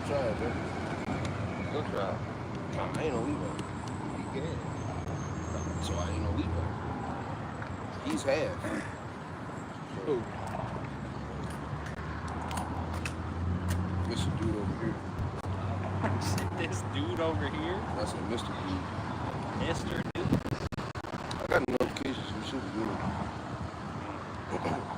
try it, bro. Go try. Nah, I ain't no Levi. You can. So I ain't no Levi. He's half. Who? Mr. Dude over here. This dude over here? That's a Mr. Dude. Mr. Dude? I got notifications from Super Dude.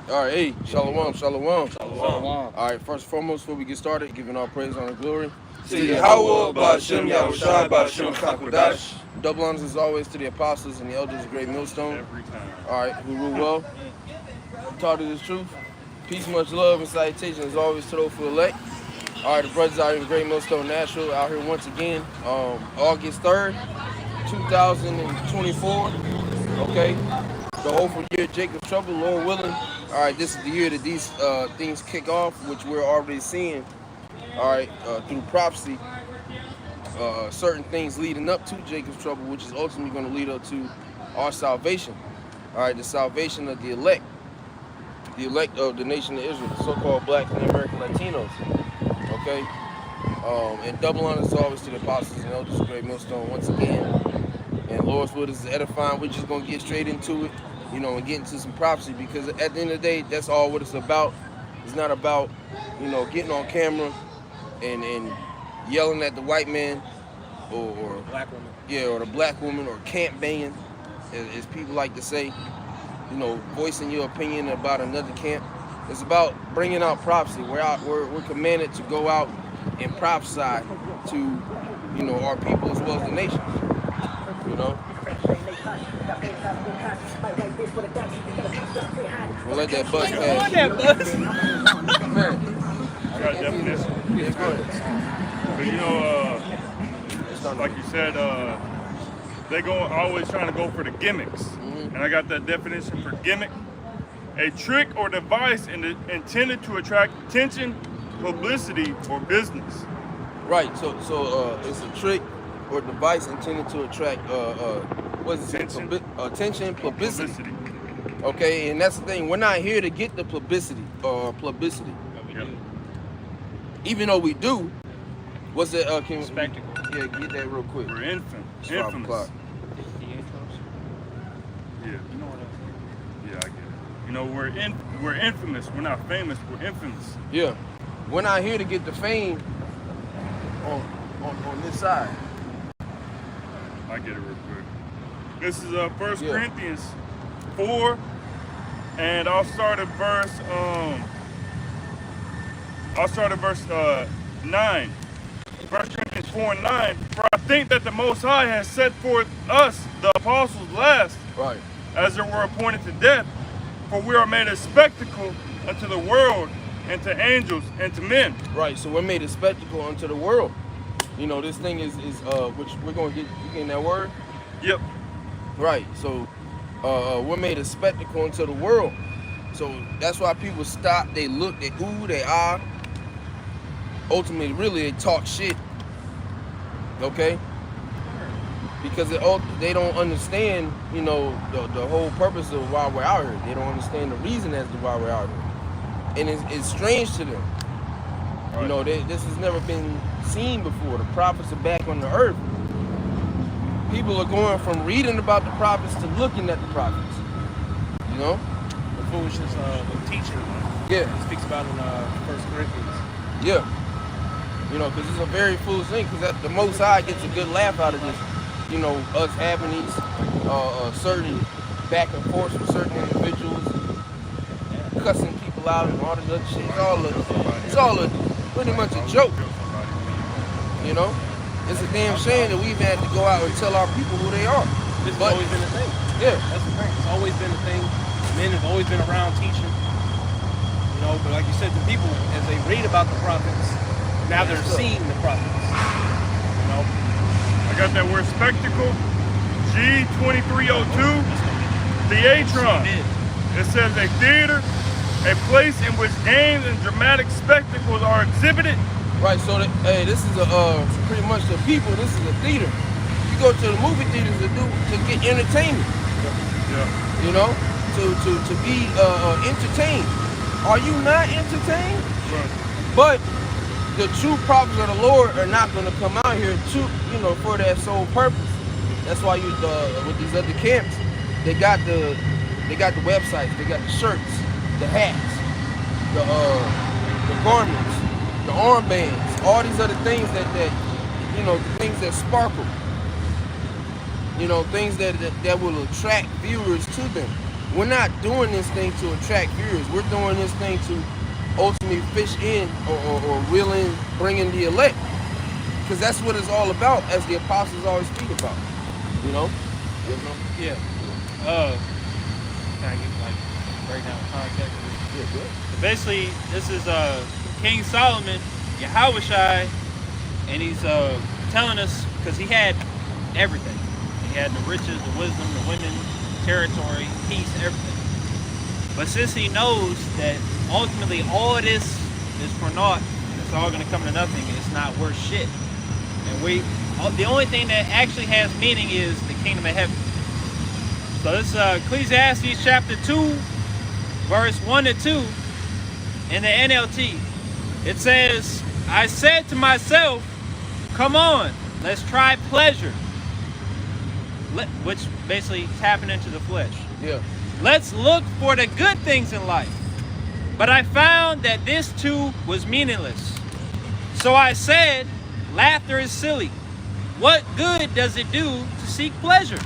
All right, hey, shalom, shalom. Shalom. All right, first and foremost, before we get started, giving all praise, honor, and glory. To Yahweh, Ba'Shem, Yahushua, Ba'Shem, Kakodash. Double honors as always to the apostles and the elders of Great Millstone. Every time. All right, who rule well, taught us the truth. Peace, much love, and salutation as always to those who elect. All right, the brothers out here in Gms Nashville Camp out here once again, August 3rd, 2024. Okay, the hopeful year of Jacob's trouble, Lord willing. All right, this is the year that these things kick off, which we're already seeing. All right, through prophecy, certain things leading up to Jacob's trouble, which is ultimately going to lead up to our salvation. All right, the salvation of the elect of the nation of Israel, the so-called Black and American Latinos. Okay, and double honors always to the apostles and elders of Great Millstone once again. And Lord's will is edifying. We're just gonna get straight into it, you know, and get into some prophecy, because at the end of the day, that's all what it's about. It's not about, you know, getting on camera and yelling at the white man or Black woman. Yeah, or the black woman, or camp banging, as people like to say. You know, voicing your opinion about another camp. It's about bringing out prophecy. We're commanded to go out and prophesy to, you know, our people as well as the nations. You know. We'll let that bus pass. Man, I got a definition. it's good. But you know, like you said, they always trying to go for the gimmicks. And I got that definition for gimmick. A trick or device intended to attract attention, publicity, or business. Right. So it's a trick or device intended to attract what is it? Attention, publicity. Okay, and that's the thing. We're not here to get the publicity. Yep. Even though we do. What's it? Spectacle. Yeah, get that real quick. We're infamous. It's 5 o'clock. The intros. Yeah. You know what Yeah, I get it. You know, we're infamous. We're not famous. We're infamous. Yeah, we're not here to get the fame on this side. I get it real quick. This is 1 Corinthians 4, and I'll start at verse 9. 1 Corinthians 4 and 9. For I think that the Most High has set forth us, the apostles, last, Right. as it were appointed to death. For we are made a spectacle unto the world, and to angels, and to men. Right. So we're made a spectacle unto the world. You know, this thing is which we're gonna get. You getting that word? Yep. Right. So we're made a spectacle unto the world. So that's why people stop. They look. They ooh. They ah. Ultimately, really, they talk shit. Okay. Because they don't understand, you know, the whole purpose of why we're out here. They don't understand the reason as to why we're out here, and it's strange to them. Right. You know, this has never been seen before. The prophets are back on the earth. People are going from reading about the prophets to looking at the prophets. You know? The foolishness of teaching. Yeah. It speaks about in 1 Corinthians. Yeah. You know, because it's a very foolish thing. Because the Most High gets a good laugh out of this. You know, us having these certain back and forth with certain individuals, cussing people out and all this other shit. It's all pretty much a joke. You know, it's a damn shame that we've had to go out and tell our people who they are. This has always been a thing. Yeah, that's the thing. It's always been a thing. Men have always been around teaching. You know, but like you said, the people, as they read about the prophets, now they're seeing the prophets. You know. I got that word spectacle, G2302, theatron. It says a theater, a place in which games and dramatic spectacles are exhibited. Right, so hey, this is pretty much the people. This is a theater. You go to the movie theaters to get entertainment. Yeah. You know, to be entertained. Are you not entertained? Right. But the true prophets of the Lord are not going to come out here to, for that sole purpose. That's why with these other camps, they got the websites, they got the shirts, the hats, the garments, the armbands, all these other things that things that sparkle, things that will attract viewers to them. We're not doing this thing to attract viewers. We're doing this thing to ultimately fish in or reel in, bringing the elect, because that's what it's all about, as the apostles always speak about. Yeah. Can I give break down context? Yeah, good. So basically, this is King Solomon, Yahushai, and he's telling us, because he had everything. He had the riches, the wisdom, the women, territory, peace, everything. But since he knows that ultimately all of this is for naught, and it's all going to come to nothing, it's not worth shit. And the only thing that actually has meaning is the kingdom of heaven. So this is Ecclesiastes chapter 2, verse 1 to 2 in the NLT. It says, I said to myself, come on, let's try pleasure. Which basically tapping into the flesh. Yeah. Let's look for the good things in life. But I found that this too was meaningless. So I said, laughter is silly. What good does it do to seek pleasure?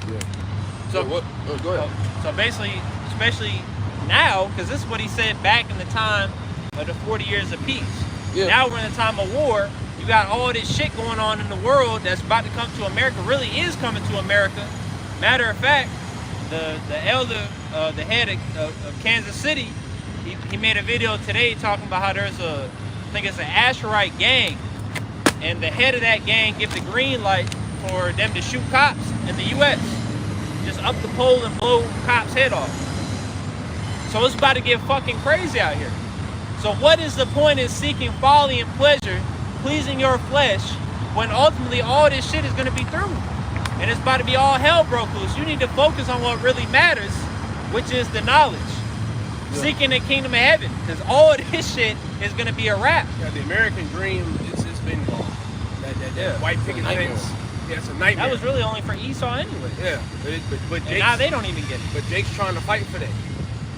Yeah. So what? Oh, go ahead. So basically, especially now, because this is what he said back in the time of the 40 years of peace. Yeah. Now we're in a time of war. You got all this shit going on in the world that's about to come to America, really is coming to America. Matter of fact, the elder, the head of Kansas City, he made a video today talking about how there's I think it's an Asherite gang, and the head of that gang gives the green light for them to shoot cops in the U.S. Just up the pole and blow cops' head off. So it's about to get fucking crazy out here. So what is the point in seeking folly and pleasure, pleasing your flesh, when ultimately all this shit is going to be through? And it's about to be all hell broke loose. You need to focus on what really matters, which is the knowledge. Yeah. Seeking the kingdom of heaven, because all of this shit is going to be a wrap. Yeah, the American dream, it's been gone. That white picket fence, yeah, it's a nightmare. That was really only for Esau anyway. Yeah, but and now they don't even get it. But Jake's trying to fight for that.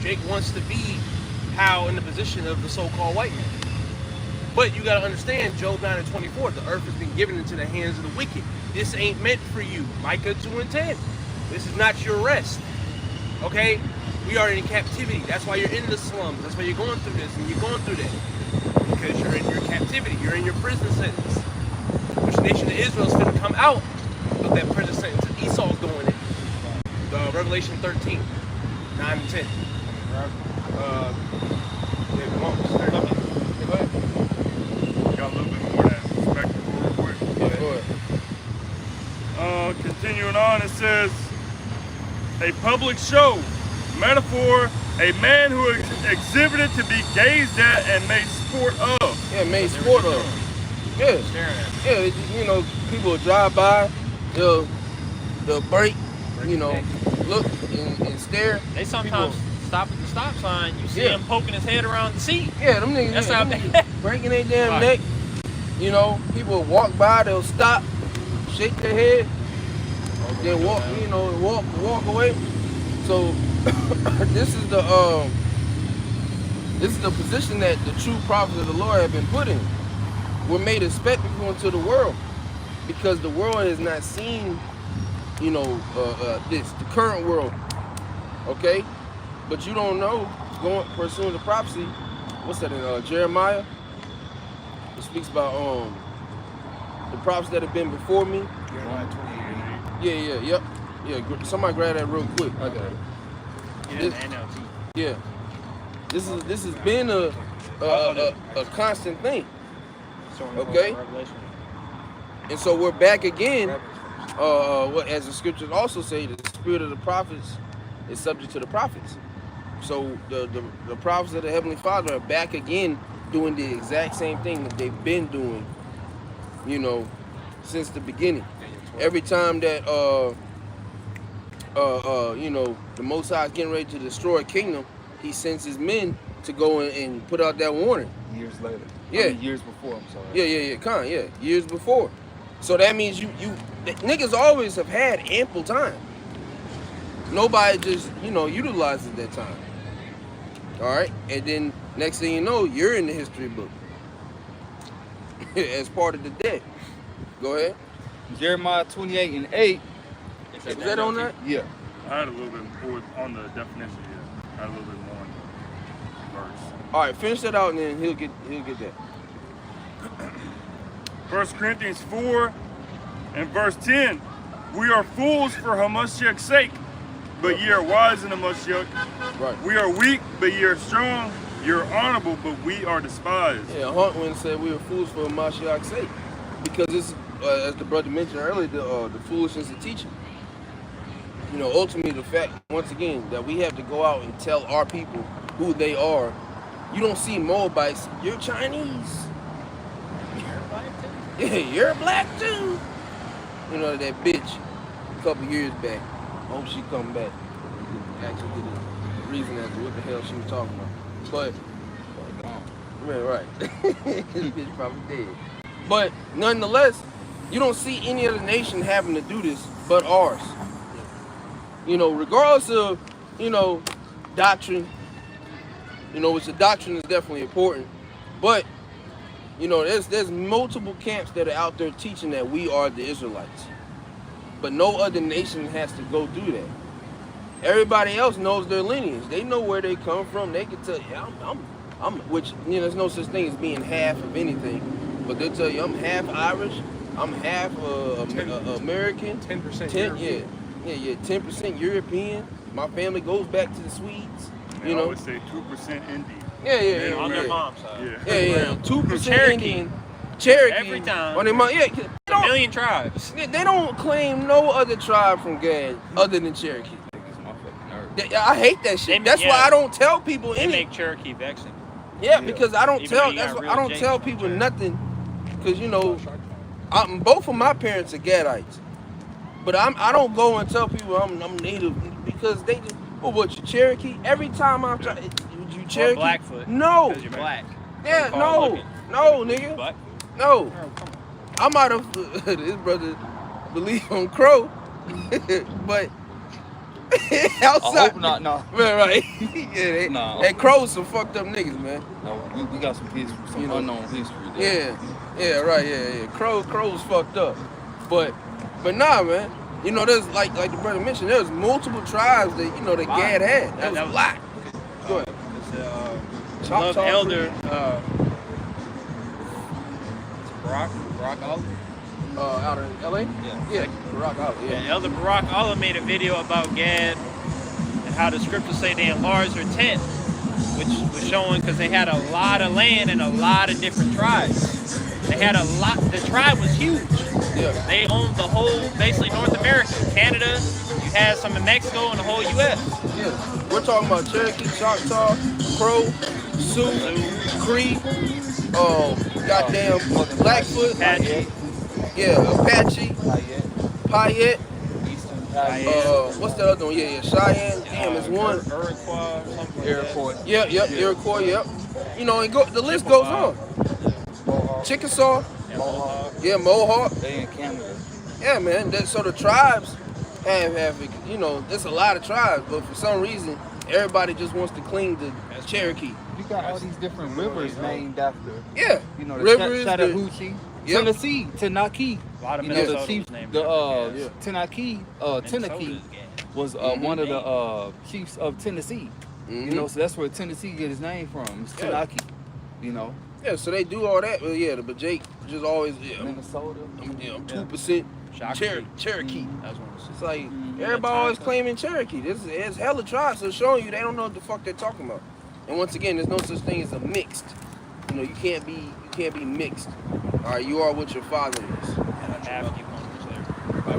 Jake wants to be Hal in the position of the so-called white man. But you got to understand, Job 9:24, the earth has been given into the hands of the wicked. This ain't meant for you. Micah 2:10. This is not your rest. Okay? We are in captivity. That's why you're in the slums. That's why you're going through this and you're going through that. Because you're in your captivity. You're in your prison sentence. Which nation of Israel is going to come out of that prison sentence? Esau's doing it. Revelation 13, 9 and 10. Got a little bit more of that perspective real quick. Yeah, go ahead. Continuing on, it says, a public show, metaphor, a man who exhibited to be gazed at and made sport of. Yeah, made sport of. Yeah. Yeah, people will drive by, they'll break, look and stare. They sometimes stop at the stop sign. You see him poking his head around the seat. Yeah, them niggas, that's how bad. Breaking their damn neck. People will walk by, they'll stop, shake their head, then walk away. So this is the position that the true prophets of the Lord have been put in. We're made a spectacle unto the world because the world has not seen, the current world. Okay, but you don't know. Pursuing the prophecy. What's that in Jeremiah? It speaks about the prophets that have been before me. Jeremiah 28. Yeah. Somebody grab that real quick. I got it. Yeah. This has been a constant thing. Okay. And so we're back again. As the scriptures also say, the spirit of the prophets is subject to the prophets. So the prophets of the Heavenly Father are back again doing the exact same thing that they've been doing, since the beginning. Every time that the Most High is getting ready to destroy a kingdom, he sends his men to go and put out that warning. years later. Yeah. I mean, years before. I'm sorry. Yeah. Years before. So that means the niggas always have had ample time. Nobody just, utilizes that time. All right, and then next thing you know, you're in the history book as part of the dead. Go ahead. Jeremiah 28:8. Is that on that? Yeah. I had a little bit more on the definition. Yeah, I had a little bit more on the verse. All right, finish that out, and then he'll get that. 1 Corinthians 4 and verse 10. We are fools for Hamashiach's sake, but ye are wise in Hamashiach. Right. We are weak, but ye are strong. You're honorable, but we are despised. Yeah, Huntwin said we were fools for Mashiach's sake, because it's as the brother mentioned earlier, the foolishness of teaching. Ultimately, the fact, once again, that we have to go out and tell our people who they are. You don't see Moabites. You're Chinese. Yeah, you're black too. That bitch a couple years back. Hope she come back. Actually get a reason as to what the hell she was talking about. But, right. This bitch probably dead. But nonetheless, you don't see any other nation having to do this but ours. Regardless of, doctrine, which the doctrine is definitely important. But, there's multiple camps that are out there teaching that we are the Israelites. But no other nation has to go do that. Everybody else knows their lineage. They know where they come from. They can tell you, which, there's no such thing as being half of anything. But they'll tell you, I'm half Irish, I'm half American. 10% European. Yeah, 10% European. My family goes back to the Swedes. They always say 2% Indian. Yeah. On their mom's side. Yeah. 2% Cherokee. Indian. Cherokee. Every time. On their mom, A million tribes. They don't claim no other tribe from Gad other than Cherokee. I hate that shit. That's why I don't tell people They any. make Cherokee vexing. Yeah, because I don't Even though tell. you That's got why real I don't Jakes tell from people Cherokee. nothing. Because both of my parents are Gadites, but I don't go and tell people I'm native because they just what you Cherokee. Every time I'm trying, you Cherokee. Or Blackfoot. No. Because you're black. Yeah, Call no, nigga. Black. No. I'm out of this brother believe on Crow, but outside. I hope not. No. Right. Yeah, No. Hey, Crow's some fucked up niggas, man. No, we got some history, some unknown history there. Yeah, right. Yeah. Crow's fucked up, but nah, man. There's like the brother mentioned. There's multiple tribes that that Gad had. That was a lot. Go ahead. It's Love Elder Barack Oliver. Out in LA. Yeah. Barack Oliver. Yeah, Elder Barack Allah made a video about Gad and how the scriptures say they enlarged their tent, which was showing because they had a lot of land and a lot of different tribes. They had a lot. The tribe was huge. Yeah. They owned the whole, basically North America, Canada. You had some in Mexico and the whole U.S. Yeah. We're talking about Cherokee, Choctaw, Crow, Sioux, Cree, goddamn Blackfoot. Apache. Yeah, Apache, Payette. Eastern What's the other one? Yeah, Cheyenne. Damn, it's one. Iroquois, something like Iroquois. Yep, Iroquois, yep. The list goes on. Chickasaw. Mohawk. Yeah, Mohawk. They in Canada. Yeah, man. So the tribes have there's a lot of tribes, but for some reason, everybody just wants to cling to Cherokee. You got all these different rivers named after. Yeah. The Rivers, Chattahoochee, Yep. Tennessee, Tenaki. A lot of The Minnesota chief, was named the after Gad. Tenaki, Minnesota's Gad. was one of the chiefs of Tennessee. Mhm. So that's where Tennessee get his name from. It's Yeah. Tenaki. Yeah, so they do all that, but but Jake just always Minnesota. I'm 2% Shakopee. Cherokee. That's one of the It's like everybody always claiming Cherokee. This is hella tribes, so showing you they don't know what the fuck they're talking about. And once again, there's no such thing as a mixed. You can't be mixed. All right, you are what your father is. Half you want Right,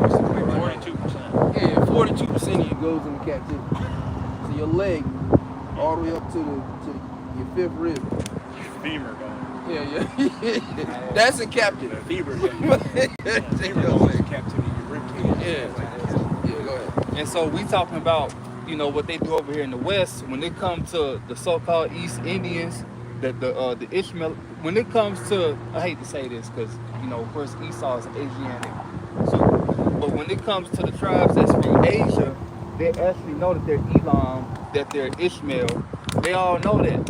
42%. Yeah, 42% of you goes into captivity. So your leg, all the way up to your fifth rib. Femur bone. Yeah. That's in captivity. Fever, fever going in captivity, your rib cage. Yeah, go ahead. And so we talking about, what they do over here in the West when it comes to the so-called East Indians. the Ishmael, when it comes to, I hate to say this because, you know, of course Esau is Asiatic. So, but when it comes to the tribes that's from Asia, they actually know that they're Elam, that they're Ishmael. They all know that.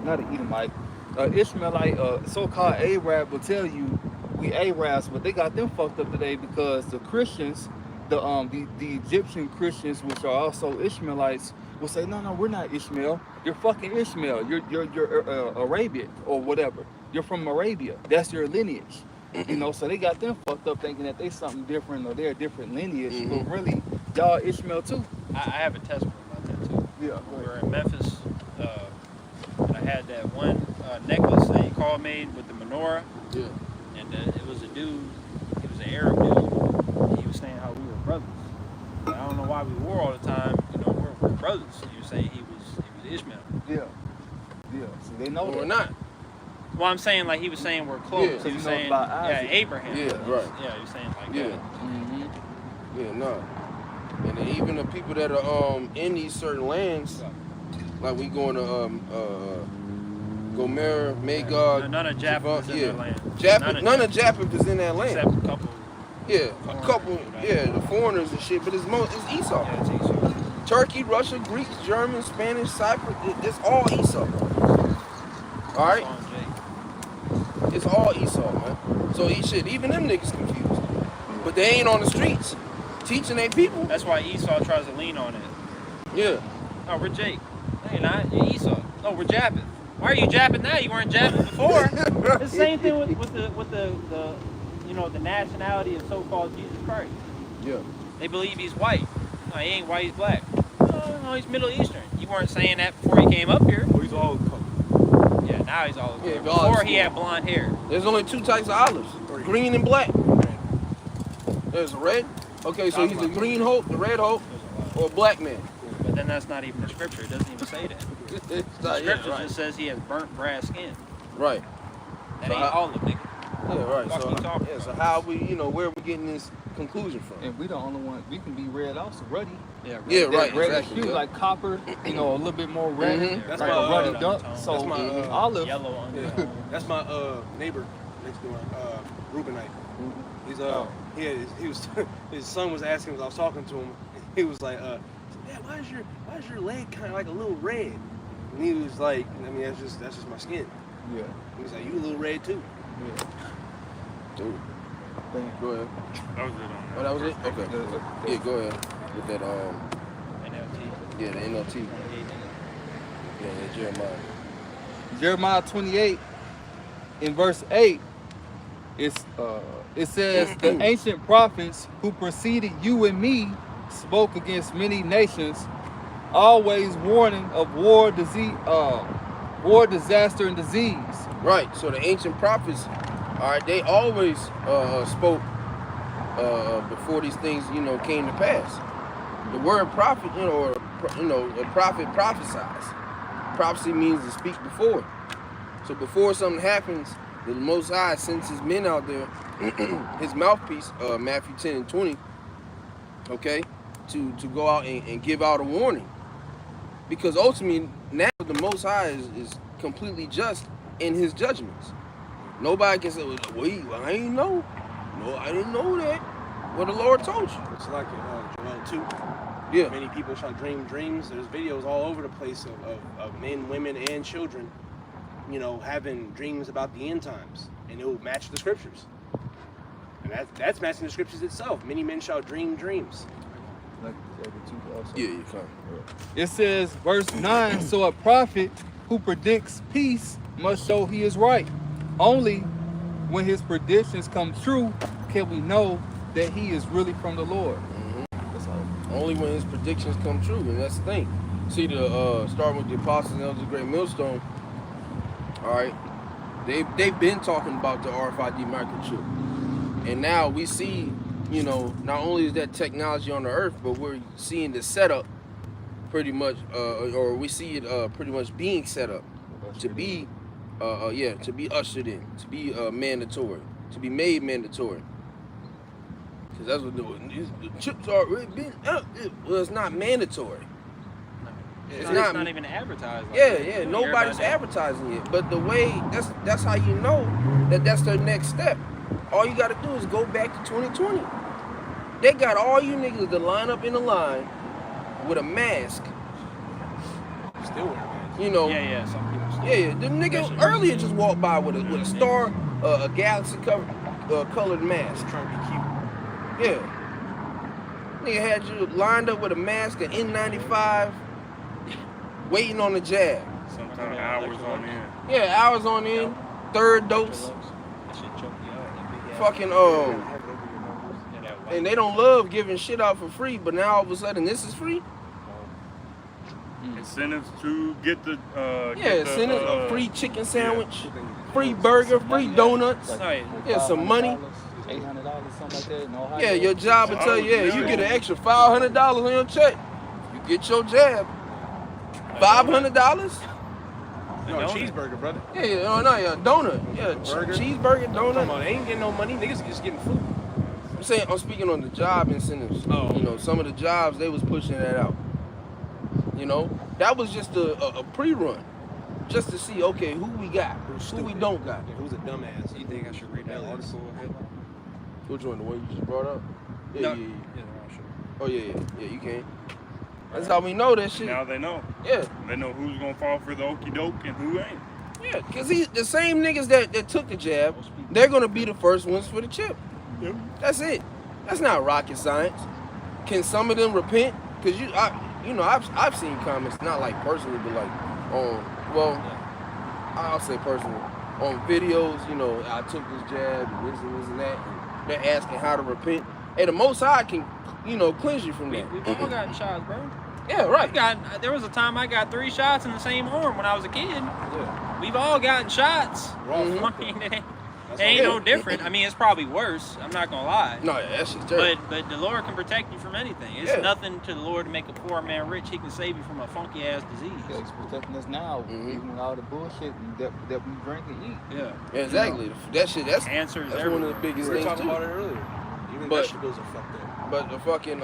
Not an Edomite. Ishmaelite, so-called Arab will tell you we Arabs, but they got them fucked up today because the Christians, the Egyptian Christians, which are also Ishmaelites, will say, no, we're not Ishmael. You're fucking Ishmael. You're Arabian or whatever. You're from Arabia. That's your lineage. You know, so they got them fucked up thinking that they something different or they're a different lineage, but really, y'all Ishmael too. I have a testimony about that too. Yeah. We were in Memphis. I had that one necklace that he called made with the menorah. Yeah. And it was a dude. He was an Arab dude. And he was saying how we were brothers. But I don't know why we war all the time. You know, we're brothers. He was saying he was Ishmael. Yeah. So they know Well, that. we're not. Well, I'm saying like he was saying we're close. Yeah. He was So you know saying about Isaac. Abraham. Yeah, right. Yeah, he was saying like Yeah. that. Yeah, no. And then even the people that are in these certain lands, like we going to Gomer, Magog. None of Japheth is in their land. None of Japheth is in that land. Except a couple. Yeah, a couple. Yeah, the foreigners and shit. But it's Esau. Yeah, it's Esau. Turkey, Russia, Greeks, Germans, Spanish, Cyprus. It's all Esau. All right, it's all Esau, man. So even them niggas confused. But they ain't on the streets teaching their people. That's why Esau tries to lean on it. Yeah. Oh, we're Jake. No, you're not. You're Esau. No, we're Japheth. Why are you Japheth now? You weren't Japheth before. It's the same thing with the you know, the nationality of so-called Jesus Christ. Yeah. They believe he's white. No, he ain't white. He's black. No, he's Middle Eastern. You weren't saying that before he came up here. Well, he's all color. Yeah, now he's all. Yeah, before he had blonde hair. There's only two types of olives: green and black. There's red. Okay, so he's a green hope, the red hope, or a black man. But then that's not even the scripture. It doesn't even say that. It's The not, scripture right. just says he has burnt brass skin. Right. That So ain't olive, nigga. Yeah, right. Fuck you talking So about? how we, where are we getting this conclusion from? And we the only one, we can be red also, ruddy. Yeah, Yeah, red. right. Red exactly, hue, yeah. like copper, you know, a little bit more red. Mhm. That's like my, a ruddy red duck. undertone. So That's my, olive. Yellow undertone. That's my neighbor next door, Reubenite. He's he was his son was asking as I was talking to him. He was like, "Dad, why is your leg kind of like a little red?" And he was like, "I mean, that's just my skin." Yeah. He was like, "You a little red too." Yeah. Dude, go ahead. That was it on that. Oh, that was it? Okay. Yeah, go ahead. With that, NLT. yeah, the NLT. Yeah, Jeremiah. Jeremiah 28, in verse 8, it says, the ancient prophets who preceded you and me spoke against many nations, always warning of war, disease, war, disaster, and disease. Right. So the ancient prophets, all right, they always spoke before these things, came to pass. The word prophet, a prophet prophesies. Prophecy means to speak before. So before something happens, the Most High sends his men out there, his mouthpiece, Matthew 10 and 20, okay, to go out and give out a warning. Because ultimately, now the Most High is completely just in his judgments. Nobody can say, wait, I ain't know. No, I didn't know that. Well, the Lord told you. It's like Joel 2. Yeah. Many people shall dream dreams. There's videos all over the place of men, women, and children, having dreams about the end times, and it will match the scriptures. And that's matching the scriptures itself. Many men shall dream dreams. Like the other two also. Yeah, you come. It says, verse 9, so a prophet who predicts peace must show he is right. Only when his predictions come true can we know that he is really from the Lord. That's all. Only when his predictions come true, and that's the thing. See, starting with the apostles and the great millstone, all right, they've been talking about the RFID microchip, and now we see, not only is that technology on the earth, but we're seeing the setup pretty much, or we see it pretty much being set up to be, to be ushered in, to be mandatory, to be made mandatory. Because that's what the chips are already been. Well, it's not mandatory. It's not even advertised. Like that. Nobody's advertising it. But the way that's how you know that that's their next step. All you gotta do is go back to 2020. They got all you niggas to line up in a line with a mask. Still wearing masks. You know. Yeah. Some people still. Yeah. The nigga earlier just walked by with a star, a galaxy colored mask. Trying to be cute. Yeah. Nigga had you lined up with a mask, an N95, waiting on the jab. Sometimes hours on end. Yeah, hours on end, third dose. That shit choke you out. Fucking and they don't love giving shit out for free, but now all of a sudden this is free. Incentives to get the incentives, a free chicken sandwich, free burger, free donuts. Some money. $800, something like that. No Yeah, your job will tell you, you get an extra $500 on your check. You get your jab. $500? No, cheeseburger, brother. Donut. Yeah, Burger. Cheeseburger, Come donut. on, they ain't getting no money. Niggas just getting food. I'm speaking on the job incentives. Oh. You know, some of the jobs, they was pushing that out. You know, that was just a pre-run. Just to see, okay, who we got, who we don't got. Yeah, who's a dumbass? You think I should read that article? Which one, the one you just brought up? Yeah. Oh, yeah, you can. That's how we know that shit. Now they know. Yeah. They know who's gonna fall for the okie doke and who ain't. Yeah, because the same niggas that took the jab, they're going to be the first ones for the chip. Yep. That's it. That's not rocket science. Can some of them repent? Because I've seen comments, not like personally, but like I'll say personally, on videos, I took this jab and this and that, and they're asking how to repent. Hey, the Most High can, cleanse you from that. We've all gotten shots, bro. Yeah, right. There was a time I got 3 shots in the same arm when I was a kid. Yeah. We've all gotten shots. Mhm. I mean, it ain't no different. I mean, it's probably worse. I'm not gonna lie. No, yeah, that shit's terrible. But the Lord can protect you from anything. It's nothing to the Lord to make a poor man rich. He can save you from a funky ass disease. Yeah, he's protecting us now, even with all the bullshit that we drink and eat. Yeah. Exactly. That shit, that's Cancer is one of everywhere. the biggest We were things talking too. about it earlier. Even vegetables are fucked up. But the fucking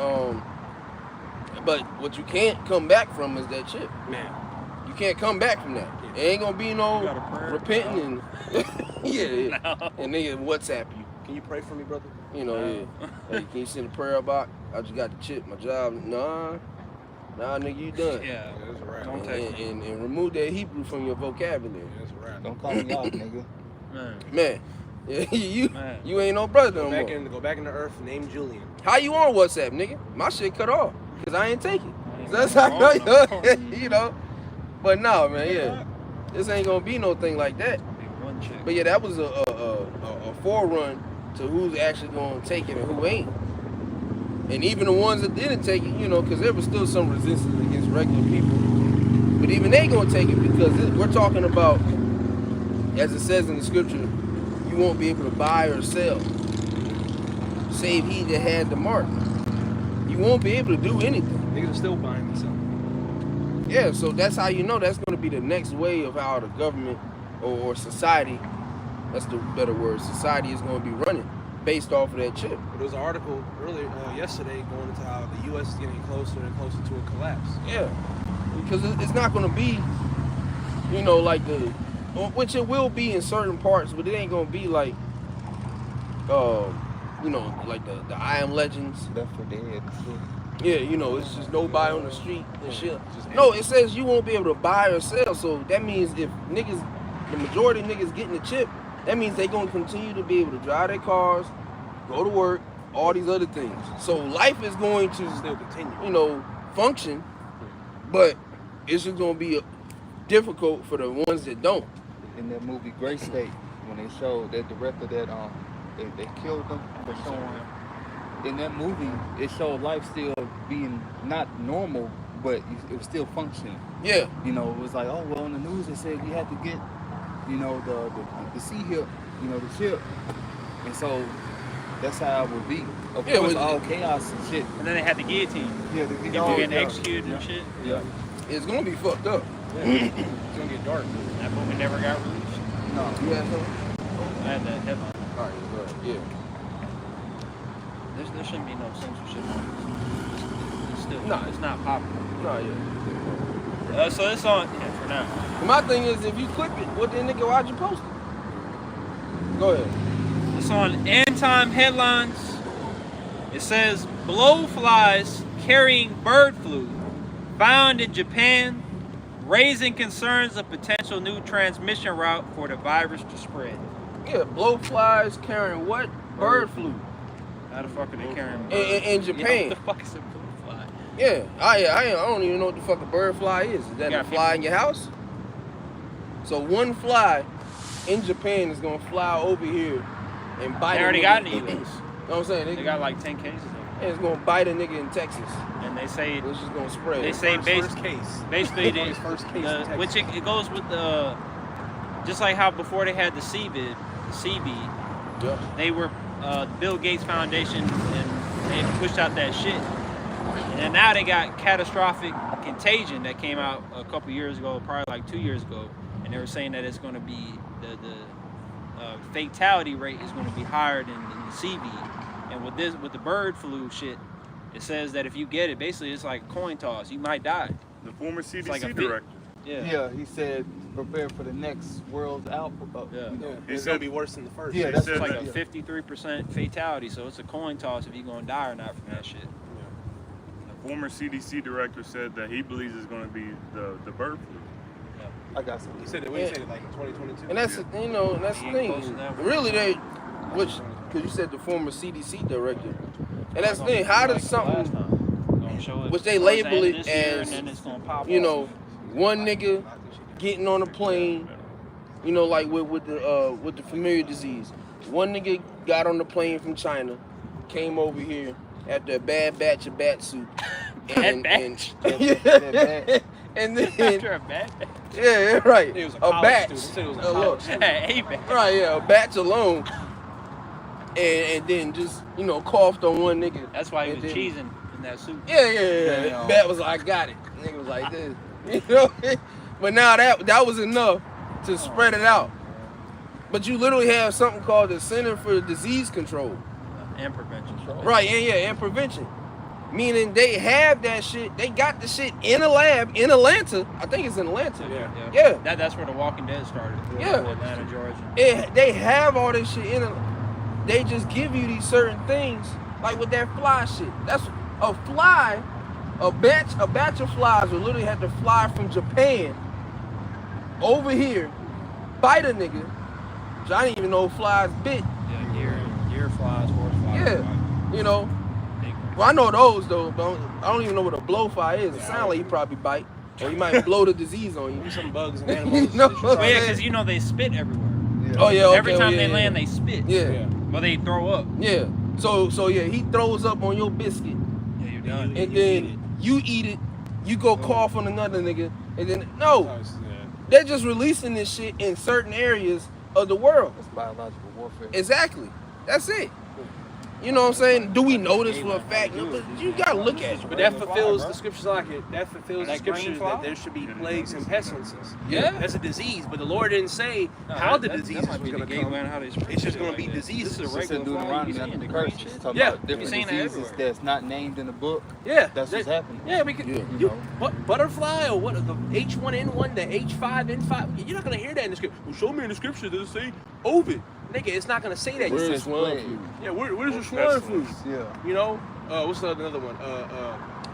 but what you can't come back from is that chip. Man. You can't come back from that. It ain't gonna be no repenting and and nigga WhatsApp you. Can you pray for me, brother? Hey, can you send a prayer box? I just got the chip, my job. Nah, nigga, you done. Yeah. That's a wrap. Don't take it. And remove that Hebrew from your vocabulary. That's a wrap. Don't call me out, nigga. Man. You ain't no brother no more. Go back into Earth, name Julian. How you on WhatsApp, nigga? My shit cut off because I ain't take it. So that's how I know, But no, man, yeah, this ain't gonna be no thing like that. But yeah, that was a forerun to who's actually gonna take it and who ain't. And even the ones that didn't take it, because there was still some resistance against regular people. But even they gonna take it because we're talking about, as it says in the scripture, you won't be able to buy or sell, save he that had the mark. You won't be able to do anything. Niggas are still buying and selling. Yeah, so that's how you know that's going to be the next way of how the government or society, that's the better word, society is going to be running based off of that chip. There was an article earlier yesterday going into how the U.S. is getting closer and closer to a collapse. Yeah, because it's not going to be, like which it will be in certain parts, but it ain't going to be like, like the I Am Legends. Left for Dead and shit. Yeah, it's just nobody on the street and shit. No, it says you won't be able to buy or sell. So that means if the majority of niggas getting the chip, that means they gonna continue to be able to drive their cars, go to work, all these other things. So life is going to Still continue. Function, but it's just gonna be difficult for the ones that don't. In that movie Gray State, when they showed that director that they killed them for showing. In that movie, it showed life still being not normal, but it was still functioning. Yeah. It was like, oh, well, on the news, they said you had to get, the C hip, the chip. And so that's how it would be. Of course, all chaos and shit. And then they had the guillotine. Yeah, People getting executed and shit. Yeah. It's gonna be fucked up. Yeah. It's gonna get dark. That movie never got released. No. You had something? I had that headline. All right, go ahead. Yeah. There shouldn't be no censorship on this. It's still, No. it's not popular. No, yeah. So it's on for now. My thing is, if you clip it, what the nigga, why'd you post it? Go ahead. It's on End Time Headlines. It says blowflies carrying bird flu found in Japan, raising concerns of potential new transmission route for the virus to spread. Yeah, blowflies carrying what? Bird flu. How the fuck are they carrying bird In flu? Japan. Yeah, what the fuck is a blowfly? Yeah, I don't even know what the fuck a bird fly is. Is that a fly in your house? So one fly in Japan is gonna fly over here and bite. They already got it. You know what I'm saying? They got like 10 cases of it. And it's gonna bite a nigga in Texas. And they say it's just gonna spread. They say first case. Basically, they, first case in Texas. which it goes with the just like how before they had the CB, yeah. They were the Bill Gates Foundation and they pushed out that shit. And then now they got catastrophic contagion that came out a couple years ago, probably like 2 years ago, and they were saying that it's going to be the fatality rate is going to be higher than the CB. And with the bird flu shit, it says that if you get it, basically it's like a coin toss. You might die. The former CDC like director. Yeah, he said prepare for the next world's outbreak. Yeah. It's gonna be worse than the first. Yeah, It's that's like right. a 53% fatality, so it's a coin toss if you're gonna die or not from that shit. The former CDC director said that he believes it's going to be the bird flu. I got some. He said it. When he said it, like in 2022. And that's and that's the He ain't thing. posting that one. Really, because you said the former CDC director, and that's the thing. How does something, which they label it as, you know, one nigga getting on a plane, you know, like with the familiar disease. One nigga got on the plane from China, came over here after a bad batch of bat soup. And then After a bat? Yeah, right. It was a a college batch. student. He said it was a look, college student. Hey, bat. right, yeah, a batch alone. And then just, you know, coughed on one nigga. That's why he And was then- cheesing in that soup. Yeah. Damn. Bat was like, I got it. Nigga was like this. You know? But now that was enough to spread it out. But you literally have something called the Center for Disease Control. And prevention. Right, and prevention. Meaning they have that shit, they got the shit in a lab in Atlanta. I think it's in Atlanta. Yeah. That's where The Walking Dead started. Yeah. Atlanta, Georgia. They have all this shit in it. They just give you these certain things, like with that fly shit. That's a fly, a batch of flies will literally have to fly from Japan over here, bite a nigga. Which I didn't even know flies bit. Yeah, deer flies, horse flies. Yeah, you know. Well, I know those though, but I don't even know what a blowfly is. It sounds like he probably bite, or he might blow the disease on you. Some bugs and animals. You know that what I'm Well, yeah, saying? because you know they spit everywhere. Oh yeah. Okay, Every time yeah, they yeah. land, they spit. Yeah. Well, they throw up. Yeah. So yeah, he throws up on your biscuit, Yeah, you're done. and then you eat it. You go cough on another nigga, and then no, they're just releasing this shit in certain areas of the world. That's biological warfare. Exactly. That's it. You know what I'm saying? Do we know this for a fact? No, but you gotta look at it. But that fulfills the scriptures like it. That fulfills the That green scriptures fly? that there should be plagues and pestilences. Yeah. That's a disease, but the Lord didn't say how the disease was going to come. It's just gonna be diseases. This is a It's in regular fly. You Deuteronomy see under in the the green curses. shit? Talking Yeah. about different You're seeing that diseases everywhere. that's not named in the book. Yeah, That's what's happening. Yeah, we could. Yeah. You know. What butterfly or what the H1N1, the H5N5? You're not gonna hear that in the scripture. Well, show me in the scripture does it say Ovid? Nigga, it's not gonna say that. Where's It the says swine plague. flu? Yeah, where's the That's swine flu? Yeah. You know, what's another one?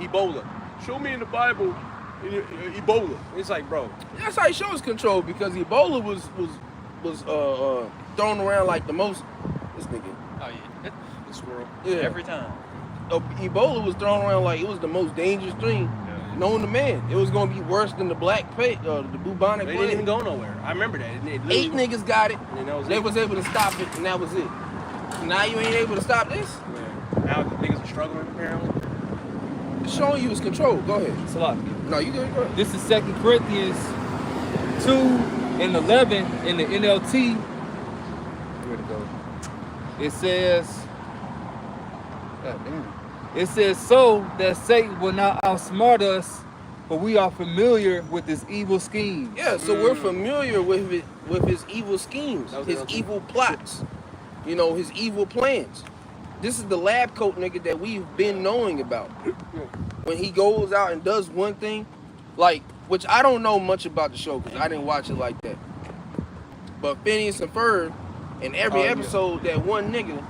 Ebola. Show me in the Bible, Ebola. It's like, bro, That's how he shows control, because Ebola was thrown around like the most. This nigga. Oh, yeah. the squirrel. Yeah. Every time. Ebola was thrown around like it was the most dangerous thing known to man. It was gonna be worse than the black plague, the bubonic They plague. didn't even go nowhere. I remember that. It 8 literally- niggas got it. And that was They it. was able to stop it, and that was it. Now you ain't able to stop this. Yeah. Now the niggas are struggling apparently. It's showing you his control. Go ahead. Salaki. No, you good. Go ahead. This is 2 Corinthians 2 and 11 in the NLT. Where'd it go? It says, God damn. It says, so that Satan will not outsmart us, for we are familiar with his evil schemes. Yeah, so we're familiar with his evil schemes, That was his the other evil plots, you know, his evil plans. This is the lab coat nigga that we've been knowing about. When he goes out and does one thing, like which I don't know much about the show because I didn't watch it like that. But Phineas and Ferb, in every episode, that one nigga,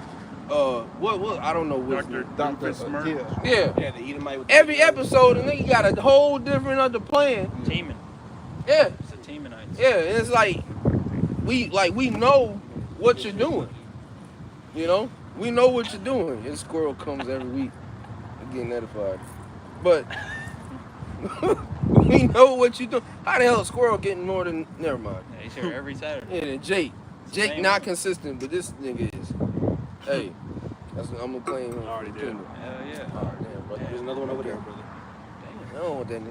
what I don't know what. Dr. Smurf. Yeah. Yeah, the Edomite with Every episode, the nigga got a whole different other plan. Teaming. Yeah. It's a teaming night. Yeah, and it's like we know what you're doing. You know? We know what you're doing. This squirrel comes every week. I'm getting edified. But we know what you're doing. How the hell a squirrel getting more than never mind. Yeah, he's here every Saturday. Yeah, and Jake not consistent, but this nigga is. Hey, that's what I'm gonna claim him. I already did. Hell yeah. Oh, damn, brother. There's another one over there, brother. I don't want that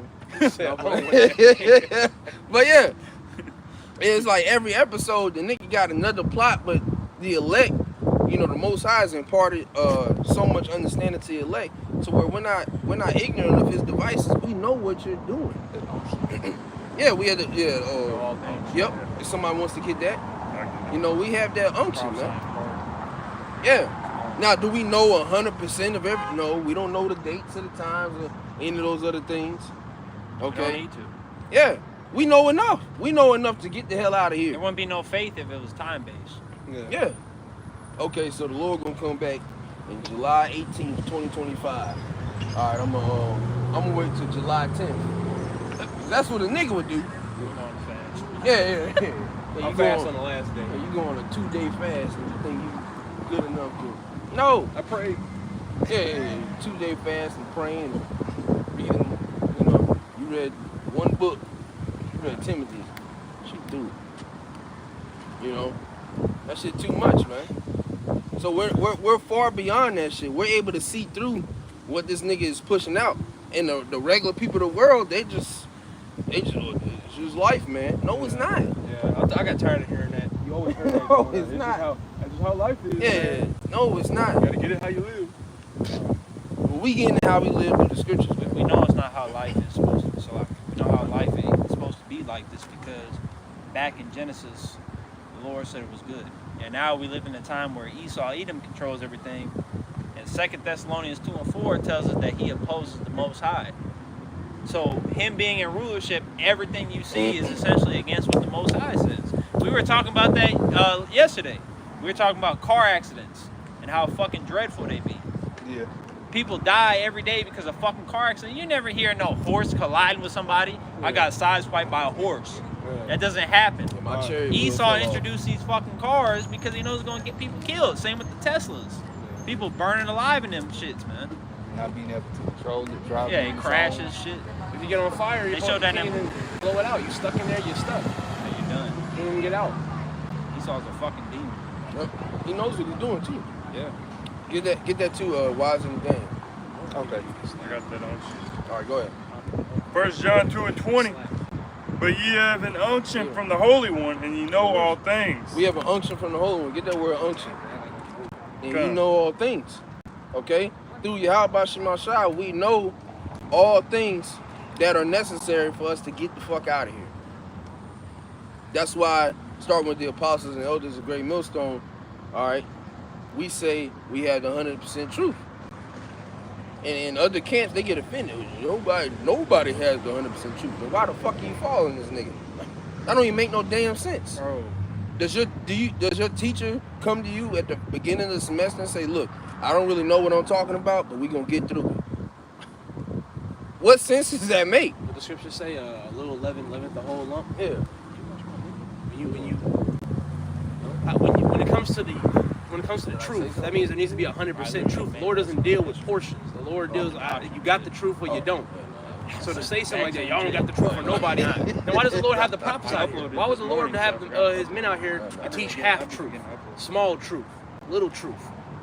nigga. But yeah, it's like every episode the nigga got another plot, but the elect, you know, the Most High has imparted so much understanding to the elect, to where we're not ignorant of his devices. We know what you're doing. Yeah, we had yep. If somebody wants to get that, you know, we have that unction, man. Yeah. Now, do we know 100% of every? No, we don't know the dates of the times or any of those other things. Okay. You don't need to. Yeah, we know enough. We know enough to get the hell out of here. There wouldn't be no faith if it was time-based. Yeah. Okay, so the Lord gonna come back in July 18th, 2025. All right, I'm gonna wait till July 10th. That's what a nigga would do. Yeah. I'm fast on the last day. You go on a 2-day fast and you think you good enough to? No. I prayed. Yeah. 2-day fast and praying and reading. You know, you read one book. You read Timothy. She threw it. You know, that shit too much, man. So we're far beyond that shit. We're able to see through what this nigga is pushing out. And the regular people of the world, it's just life, man. No, it's not. Yeah, I got tired of hearing that. You always hear that. No, it's not. That's just how life is. Yeah, Man. no, it's not. You gotta get it how you live. But we getting how we live through the scriptures, man. We know it's not how life is supposed to be. So we know how life is supposed to be like this because back in Genesis, the Lord said it was good. And now we live in a time where Edom controls everything. And 2 Thessalonians 2 and 4 tells us that he opposes the Most High. So him being in rulership, everything you see is essentially against what the Most High says. We were talking about that yesterday. We were talking about car accidents and how fucking dreadful they be. Yeah. People die every day because of fucking car accident. You never hear no horse colliding with somebody. I got sideswiped by a horse. That doesn't happen. Esau introduced these fucking cars because he knows it's gonna get people killed. Same with the Teslas. People burning alive in them shits, man. Not being able to control it, drive. Yeah, it crashes, shit. If you get on fire, you can't even blow it out. You stuck in there, you're stuck. Yeah, you're done. You can't even get out. Esau's a fucking demon. Yep. He knows what he's doing too. Yeah. Get that too, Wise in the game. Okay. I got that unction. All right, go ahead. 1 John 2 and 20. But ye have an unction from the Holy One, and ye know all things. We have an unction from the Holy One. Get that word unction. And you know all things. Okay? Through Yahweh Shema, we know all things that are necessary for us to get the fuck out of here. That's why, starting with the apostles and elders of Great Millstone, all right, we say we have the 100% truth. And in other camps, they get offended. Nobody has the 100% truth. But why the fuck are you following this nigga? That don't even make no damn sense. Bro. Does your teacher come to you at the beginning of the semester and say, look, I don't really know what I'm talking about, but we're going to get through it? What sense does that make? What the scriptures say, a little leaven leaveneth the whole lump. Yeah. When it comes to the truth, that means there needs to be 100% truth. The Lord doesn't deal with portions. The Lord deals, you got the truth or you don't. So to say something like that, y'all don't got the truth for nobody, then why does the Lord have to prophesy? Why was the Lord to have his men out here to teach half truth, small truth, little truth?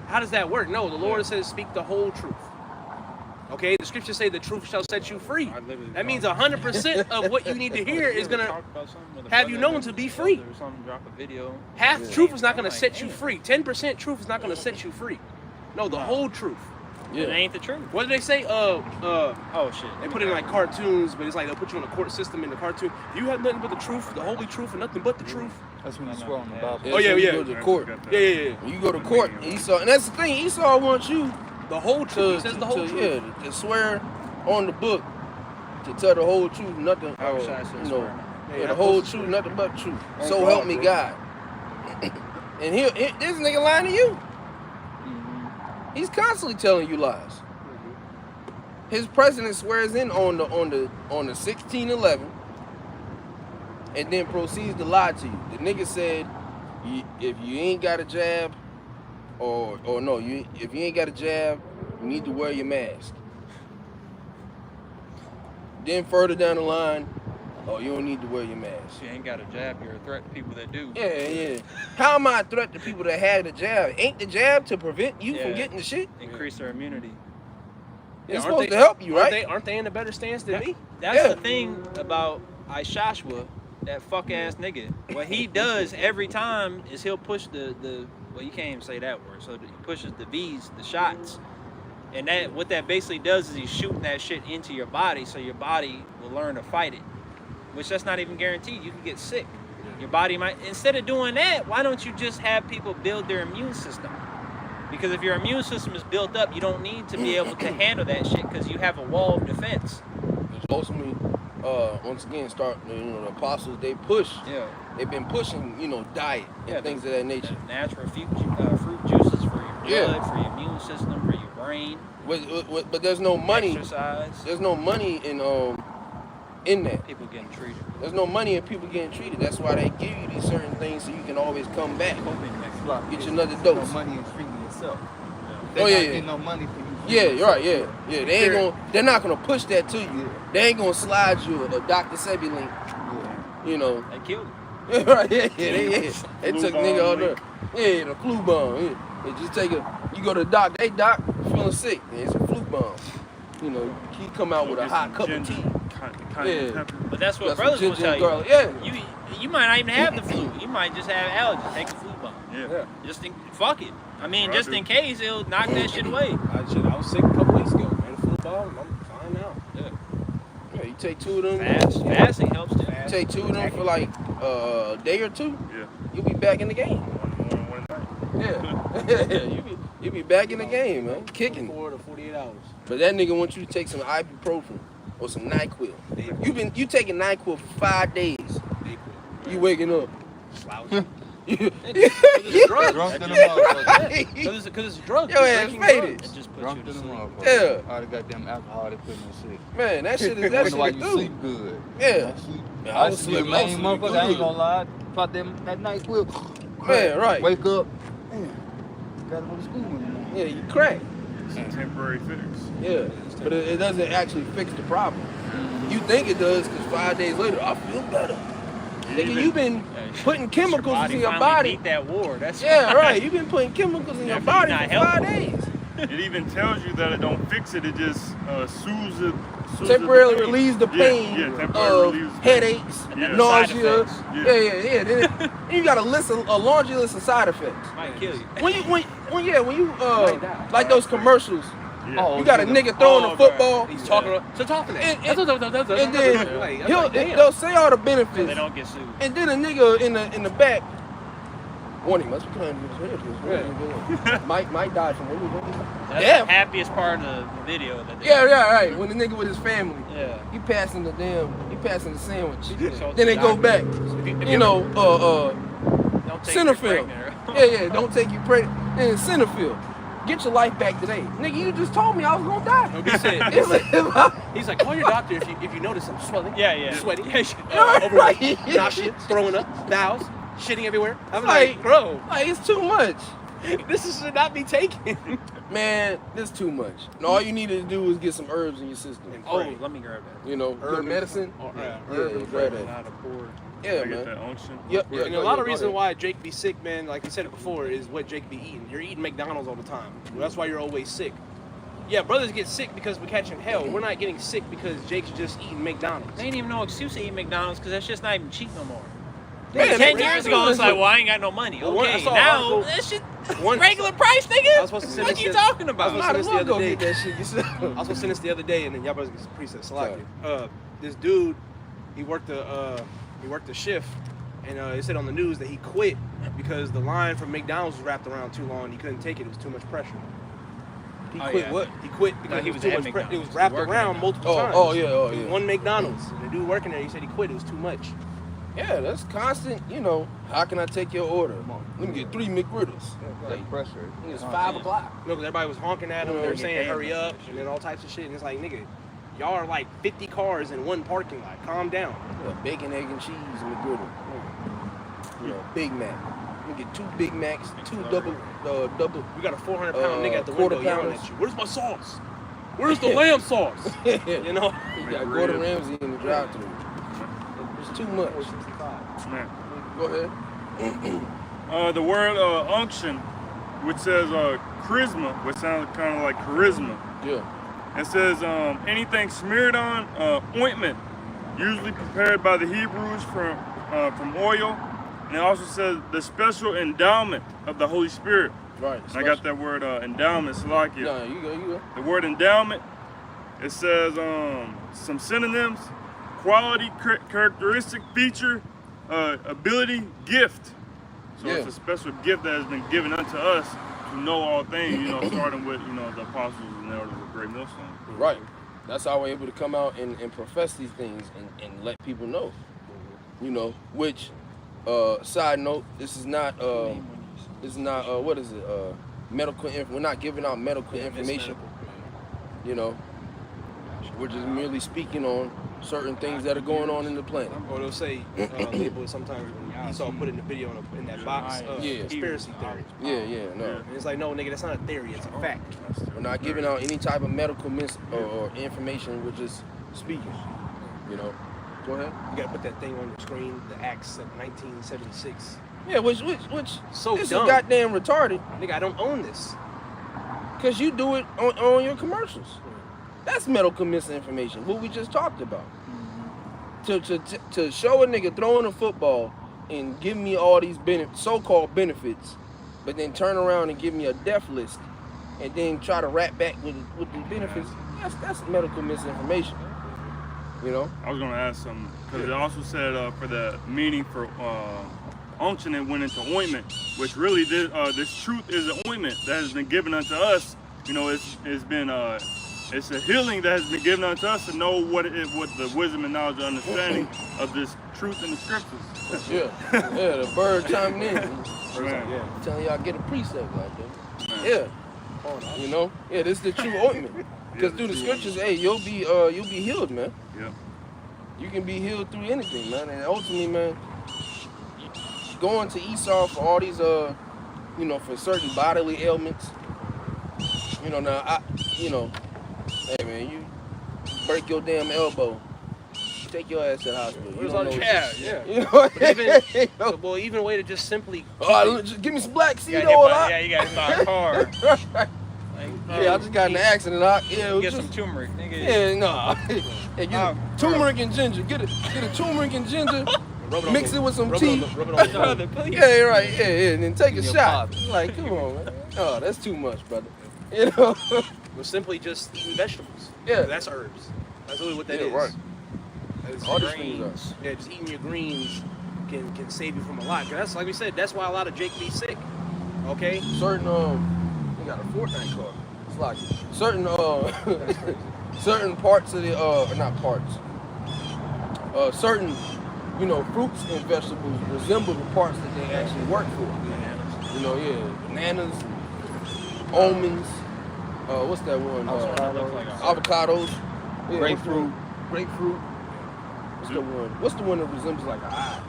How does that work? No, the Lord says speak the whole truth. Okay, the scriptures say the truth shall set you free. That means 100% of what you need to hear is going to have you known to be free. Half truth is not going to set you free. 10% truth is not going to set you free. No, the whole truth. Yeah. It ain't the truth. What did they say? Oh shit. They put it in like cartoons, but it's like they'll put you in a court system in the cartoon. You have nothing but the truth, the holy truth, and nothing but the truth. That's when you swear on the Bible. Yeah, Oh, yeah, so you yeah. go to court. Yeah. When you go to court, Esau, and that's the thing, Esau wants you The whole truth. He says the whole truth. Yeah, to swear on the book to tell the whole truth, nothing. How should I say You this know, word? yeah, the whole truth, nothing but truth. Oh, So God, help me bro. God. And this nigga lying to you. He's constantly telling you lies. His president swears in on the 1611, and then proceeds to lie to you. The nigga said, if you ain't got a jab, if you ain't got a jab, you need to wear your mask. Then further down the line, you don't need to wear your mask. If you ain't got a jab, you're a threat to people that do. Yeah. How am I a threat to people that have the jab? Ain't the jab to prevent you from Yeah. getting the shit? Increase their immunity. It's supposed to help you, right? Aren't they in a better stance than me? That's the thing about Ishashua, that fuck ass nigga. What he does every time is he'll push the well, you can't even say that word. So he pushes the V's, the shots. And what that basically does is he's shooting that shit into your body, so your body will learn to fight it. Which that's not even guaranteed. You can get sick. Your body might, instead of doing that, why don't you just have people build their immune system? Because if your immune system is built up, you don't need to be able to handle that shit because you have a wall of defense. Ultimately, once again, the apostles, they've been pushing, diet and things of that nature. Natural fruit juices for your blood, for your immune system, for your brain. But there's no money. Exercise. There's no money in that. People getting treated. There's no money in people getting treated. That's why they give you these certain things so you can always come back. Get you another dose. No money in treating yourself. Oh, They're yeah, not yeah. getting no money for you. Yeah, you're right. Yeah. They're not gonna push that to you. Yeah. They ain't gonna slide you a Dr. Sebi link. Yeah. They killed him. Right? Yeah. They Flu took bomb nigga all link. there. Yeah, the flu bomb. Yeah. They just take you go to the doctor. Hey doc, feeling sick. Yeah, it's a flu bomb. He come out with a hot cup of tea. Yeah. But that's what Got some brothers will ginger tell and you. garlic. Yeah. You might not even have the flu. You might just have allergies. Take a flu bomb. Yeah. Fuck it. I mean, Right, just in case it'll knock that shit away. I was sick a couple weeks ago, man. The flu bomb, I'm fine now. Yeah, you take two of them. Fasting helps too. You take two of them for like a day or two. Yeah. You'll be back in the game. One night. Yeah. you be back in the game, man. Kicking. 24 to 48 hours. But that nigga wants you to take some ibuprofen or some NyQuil. You taking NyQuil for 5 days. You waking up. Slouching. It's drugs. Drunk in the motherfucker. Because it's drugs. Your It's ass drinking faded. drugs. It just puts Drunk you in to the sleep. motherfucker. Yeah. All the goddamn alcohol they put in that shit. Man, that shit is Wonder why good. you sleep good. Yeah. I sleep, man, motherfucker. I ain't gonna lie. Pop that night quill. Man, right. Wake up. Gotta go to school in the morning. Yeah, you crack. It's a temporary fix. Yeah. But it doesn't actually fix the problem. You think it does because 5 days later, I feel better. Nigga, you've been putting chemicals in your finally body. beat that war. That's Yeah, right. You've been putting chemicals in your Definitely body not for 5 helping. days. It even tells you that it don't fix it. It just soothes it. Temporarily relieves the pain Yeah, temporarily of relieves the pain. headaches, Yeah. nausea. Side Yeah. Then you got a laundry list of side effects. might kill you. When you Might die. like those commercials, Yeah. Oh, you got a yeah. nigga throwing a football, He's talking. So talking to And- that. and then they'll say all the So benefits, they don't get sued. and then a nigga in the back, warning, must be trying to use might die from That's Yeah. the happiest part of the video. That they Yeah, right. When the nigga with his family, Yeah. he passing the sandwich. So Then they go back, Don't take center your field. pregnant. Yeah, don't take you pregnant. Then center field. Get your life back today. Nigga, you just told me I was gonna die. He said, he's like, call your doctor if you notice I'm swelling. Yeah. Sweaty. Right. Overweight. Nauseous. Throwing up. Bowels. Shitting everywhere. I'm like, Like- bro, Like, it's too much. this should not be taken. Man, this too much. And all you need to do is get some herbs in your system. Oh, let me grab that. Good medicine. Yeah. Yeah, grab that. Not a board. Yeah, I get man. that unction. Yep. Yeah. And a lot of reasons why Jake be sick, man, like you said it before, is what Jake be eating. You're eating McDonald's all the time. That's why you're always sick. Yeah, brothers get sick because we're catching hell. We're not getting sick because Jake's just eating McDonald's. They ain't even no excuse to eat McDonald's because that's just not even cheap no more. Man, 10 they- years ago, it's like, well, I ain't got no money. Well, I Okay, saw an now article- that shit One- regular price, nigga. I was supposed to send What this you the- talking I about? was Might as well the go other get day. that shit yourself. I was supposed to send this the other day, and then y'all brothers get preset Salaki. This dude, he worked the shift, and it said on the news that he quit because the line from McDonald's was wrapped around too long. And he couldn't take it. It was too much pressure. He Oh, quit yeah. what? He quit because No, he it was was too at much. It McDonald's. was wrapped Working around at multiple times. Oh yeah. It was one McDonald's, and the dude working there, he said he quit. It was too much. Yeah, that's constant. You know, how can I take your order? Let me get 3 McGriddles. Like pressure. It's 5 o'clock. You know, 'cause everybody was honking at him. They were saying, Yeah. hurry up, and then all types of shit. And it's like, nigga, y'all are like 50 cars in one parking lot. Calm down. Yeah, bacon, egg, and cheese McGriddle. You know, Big Mac. You get 2 Big Macs, 2 double. We got a 400-pound nigga at the quarter window yelling pounders. at you. Where's my sauce? Where's the lamb sauce? You know? You got Gordon Ramsay in the drive-thru. It's too much. Man. Go ahead. The word unction, which says charisma, which sounds kind of like charisma. Yeah. It says anything smeared on ointment, usually prepared by the Hebrews from oil. And it also says the special endowment of the Holy Spirit. Right. And I got that word endowment, Salakia. No, you go. The word endowment, it says some synonyms: quality, characteristic, feature, ability, gift. So Yeah. it's a special gift that has been given unto us to know all things, you know, starting with, you know, the apostles and the elders of Great Millstone. Right. That's how we're able to come out and profess these things and let people know. You know, which, side note, this is not what is it? Medical we're not giving out medical information. You know, we're just merely speaking on certain things that are going on in the planet. Or they'll say, label it sometimes when Esau put in the video in that box, Yeah. conspiracy theory. Yeah, no. And it's like, no, nigga, that's not a theory, it's a fact. We're not giving out any type of medical or information. We're just speaking. You know. Go ahead. You gotta put that thing on your screen, the Acts of 1976. Yeah, which So this dumb. is goddamn retarded. Nigga, I don't own this. Cause you do it on your commercials. That's medical misinformation. What we just talked about. To show a nigga throwing a football and give me all these so-called benefits, but then turn around and give me a death list, and then try to rap back with the benefits. That's medical misinformation. You know. I was going to ask something, because it also said for the meaning for unction, it went into ointment, which really this truth is an ointment that has been given unto us. You know, it's been it's a healing that has been given unto us to know what the wisdom and knowledge and understanding of this truth in the scriptures. Yeah, the bird chiming in, Man. telling y'all get a precept like that. Yeah, you know, this is the true ointment. Because through the scriptures, hey, you'll be healed, man. Yeah. You can be healed through anything, man. And ultimately, man, going to Esau for all these, for certain bodily ailments. You know, now hey man, you break your damn elbow, take your ass to the hospital. You don't know Yeah. You know, Well, even a way to just simply. just give me some black seed You oil. gotta buy a car. Yeah, I just got in an accident. Get some turmeric, nigga. Yeah, no. Hey, get turmeric and ginger. Get a turmeric and ginger. Mix it with some tea. Rub it on the Brother, please. Yeah, right. Yeah, and then take a Your shot. pop. Like, come on, man. Oh, that's too much, brother. You know. was simply just eating vegetables. Yeah. That's herbs. That's really what that Yeah, is. right. It's All these greens. things Yeah, just eating your greens can save you from a lot. 'Cause that's like we said. That's why a lot of Jake be sick. Okay. Certain we got a Fortnite card. It's like certain certain parts of the not parts. Certain fruits and vegetables resemble the parts that they actually work for. Bananas, almonds. What's that one? Avocados. Yeah, Grapefruit. Grapefruit. What's the one that resembles like an eye?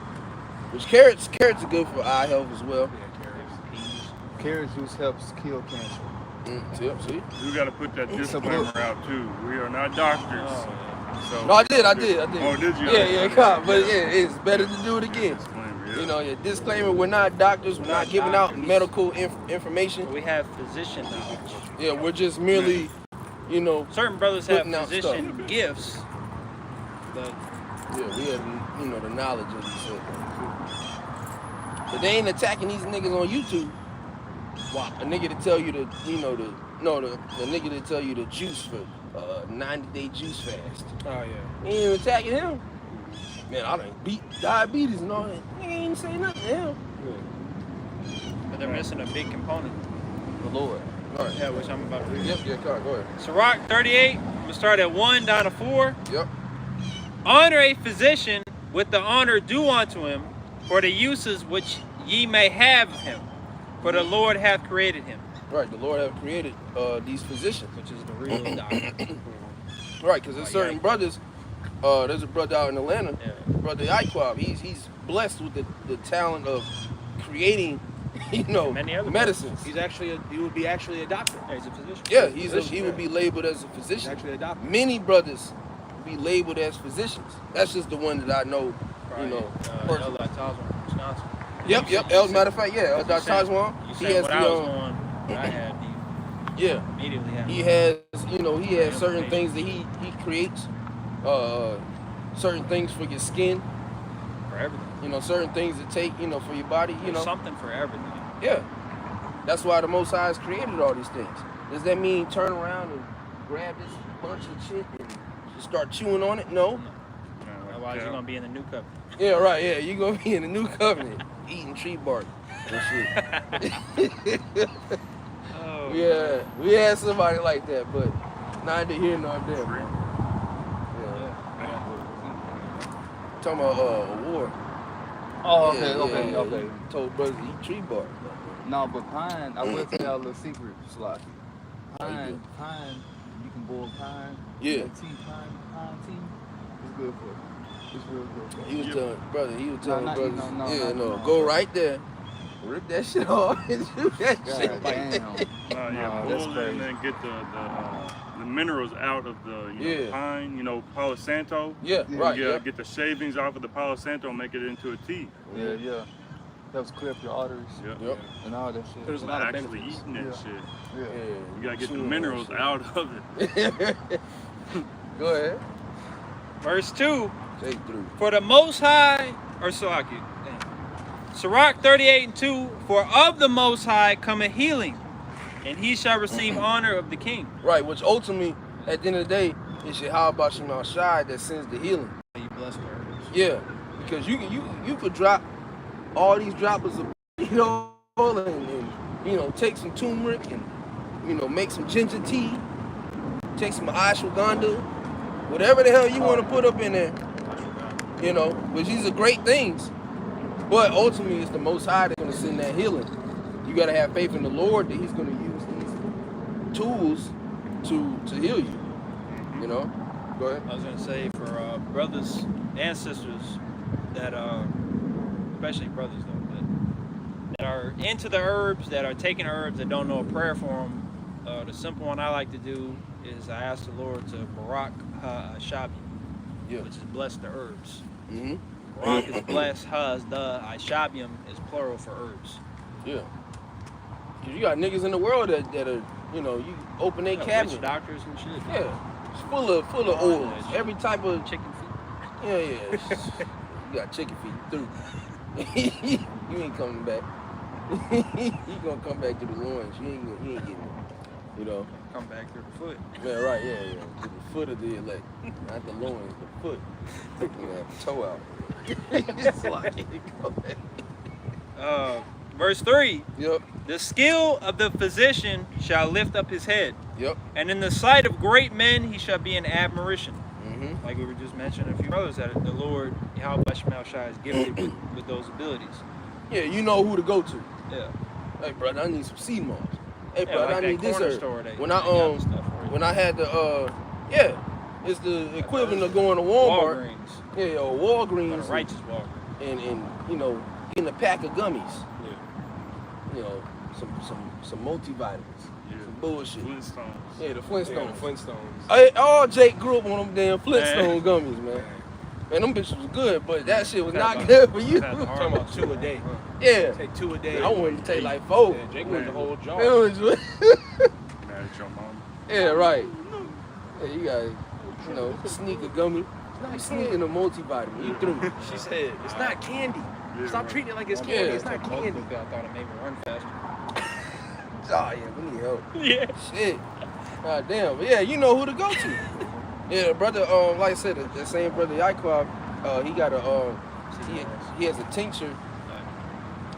Which carrots are good for eye health as well. Carrot juice helps kill cancer. See? You got to put that disclaimer out too. We are not doctors. So No, I did. Oh, did you? Yeah, come. But it's better to do it again. Disclaimer, yeah. Disclaimer, we're not doctors. We're not giving out medical information. We have physician knowledge. Yeah, we're just merely, Certain brothers have Putting out physician gifts, but we have, the knowledge of these things. But they ain't attacking these niggas on YouTube. Wow. A nigga to tell you the nigga to tell you the juice for 90-day juice fast. Oh yeah. He ain't attacking him. Man, I done beat diabetes and all that. Nigga ain't say nothing to him. they're missing a big component. The Lord. All right. Yeah, which I'm about to read. Yep, yeah, go ahead. Sirach 38, I'm going to start at 1 down to 4. Yep. Honor a physician with the honor due unto him for the uses which ye may have of him, for the Lord hath created him. Right, the Lord have created these physicians. Which is the real doctor. Right, because there's certain brothers. There's a brother out in Atlanta, brother Iquab. He's blessed with the talent of creating, Many other medicines. He would be actually a doctor. Yeah, he's a physician. Yeah, he would be labeled as a He's physician. actually a doctor. Many brothers be labeled as physicians. That's just the one that I know, personally. Elder Tazwan from Wisconsin. Yep. As a matter of fact, Elder Tazwan. He has what I was on, what I had. Yeah. Immediately had. He has, he has certain things that he creates. Certain things for your skin. For everything. Certain things to take, for your body. There's something for everything. Yeah. That's why the Most High has created all these things. Does that mean turn around and grab this bunch of shit and just start chewing on it? No. Otherwise, you're gonna be in the new covenant. Yeah, right. Yeah, you're gonna be in the new covenant, eating tree bark and shit. Oh. Yeah, we had somebody like that, but neither here nor there, man. Talking about a war. Oh, Yeah, okay. Told brothers to eat tree bark. No, but pine, I will tell y'all a little secret, Slocky. How you Pine, you can boil pine. Yeah. Tea, pine tea. It's good for you. It's real good for He you. was telling brothers, No, go right there, rip that shit off, and shoot that God shit. damn. That's boil it crazy. and then get the minerals out of the pine, Palo Santo. Yeah, right. You Yeah. get the shavings off of the Palo Santo and make it into a tea. Yeah. Helps clear up your arteries Yep. and all that shit. There's a lot of Actually benefits. eating that shit. Yeah. You gotta get the Chewing minerals that out of it. Go ahead. Verse 2. Take through. For the Most High, or Salaki, Sirach 38 and 2, for of the Most High cometh healing, and he shall receive honor of the king. Right, which ultimately, at the end of the day, it's Yahweh Shema Shai that sends the healing. He blessed her. Yeah, because you could drop all these droppers of and take some turmeric and make some ginger tea, take some ashwagandha, whatever the hell you want to put up in there, which these are great things. But ultimately, it's the Most High that's going to send that healing. You got to have faith in the Lord that He's going to use these tools to heal you. Go ahead. I was going to say for brothers and sisters that especially brothers though, that are into the herbs, that are taking herbs, that don't know a prayer for them, the simple one I like to do is I ask the Lord to Barak HaShabim, which is bless the herbs. Mm-hmm. Barak is bless, Ha is the, Ishabium is plural for herbs. Yeah. Cause you got niggas in the world that are, you open their cabinet. Witch doctors and shit. Yeah. It's full of oils. Every type of Chicken feet. Yeah. You got chicken feet through. You ain't coming back. You gonna come back to the loins. You ain't getting it. Come back through the foot. Yeah, right, yeah. To the foot of the elect. Not the loins, the foot. Taking that toe out. It's like, Verse 3. Yep. The skill of the physician shall lift up his head, Yep. and in the sight of great men he shall be an admiration. Mm-hmm. Like we were just mentioning a few brothers that the Lord, Yahweh Shema Shai, is gifted with those abilities. Yeah, you know who to go to. Yeah. Hey, brother, I need some sea moss. Hey, Yeah, brother, like I that need this corner herb. store When they I got the stuff for you. when I had the it's the equivalent of going to Walmart. Walgreens. Yeah, or Or Walgreens. the righteous Walgreens. And getting a pack of gummies. Yeah. Some multivitamins. Some bullshit. Flintstones. Yeah, the Flintstones. Flintstones. All Jake grew up on them damn Flintstone gummies, man. Man, them bitches was good, but that shit was not good for you. Talking about 2 a day. Yeah. Take 2 a day. I wanted to take like 4. Yeah, Jake went the whole jar. It was- Mad at your mom. Yeah, right. Yeah, you gotta, sneak a gummy. I'm sneaking a multivitamin. You through. She said, it's not candy. Yeah, Stop right. treating it like it's Yeah. candy. It's not candy. I thought it made me run faster. Oh, yeah, we need help. Yeah. Shit. God damn. But yeah, you know who to go to. Yeah, the brother, like I said, the same brother Yaquab, he got he has a tincture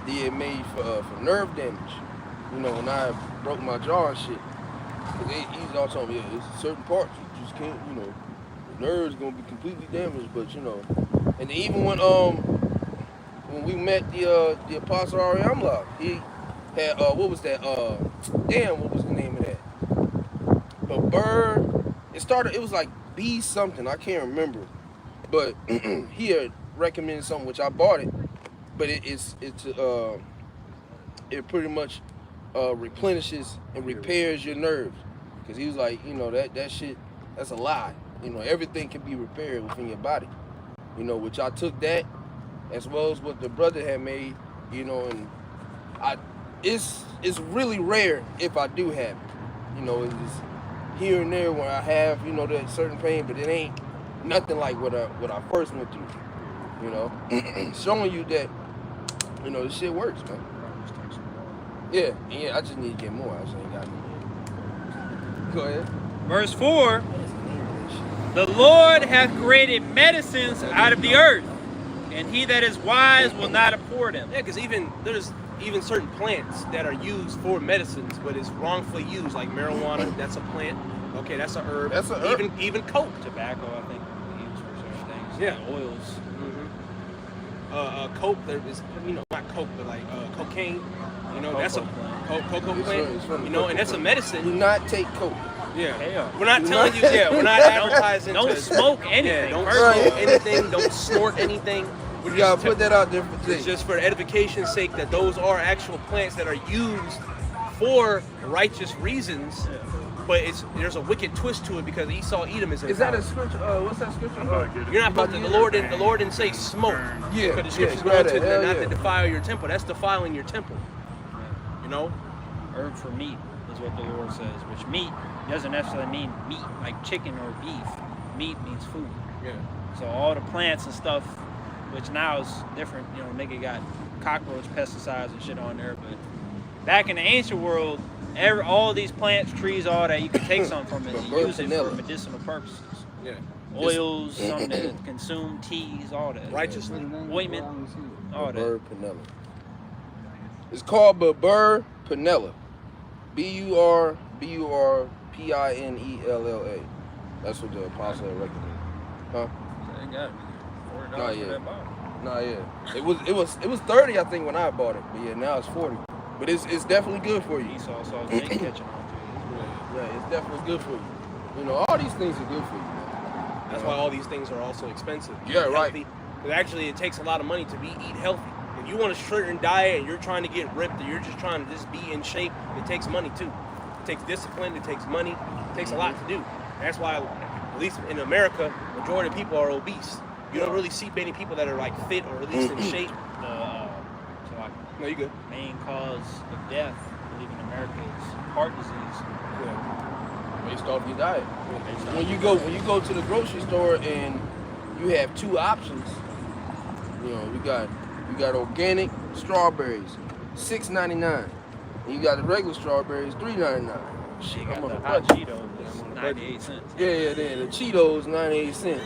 that he had made for nerve damage. you know, when I broke my jaw and shit. Cause he's all telling me, yeah, it's certain parts you just can't, you know, the nerves gonna be completely damaged. But you know, and even when we met the Apostle Ari Amla, he had what was that? Damn, what was the name of that? But Burr, it was like B something, I can't remember. But he had recommended something which I bought it, but it pretty much replenishes and repairs your nerves. Cause he was like, you know, that shit, that's a lie. You know, everything can be repaired within your body. You know, which I took that as well as what the brother had made, you know, and it's really rare if I do have it. You know, it's here and there when I have, you know, that certain pain, but it ain't nothing like what I first went through. You know, showing you that, you know, this shit works, man. Yeah, I just need to get more. I just ain't got no. Go ahead. Verse 4, the Lord hath created medicines out of the earth, and he that is wise will not abhor them. Yeah, because there's certain plants that are used for medicines, but it's wrongfully used, like marijuana. That's a plant. Okay, that's a herb. That's a herb. Even coke. Tobacco, I think, we use for certain things. Yeah. Oils. Coke, there is, you know, not coke, but like cocaine. You know, that's a cocoa plant. You know, and that's a medicine. Do not take coke. Yeah. Hell. We're not telling you. Yeah, we're not advertising. Don't smoke anything. Yeah, don't first. smoke anything. Don't snort anything. We gotta put that out there for It's things. just for edification's sake that those are actual plants that are used for righteous reasons. Yeah. But there's a wicked twist to it because Esau Edom is in Is that power. a scripture? What's that scripture? You're not supposed to. The Lord didn't say smoke. Yeah, Because the scripture's yeah, going to hell not yeah. to defile your temple. That's defiling your temple. You know. Herb for meat is what the Lord says, which meat doesn't necessarily mean meat like chicken or beef. Meat means food. Yeah. So all the plants and stuff, which now is different, you know, nigga got cockroach pesticides and shit on there, but back in the ancient world, all these plants, trees, all that, you can take something from it and use it for medicinal purposes. Yeah. Oils, something that consume, teas, all that. Righteously. Ointment, all that. Burr Pinella. It's called Burr Pinella. Burpinella. That's what the apostle had recommended. Huh? They got $40 Nah, for yeah. that bottle. Nah, yeah. It was 30, I think, when I bought it. But yeah, now it's 40. But it's definitely good for you. Esau saw Jake catching on to it. Yeah, it's definitely good for you. You know, all these things are good for you, man. That's why all these things are also expensive. Yeah, right. Healthy. But actually, it takes a lot of money to eat healthy. If you want a certain diet and you're trying to get ripped or you're just trying to just be in shape, it takes money too. It takes discipline, it takes money, it takes a lot to do. And that's why, at least in America, majority of people are obese. You don't really see many people that are like fit or at least in shape. So like No, you good. main cause of death, I believe in America, is heart disease. Based off your diet. When you go to the grocery store and you have two options, you know, you got organic strawberries, $6.99. And you got the regular strawberries, $3.99. Shit, I'm got on the a hot budget. Cheetos, 98 cents. Yeah, the Cheetos, 98 cents.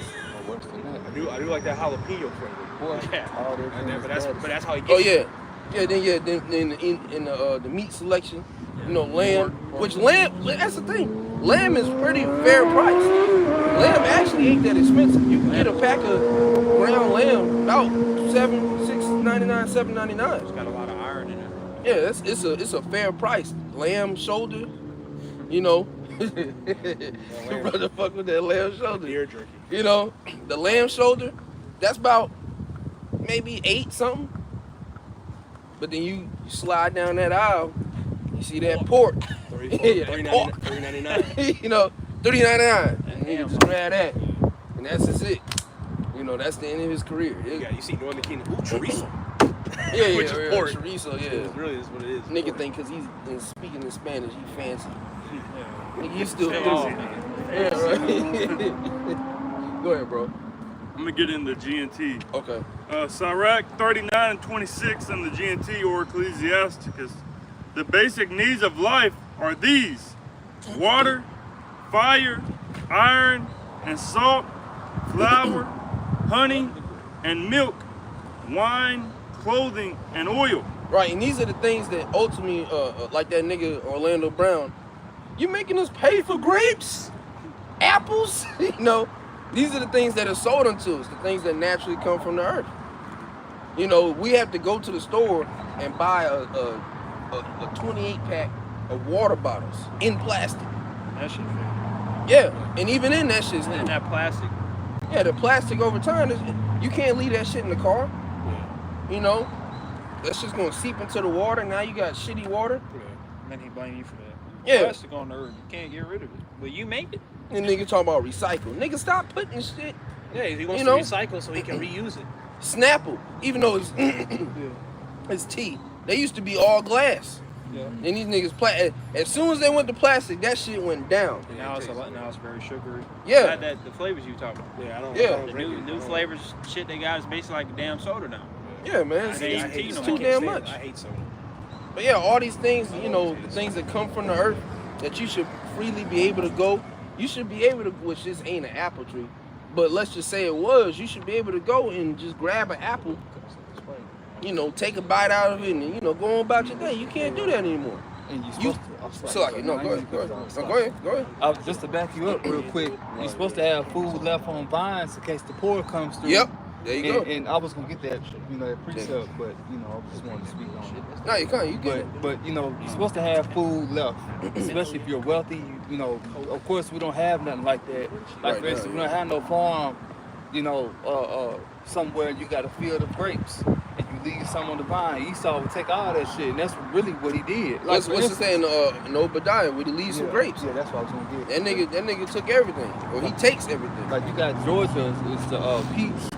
Worse than that. I do like that jalapeno flavor. Boy, Yeah. all their And then, things but that's how he Oh gets yeah. Then in the meat selection, you know, lamb. Which lamb? That's the thing. Lamb is pretty fair price. Lamb actually ain't that expensive. You can get a pack of ground lamb about $6.99, $7.99. It's got a lot of iron in it. Yeah, it's a fair price. Lamb shoulder, you know. Brother, fuck with that lamb shoulder. deer jerky. You know, the lamb shoulder, that's about maybe 8 something. But then you slide down that aisle, you see that pork. $3.99. You know, $3.99. And you Damn. just grab that, and that's just it. You know, that's the end of his career. Yeah, you see Northern Kingdom. Ooh, chorizo. Yeah, Which is pork. chorizo, It yeah. really is what it is. Nigga think because he's speaking in Spanish, he fancy. Yeah. Nigga, you still Stay do. off, nigga. Yeah, right. Go ahead, bro. I'm gonna get into GNT. Okay. Sirach 39 and 26 in the GNT or Ecclesiasticus. The basic needs of life are these: water, fire, iron, and salt, flour, honey, and milk, wine, clothing, and oil. Right, and these are the things that ultimately, like that nigga Orlando Brown, you making us pay for grapes, apples, you know. These are the things that are sold unto us, the things that naturally come from the earth. You know, we have to go to the store and buy a 28 pack of water bottles in plastic. That shit. Yeah, and even in that shit's And that plastic. yeah, the plastic over time is, you can't leave that shit in the car. You know, that's just gonna seep into the water. Now you got shitty water. And then he blame you for that. Yeah. Plastic on the earth, you can't get rid of it. But you make it. And nigga talking about recycle. Nigga, stop putting shit. Yeah, he wants You to know? recycle so he can reuse it. Snapple, even though it's it's tea. They used to be all glass. Yeah. And these niggas as soon as they went to plastic, that shit went down. Now it's very sugary. Yeah. The flavors you talking about. Yeah, I don't. Yeah. I don't The drink it. new flavors shit they got is basically like a damn soda now. Yeah, man, I it's, hate it's soda. too I can't damn stand much. it. I hate soda. But yeah, all these things, you know, the things that come from the earth that you should freely be able to go, you should be able to, which this ain't an apple tree, but let's just say it was, you should be able to go and just grab an apple, you know, take a bite out of it and, you know, go on about your day. You can't do that anymore. And you You, supposed to. so like, no, go ahead, go ahead. No, go ahead. Just to back you up real quick, you're supposed to have food left on vines in case the pour comes through. Yep, there you go. And I was gonna get that, you know, that precept, but you know, I just wanted to speak on it. No, you can't, you get it. But you know, you're supposed to have food left, especially if you're wealthy. You know, of course, we don't have nothing like that. Like Right, for instance, right. we don't have no farm. You know, somewhere you got a field of grapes, and you leave some on the vine. Esau would take all that shit, and that's really what he did. Like, What's it saying in Obadiah where he leaves some grapes? Yeah, that's what I was gonna get. That nigga took everything, or he takes everything. Like you got Georgia, it's the peach.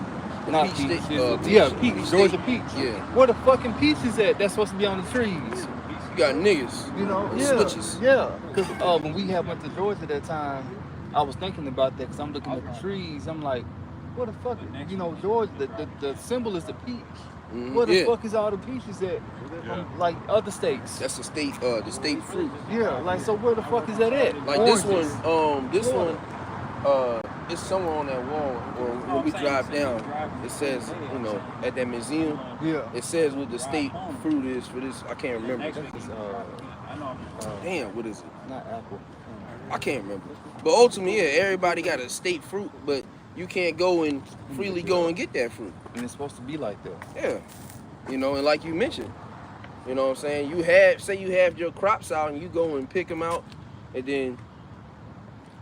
Not peach peach. state, it's peach- yeah, peach peach. Georgia state. peach. Yeah. Where the fucking peach is at? That's supposed to be on the trees. You got niggas. You know, And yeah, switches. yeah. Because when we had went to Georgia that time, I was thinking about that because I'm looking at the trees. I'm like, what the fuck? You know, Georgia, the symbol is the peach. Mhm, Where the yeah. fuck is all the peaches at? Like other states. That's the state fruit. Yeah, like so where the fuck is that at? Like Oranges. this one, it's somewhere on that wall, or when we drive down, it says, you know, at that museum, Yeah. it says what the state fruit is for this. I can't remember. It's, Damn, what is it? not apple. I can't remember. But ultimately, yeah, everybody got a state fruit, but you can't go and freely go and get that fruit. And it's supposed to be like that. Yeah. You know, and like you mentioned, you know what I'm saying? Say you have your crops out and you go and pick them out, and then,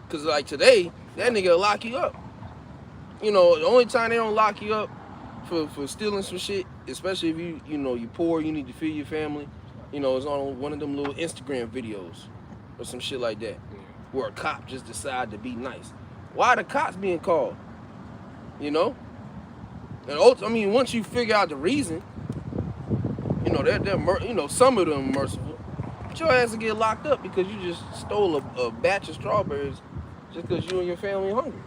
cause like today, that nigga will lock you up. You know, the only time they don't lock you up for stealing some shit, especially if you know, you poor, you need to feed your family, you know, it's on one of them little Instagram videos or some shit like that, where a cop just decided to be nice. Why are the cops being called? You know? And I mean, once you figure out the reason, you know, you know, some of them merciful, but your ass will get locked up because you just stole a batch of strawberries just because you and your family are hungry.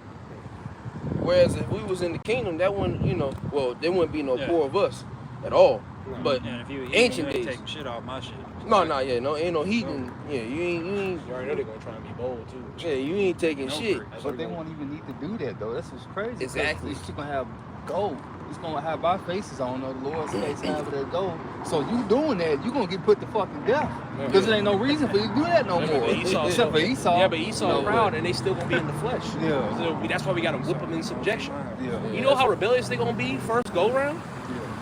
Whereas if we was in the kingdom, that wouldn't, you know, well, there wouldn't be no poor of us at all. But And if you ancient you ain't days, taking shit off my shit. no, ain't no heating. Yeah, you ain't, You already know they're gonna try and be bold too. yeah, you ain't taking No shit. fruit. But they won't even need to do that though. That's what's crazy. Exactly. It's gonna have gold. It's gonna have our faces on the Lord's face, however that gold. So you doing that, you gonna get put to fucking death. Because there ain't no reason for you to do that no more. Except for Esau. Yeah, but Esau No, proud and they still gonna be in the flesh. Yeah. So that's why we gotta whip them in subjection. Yeah. You know how rebellious they gonna be first go round?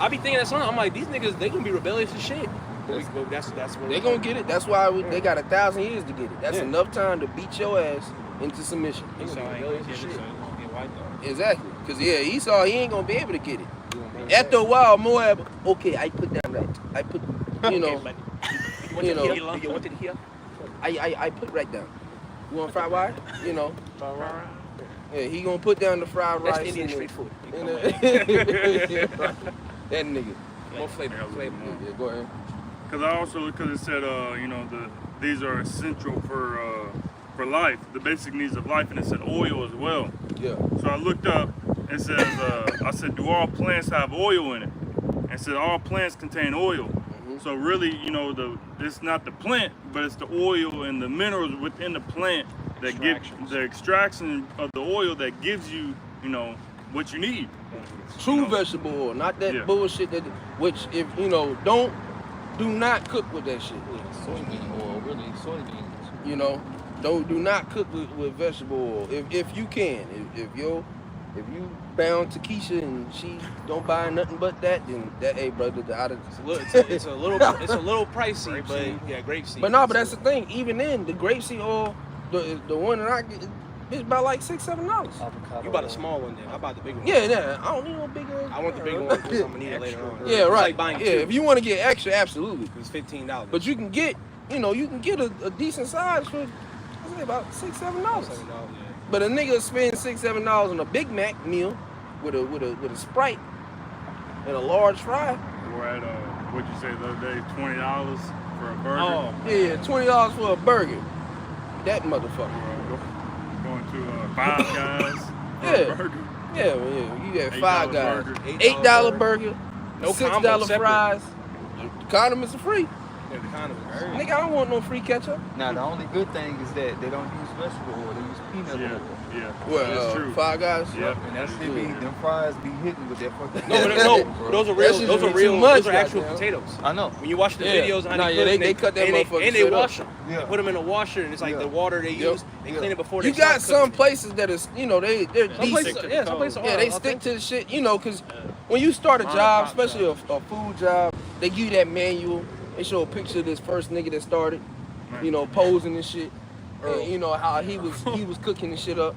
I be thinking that something. I'm like, these niggas, they gonna be rebellious as shit. But that's what They gonna get it. That's why they got 1,000 years to get it. That's Yeah. enough time to beat your ass into submission. Esau ain't gonna get it, so it's gonna get wiped out. Exactly. Because, yeah, Esau, he ain't going to be able to get it. After a while, Moab, okay, I put down right. I put, you know, you know, You want it here? I put right down. You want fried rice? You know. Yeah, he going to put down the fried That's rice. Indian and street food. Yeah, right. That nigga. More flavor. Yeah, go ahead. Because it said, you know, these are essential for life, the basic needs of life, and it said oil as well. Yeah. So I looked up, it says, I said, do all plants have oil in it? And it said all plants contain oil. So really, you know, it's not the plant, but it's the oil and the minerals within the plant that give the extraction of the oil that gives you, you know, what you need. True vegetable oil, not that Yeah. bullshit which if, you know, don't do not cook with that shit. Soybean oil, really, soybeans. You know, do not cook with vegetable oil if you can. If you bound to Keisha and she don't buy nothing but that, then that, hey brother, It's a little pricey, but yeah, grapeseed. But no, but that's the thing. Even then, the grapeseed oil, the one that I get, it's about like $6-7. Avocado You bought a oil. small one then. I bought the big one. Yeah, I don't need no bigger. I want the bigger one because I'm gonna need it later on. Yeah, It's right. like buying Yeah, two. if you want to get extra, absolutely. It's $15. But you can get, a decent size for, I say about $6-7. $7, But a nigga spend $6-7 on a Big Mac meal with a Sprite and a large fry. We're at what'd you say the other day? $20 for a burger. Oh, Yeah, $20 for a burger. That motherfucker. Going to Five Guys for Yeah. a burger. Yeah, you got $8 Five Guys. burger. $8 burger. No combo, $6 separate. fries. Condiments are free. Yeah, the condiments. Nigga, I don't want no free ketchup. Now the only good thing is that they don't use vegetable oil; they use peanut Yeah, oil. yeah. Well, That's true. Five Guys. Yep. And that's it. Them fries be hitting with that fucking. No, those are real. That shit Those are be too real. much, Those are actual goddamn. potatoes. I know. When you watch the Yeah. videos on how Nah, they yeah, cook, they cut that and they motherfucker straight wash up. them. Yeah. They put them in a washer, and it's like Yeah. the water they Yep. use. They clean it before they You start got some cooking. places that is, they're Some decent. places, yeah, some places Yeah, are. they stick to the shit, because when you start a Mom and job, pop especially a food job, they give you that manual. They show a picture of this first nigga that started, posing and shit, and how he was cooking the shit up.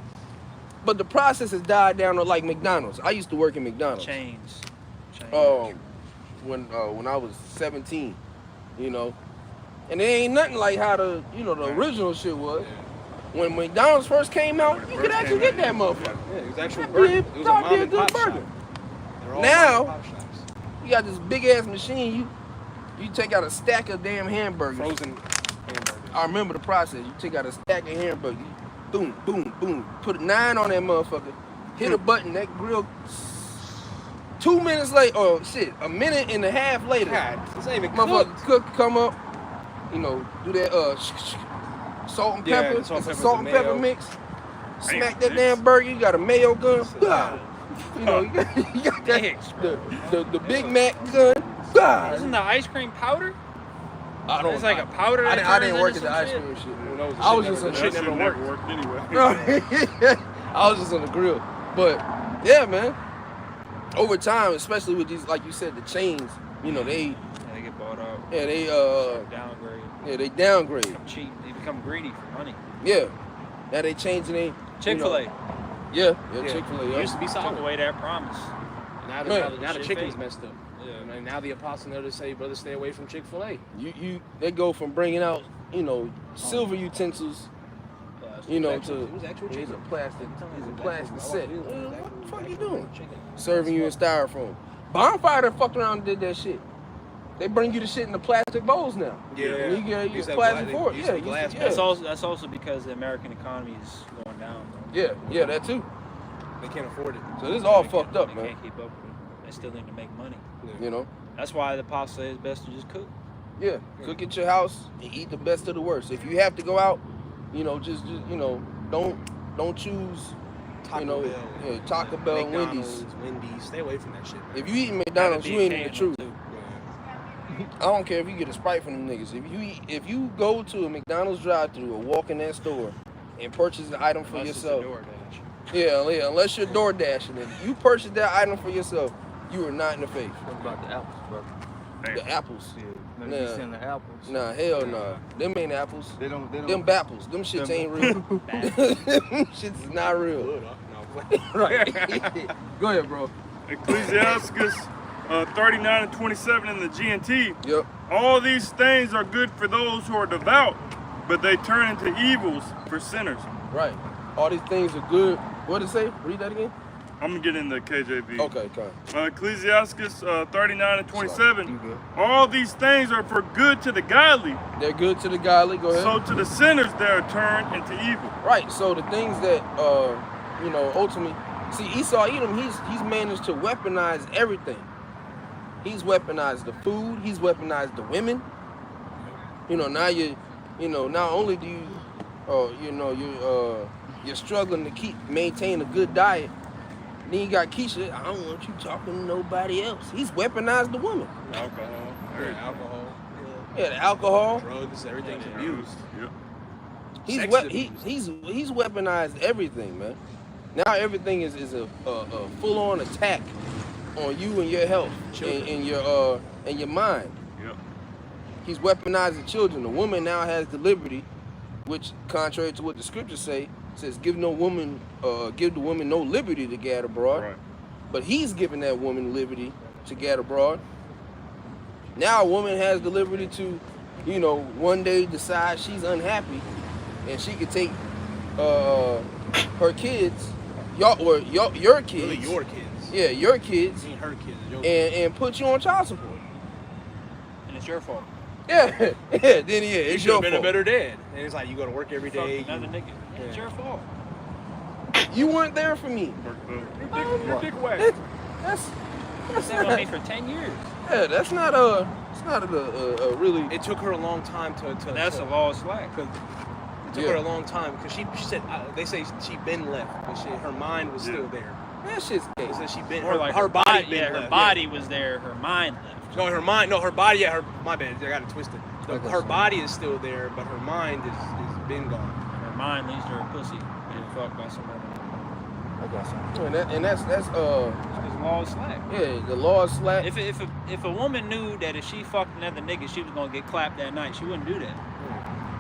But the process has died down to like McDonald's. I used to work in McDonald's. chains. When I was 17, and it ain't nothing like how the original shit was. When McDonald's first came out, you could actually get that motherfucker. Yeah, it was actual That'd burger. be a- It was a that'd be mom a and good pop burger. shop. They're all Now- mom and pop shops. You got this big ass machine. You take out a stack of damn hamburgers. Frozen hamburgers. I remember the process. You take out a stack of hamburgers. Boom, boom, boom. Put a 9 on that motherfucker. Hit a button. That grill. 2 minutes later, a minute and a half later. God, this ain't even Motherfucker cooked. come up. Do that salt and Yeah, pepper. the salt It's a and salt and pepper pepper mayo. mix. Smack that Damn, damn burger. You got a mayo gun. Wow. You got that Dicks, bro. the Big Mac gun. God. Isn't the ice cream powder? I don't. It's like a powder. I that didn't turns work at into the some ice shit? cream shit. Who knows? I was Shit just never- a- shit That never shit worked. anyway. I was just on the grill. But yeah, man. Over time, especially with these, like you said, the chains, they Yeah, they get bought out. Downgrade. they downgrade. Become cheap. They become greedy for money. Yeah. Now they changing it. Chick-fil-A Yeah, Yeah. Chick-fil-A. It Yeah. used to be took solid. away that promise. Now Man. the Shit chicken's fake. messed up. Yeah. And now the apostle there to say, brother, stay away from Chick-fil-A. They go from bringing out, silver utensils, to It was actual it's chicken. a plastic set. What the fuck you doing? Chicken. Serving you in styrofoam. Bonfire that fucked around and did that shit. They bring you the shit in the plastic bowls now. Yeah. And you get Used to have plastic glass- fork. used to Yeah, have glass yeah. That's also because the American economy is going down. Yeah, that too. They can't afford it. So this is all They fucked can't- up, They man. can't keep up with it. They still need to make money. That's why the apostle says it's best to just cook. Yeah. Cook at your house and eat the best of the worst. If you have to go out, just don't choose Taco Bell. yeah, Taco Bell, McDonald's, Wendy's. Wendy's. Stay away from that shit. Man. If you eat McDonald's, you ain't in the truth. Too. I don't care if you get a Sprite from them niggas. If you go to a McDonald's drive-thru or walk in that store and purchase an item for Unless it's a yourself, DoorDash. yeah, unless you're door dashing it, you purchase that item for yourself, you are not in the faith. What about the apples, brother? The apples, Yeah, maybe Nah. you send the apples. nah, hell nah. Them ain't apples. They don't. Them bapples. Them shits ain't real. Them shits is not real. Good, huh? No, Right. Go ahead, bro. Ecclesiasticus 39 and 27 in the GNT. Yep. All these things are good for those who are devout, but they turn into evils for sinners. Right. All these things are good. What did it say? Read that again. I'm gonna get in the KJV. Okay, come. Ecclesiasticus 39 and 27. You good? All these things are for good to the godly, They're good to the godly. Go ahead. so to the sinners they are turned into evil. Right. So the things that ultimately, see, Esau Edom, he's managed to weaponize everything. He's weaponized the food. He's weaponized the women. Now not only do you, you're struggling to maintain a good diet. Then you got Keisha. I don't want you talking to nobody else. He's weaponized the woman. Alcohol. alcohol. Yeah, the alcohol. Drugs, everything's abused. Yep. He's weaponized everything, man. Now everything is a full-on attack on you and your health and your mind. Yep. He's weaponizing children. The woman now has the liberty, which, contrary to what the scriptures say, says give the woman no liberty to gad abroad. Right. But he's giving that woman liberty to gad abroad. Now a woman has the liberty to, one day decide she's unhappy, and she could take her kids, your kids. Really your kids. Yeah, your kids. I mean her kids. Your And put you on child support. And it's your fault. Yeah, then it's should your have been fault. a better dad. And it's like you go to work every day. Fuck another nigga. Yeah, it's your fault. You weren't there for me. Your dick whack. That's Stayed with me for 10 years. yeah. That's not a really. It took her a long time to And that's a law of slack. It took her a long time because she said they say she been left, but her mind was still there. That shit's gay. They said she been Or like her body been yeah, left. her body was there, her mind left. No, her mind. No, her body. Yeah, my bad. I got it twisted. Okay, Her so- body is still there, but her mind is been gone. Her mind leads to her pussy getting fucked by somebody. I got something. And that's It's law of slack. yeah. The law is slack. If a woman knew that if she fucked another nigga, she was gonna get clapped that night, she wouldn't do that.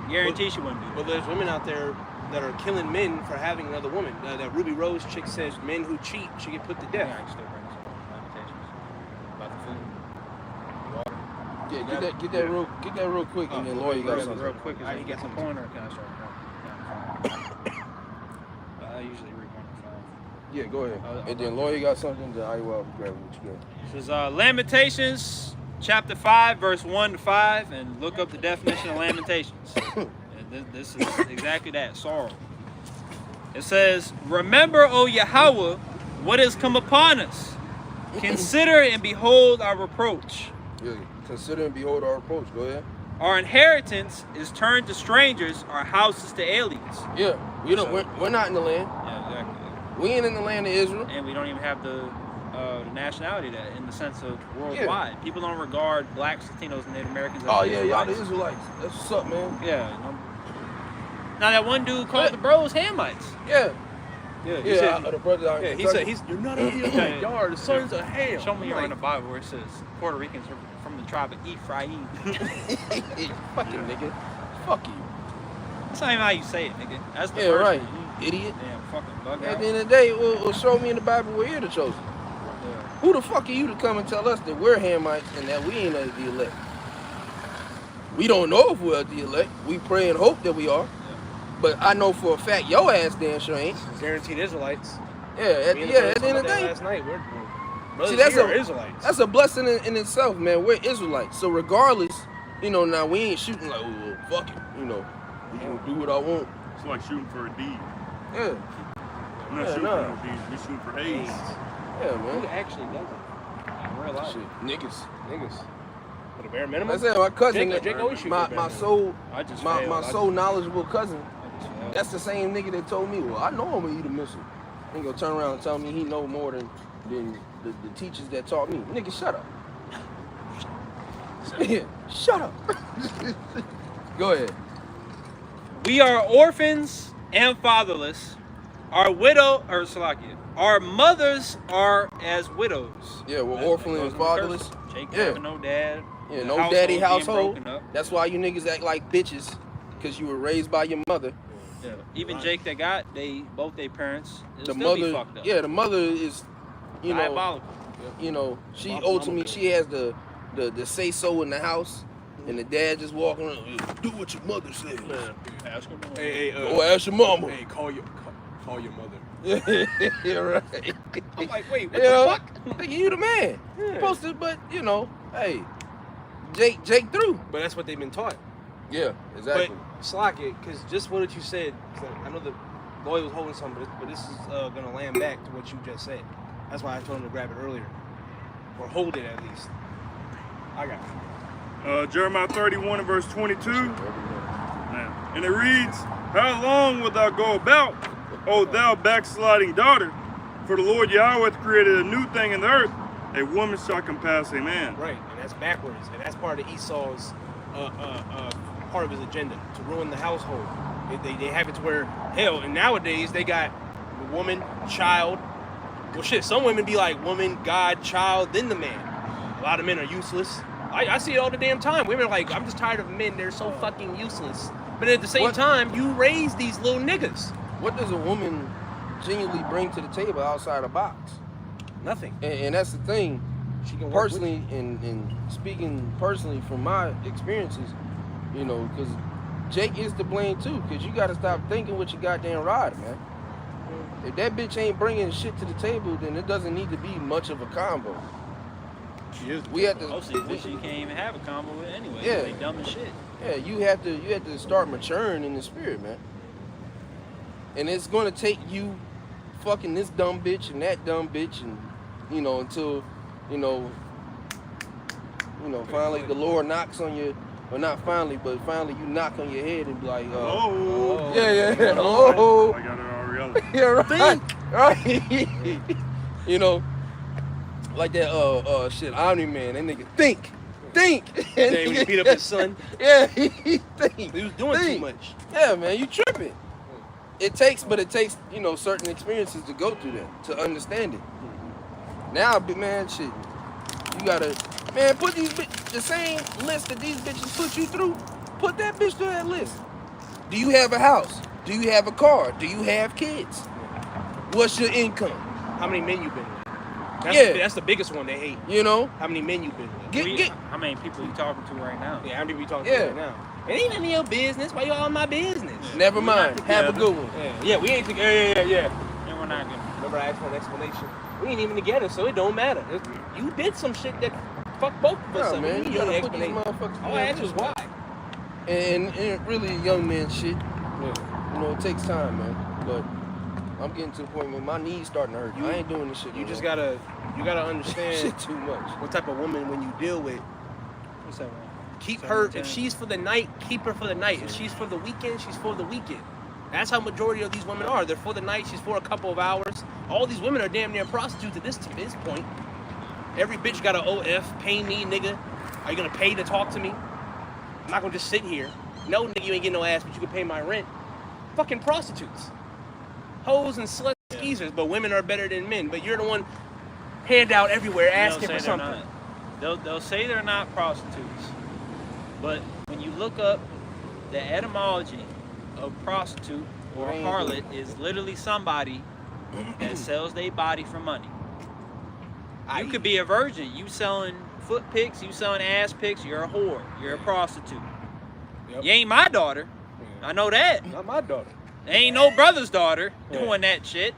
Guarantee she wouldn't do But that. there's women out there that are killing men for having another woman. That Ruby Rose chick says men who cheat should get put to death. Yeah, I can still bring some lamentations about the food. Yeah, get that real quick, and then Lawyer got something. Real quick, Alright, he got some pointer. Can I start? I usually read 1 to 5. Yeah, go ahead. And then Lawyer got something. Then I will grab what you got. This is Lamentations, chapter 5, verse 1 to 5, and look up the definition of Lamentations. And this is exactly that, sorrow. It says, "Remember, O Yahweh, what has come upon us. Consider and behold our reproach. Yeah, consider and behold our approach. Go ahead. Our inheritance is turned to strangers, our houses to aliens." Yeah, we're not in the land. Yeah, exactly. We ain't in the land of Israel. And we don't even have the nationality that in the sense of worldwide. People don't regard blacks, Latinos, and Native Americans as Oh yeah, y'all the Israelites. Israelites. That's what's up, man. Yeah. Now that one dude called the bros Hamites. Yeah, Yeah, yeah. The brother. Yeah, he said you're not a Israelite. Y'all are the sons of Ham. Show me Like, in the Bible where it says Puerto Ricans are from the tribe of Ephraim. fucking nigga. Fuck you. That's not even how you say it, nigga. That's the Yeah, first right. one. You idiot. Damn, fucking bug At out. the end of the day, we'll show me in the Bible where you're the chosen. Yeah. Who the fuck are you to come and tell us that we're Hamites and that we ain't of the elect? We don't know if we're of the elect. We pray and hope that we are. But I know for a fact your ass damn sure ain't. guaranteed Israelites. Yeah, at the end of the day. Last night, we're See, that's here are Israelites. That's a blessing in itself, man. We're Israelites. So regardless, now we ain't shooting like, oh, well, fuck it. We can do what I want. It's like shooting for a D. Yeah. I'm not Yeah, shooting nah. for no D's. We're shooting for A's. Yeah, Who man. actually does it? In real life. Shit, niggas. Niggas. For the bare minimum. I said my cousin, Jake always shoot my for my bare soul, I just my failed. soul knowledgeable cousin. I just failed. That's the same nigga that told me, well, I know I'm gonna eat a missile. He gonna turn around and tell me he know more than the teachers that taught me. Nigga, shut up. Yeah, shut up. Go ahead. We are orphans and fatherless. Our mothers are as widows. Yeah, we're That orphan goes and in the fatherless. curse. Jake Yeah. having no dad. Yeah, The no household daddy being household. broken up. That's why you niggas act like bitches, because you were raised by your mother. Yeah. Even Jake that got both their parents. The Still mother, be fucked up. yeah, the mother is, Diabolical. she Mama ultimately kid. she has the say so in the house, and the dad just walking around, do what your mother says. Ask her more. Hey, Or ask your mama. Hey, call your mother. Yeah, right. I'm like, wait, what You know, the fuck? nigga, you the man. Yeah. Supposed to, but hey, Jake through. But that's what they've been taught. Yeah, exactly. But slack it, because just what you said, 'cause I know the boy was holding something, but this is gonna land back to what you just said. That's why I told him to grab it earlier, or hold it at least. I got it. Jeremiah 31 and verse 22. And it reads, "How long wilt thou go about, O thou backsliding daughter? For the Lord Yahweh hath created a new thing in the earth. A woman shall compass a man." Right, and that's backwards, and that's part of Esau's part of his agenda to ruin the household. They have it to where hell, and nowadays they got woman, child. Well, shit, some women be like woman, God, child, then the man. A lot of men are useless. I see it all the damn time. Women are like, I'm just tired of men. They're so fucking useless. But at the same time, you raise these little niggas. What does a woman genuinely bring to the table outside the box? Nothing. And that's the thing. She can work Personally, and speaking personally from my experiences, you know, because Jake is to blame too, because you got to stop thinking with your goddamn rider, man. If that bitch ain't bringing shit to the table, then it doesn't need to be much of a combo. She is. We have to. Mostly bitches you can't even have a combo with anyway. Yeah. They dumb as shit. Yeah, you have to start maturing in the spirit, man. And it's gonna take you fucking this dumb bitch and that dumb bitch, and you know, until finally the Lord knocks on you. Well, not finally, but finally you knock on your head and be like, Oh. yeah. Oh. I got it all reality. Yeah, right. You know, like that shit, Omni-Man, that nigga think. Yeah, when he beat up his son. Yeah, he think. He was doing too much. Yeah, man, you tripping. It takes, you know, certain experiences to go through that, to understand it. Now, man, shit, you gotta, man, put these the same list that these bitches put you through, put that bitch through that list. Do you have a house? Do you have a car? Do you have kids? What's your income? How many men you been with? That's the biggest one they hate. You know? How many men you been with? How many people you talking to right now? Yeah, how many people you talking to right now? It ain't none of your business. Why you all in my business? Never mind. Have a good one. Yeah, we ain't together. Yeah. And we're not gonna. Remember I asked for an explanation? We ain't even together, so it don't matter. You did some shit that fucked both of us. Yeah, man, you gotta put these explanation. motherfuckers All I asked was why. And really young man shit. Yeah. You know, it takes time, man. But I'm getting to the point where my knees starting to hurt. I ain't doing this shit. You no just more. gotta understand shit too much. what type of woman when you deal with. What's that? Keep her, if she's for the night, keep her for the night. If she's for the weekend, she's for the weekend. That's how majority of these women are. They're for the night, she's for a couple of hours. All these women are damn near prostitutes at this point. Every bitch got an OF, pay me, nigga. Are you gonna pay to talk to me? I'm not gonna just sit here. No, nigga, you ain't getting no ass, but you can pay my rent. Fucking prostitutes. Hoes and sluts, skeezers, but women are better than men. But you're the one hand out everywhere asking for something. They'll say they're not prostitutes, but when you look up the etymology of prostitute or harlot, is literally somebody that sells their body for money. You could be a virgin. You selling foot pics, you selling ass pics, you're a whore. You're a prostitute. Yep. You ain't my daughter. I know that. Not my daughter. Ain't no brother's daughter doing that shit.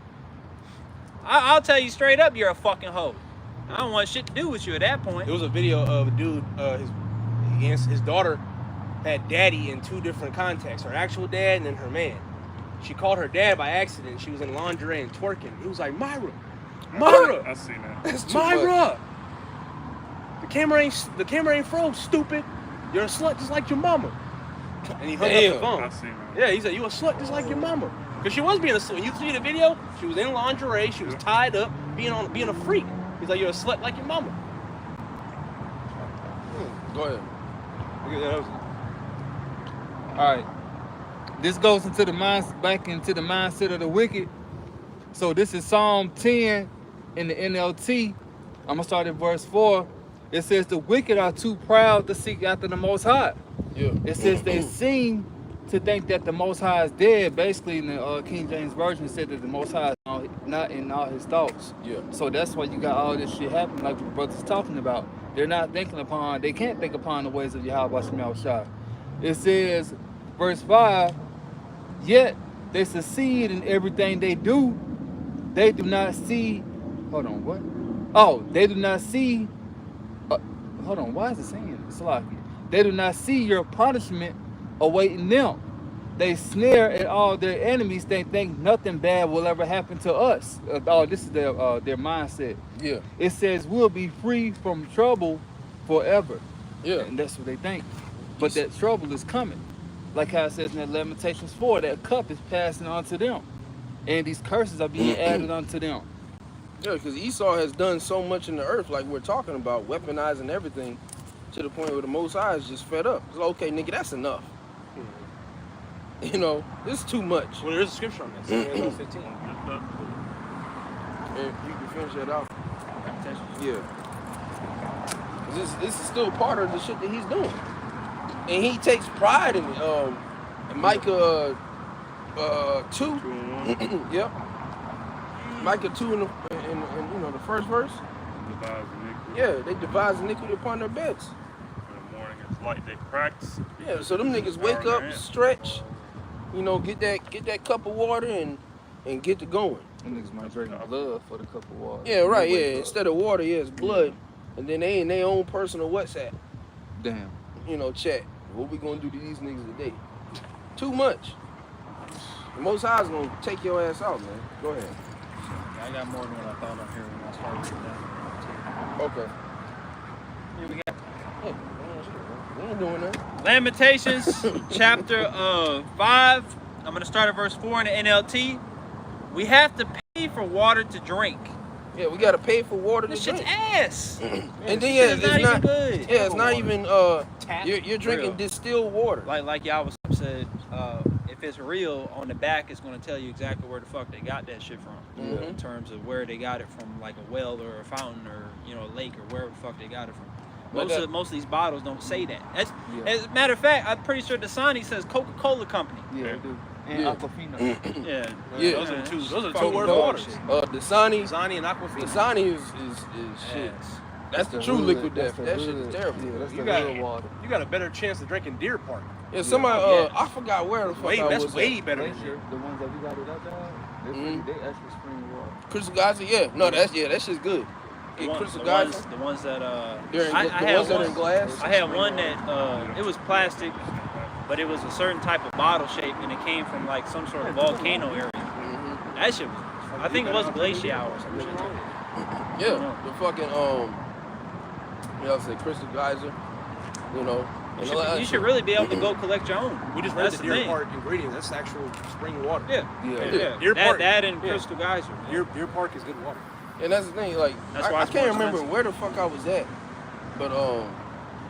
I'll tell you straight up, you're a fucking hoe. I don't want shit to do with you at that point. There was a video of a dude, his daughter had daddy in two different contexts, her actual dad and then her man. She called her dad by accident. She was in lingerie and twerking. He was like, Myra, I seen that. That's too Myra. The camera ain't froze, stupid. You're a slut just like your mama. And he hung up the phone. I seen that. Yeah, he said, you a slut just like your mama. Because she was being a slut. When you see the video, she was in lingerie, she was tied up, being a freak. He's like, you're a slut like your mama. Go ahead. All right. This goes into back into the mindset of the wicked. So this is Psalm 10 in the NLT. I'm gonna start at verse 4. It says the wicked are too proud to seek after the Most High. Yeah. It says they seem to think that the Most High is dead. Basically, in the King James Version, said that the Most High is not in all his thoughts. Yeah. So that's why you got all this shit happening, like what the brother's talking about. They can't think upon the ways of Yahweh Shemel Shai. It says, verse 5, yet they succeed in everything they do. They do not see, hold on, what? Oh, they do not see, hold on, why is it saying this? Salaki. They do not see your punishment awaiting them. They snare at all their enemies. They think nothing bad will ever happen to us. This is their mindset. Yeah. It says we'll be free from trouble forever. Yeah. And that's what they think. But that trouble is coming. Like how it says in that Lamentations 4, that cup is passing on to them. And these curses are being added unto them. Yeah, because Esau has done so much in the earth, like we're talking about, weaponizing everything. to the point where the Most High is just fed up. It's like, okay, nigga, that's enough. You know, this is too much. Well, there's a scripture on this. Samuel 15. And you can finish that off. Yeah. 'Cause this is still part of the shit that he's doing. And he takes pride in it. In Micah 2. Yep. Micah 2 in you know the first verse. Yeah, they devise iniquity upon their beds. In the morning it's light, they practice. Yeah, so them niggas wake up, stretch, you know, get that cup of water and get to going. Them niggas might drink blood for the cup of water. Yeah, right, yeah. Instead of water, yeah, it's blood. And then they in their own personal WhatsApp. Damn. You know, chat. What we gonna do to these niggas today? Too much. The Most High's gonna take your ass out, man. Go ahead. I got more than what I thought on here when I started with that. Okay. Here we got Hey, we ain't doing that. Lamentations chapter 5. I'm going to start at verse 4 in the NLT. We have to pay for water to drink. Yeah, we gotta pay for water to This drink. shit's ass. And then yeah, It's not even good. Yeah, it's not even Tap. you're drinking Real. distilled water. Like y'all was said, if it's real, on the back it's going to tell you exactly where the fuck they got that shit from. Mhm. In terms of where they got it from, like a well or a fountain or a lake or wherever the fuck they got it from. Most of these bottles don't say that. As a matter of fact, I'm pretty sure Dasani says Coca-Cola Company. Yeah, they do. And Yeah. Aquafina. Yeah. Yeah. Those are two Fucking word dog waters. shit. Dasani Zani and Aquafina. Dasani is shit. Ass. That's the true hood. liquid That's death. the That shit hood. is terrible. Yeah, that's You the got- real water. You got a better chance of drinking Deer Park. Yeah, somebody Yeah. I forgot where the fuck I That's was way at. better. Glacier, the ones that we got it up at, they actually spring water. Crystal Geyser, yeah. No, that shit's good. The Get Crystal the Geyser. ones that They're in, I the had ones that are one- in glass. I had one that it was plastic, but it was a certain type of bottle shape, and it came from like some sort of volcano area. Mhm. That shit was, I think it was a glacier or some shit. Yeah, the fucking I say Crystal Geyser, you know. And all that You shit. should really be able to go collect your own. We just read That's the the Deer thing. Park ingredient. That's actual spring water. Yeah, Yeah. Deer Park. That and Yeah. Crystal Geyser. Deer Park is good water. And that's the thing, like That's why I it's can't more remember expensive. where the fuck I was at, but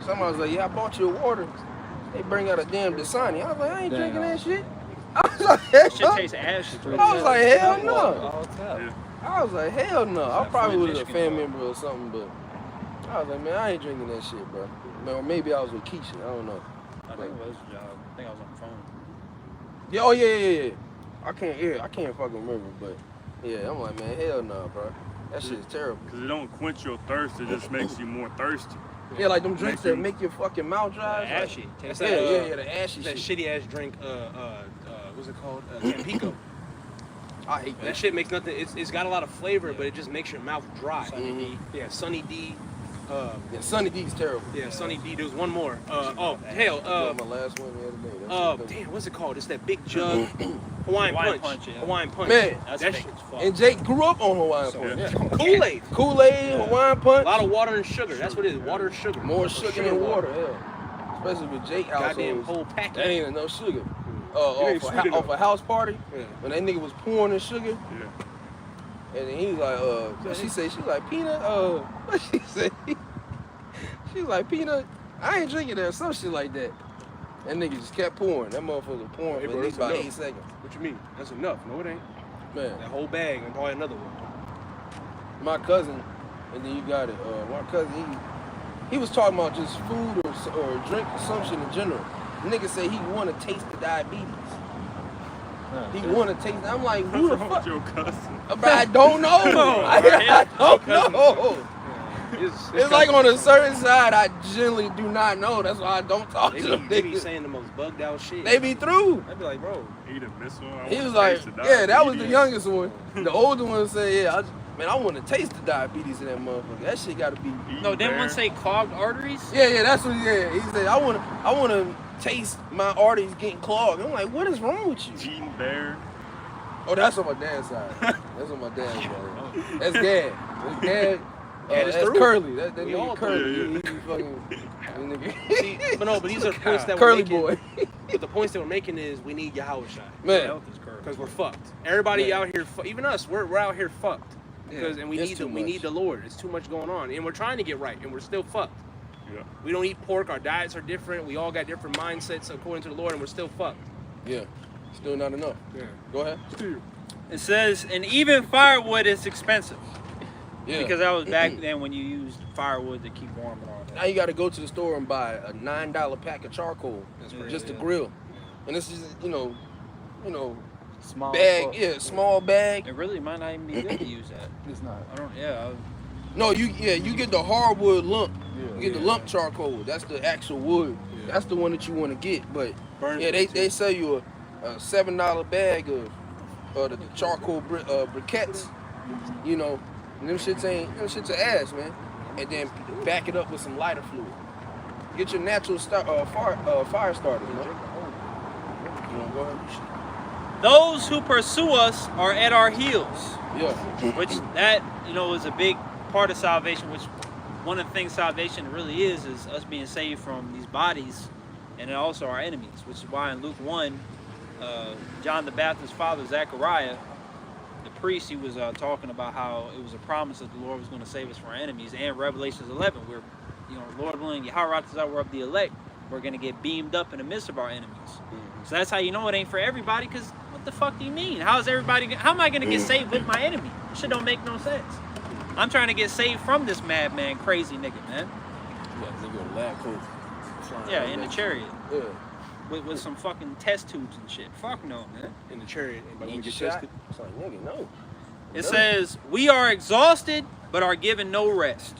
somebody was like, "Yeah, I bought you a water." They bring out a damn Dasani. I was like, "I ain't Damn. drinking that shit." I was like, That shit "Hell." tastes ashy. I was like, "Hell no." All tap. Yeah. I was like, "Hell no." I That probably Flint, was a Michigan fan water. member or something, but I was like, "Man, I ain't drinking that shit, bro." Or maybe I was with Keisha. I don't know. I think it was a job. I think I was on the phone. Yeah. Oh yeah. I can't. Yeah, I can't fucking remember, but yeah, I'm like, man, hell no, bro. That shit is terrible. Because it don't quench your thirst, it just makes you more thirsty. Yeah, like them drinks Make that you- make your fucking mouth dry. It's like- Ashy. Tastes Yeah, like the ashy That shit. shitty ass drink. What's it called? Tampico. I hate That that. shit makes nothing. It's got a lot of flavor, but it just makes your mouth dry. Mhm. Yeah, Sunny D. Yeah, Sunny D's terrible. Yeah, Sunny D. There was one more. Hell. That was my last one the other day. That shit Damn, what's it called? It's that big jug. Hawaiian Hawaiian Punch. Punch, yeah. Hawaiian Punch. Man, That's that fake shit. as fuck. and Jake grew up on Hawaiian So, Punch. yeah. Kool-Aid. Kool-Aid, Hawaiian A Punch, lot of water and sugar. That's what it is. Water and sugar. more Or sugar than water. Hell, especially with Jake Goddamn households. whole That packet. ain't enough sugar. It ain't Off sweet a house party, Yeah. when that nigga was pouring the sugar, Yeah. and then he was like, she said, she like, Peanut, what she say? She was like, Peanut, I ain't drinking that, some shit like that. That nigga just kept pouring. That motherfucker was pouring Hey, for bro, at least that's about enough. 8 seconds. What you mean? That's enough. No, it ain't. Man, That whole bag and probably another one. my cousin, and then you got it, my cousin, he was talking about just food or drink consumption in general. The nigga said he want to taste the diabetes. He want to taste it. I'm like, who the fuck? Your cousin. But I don't know. I don't know. It's like on a certain side, I generally do not know. That's why I don't talk They to be, them they be niggas. saying the most bugged out shit. They be through. I'd be like, bro, Eat a missile. He was like, yeah, that was the youngest one. The older one said, yeah, man, I want to taste the diabetes in that motherfucker. That shit got to be. No, didn't one say clogged arteries? Yeah, that's what. Yeah, he said, I want to taste my arteries getting clogged. I'm like, what is wrong with you? Eating bear. Oh, that's on my dad's side. That's on my dad's side. That's Dad. That's Dad. Dad is that's through. Curly. That We all nigga Curly. through. He fucking that nigga. See, but these are points that Curly we're making. boy. But the points that we're making is we need Yahweh Shai. Man. Because we're fucked. Everybody Man. out here, even us, we're out here fucked. Because Yeah, and we it's need too we much. need the Lord. It's too much going on, and we're trying to get right, and we're still fucked. Yeah. We don't eat pork. Our diets are different. We all got different mindsets according to the Lord, and we're still fucked. Yeah, still not enough. Yeah. Go ahead. It says, and even firewood is expensive. Yeah. Because that was back then when you used firewood to keep warm and all that. Now you got to go to the store and buy a $9 pack of charcoal just to grill, and this is Small bag, fuck. yeah, small bag. It really might not even be good to use that. It's not. I don't, yeah. No, you get the hardwood lump. Yeah. You get the lump charcoal. That's the actual wood. Yeah. That's the one that you want to get. But Burns yeah, it, they too. sell you a $7 bag of the charcoal briquettes. You know, and them shits are ass, man. And then back it up with some lighter fluid. Get your natural fire starter. You know? You know, go ahead. Those who pursue us are at our heels. Yeah. Which that, is a big part of salvation, which one of the things salvation really is us being saved from these bodies and then also our enemies, which is why in Luke 1, John the Baptist's father, Zechariah, the priest, he was talking about how it was a promise that the Lord was going to save us from our enemies. And Revelations 11, where, Lord willing, Yahweh we're of the elect, we're going to get beamed up in the midst of our enemies. So that's how you know it ain't for everybody, because what the fuck do you mean? How am I going to get saved with my enemy? This shit don't make no sense. I'm trying to get saved from this madman, crazy nigga, man. Yeah, in the chariot. Yeah. With some fucking test tubes and shit. Fuck no, man. In the chariot. Anybody You want to get get shot. tested? It's like, nigga, no. It says, we are exhausted, but are given no rest.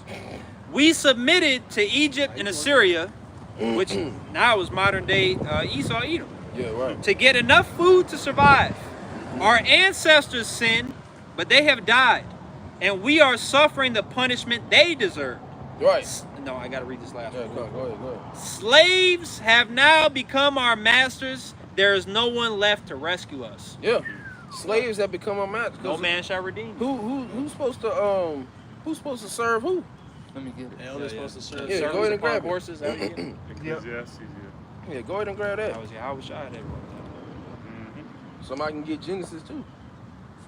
We submitted to Egypt and Assyria, which now is modern day Esau, Edom, Yeah, right. to get enough food to survive. Our ancestors sinned, but they have died, and we are suffering the punishment they deserve. Right. No, I gotta read this last Yeah, one. go ahead. Slaves have now become our masters. There is no one left to rescue us. Yeah. Slaves that become our masters. No man shall redeem. Who's supposed to serve who? Let me get it. The elder's supposed to serve. Yeah, go Servants ahead and upon grab it. horses. That was it. Ecclesiastes, Yeah, go ahead and grab that. That was I wish I had that one. Somebody can get Genesis too.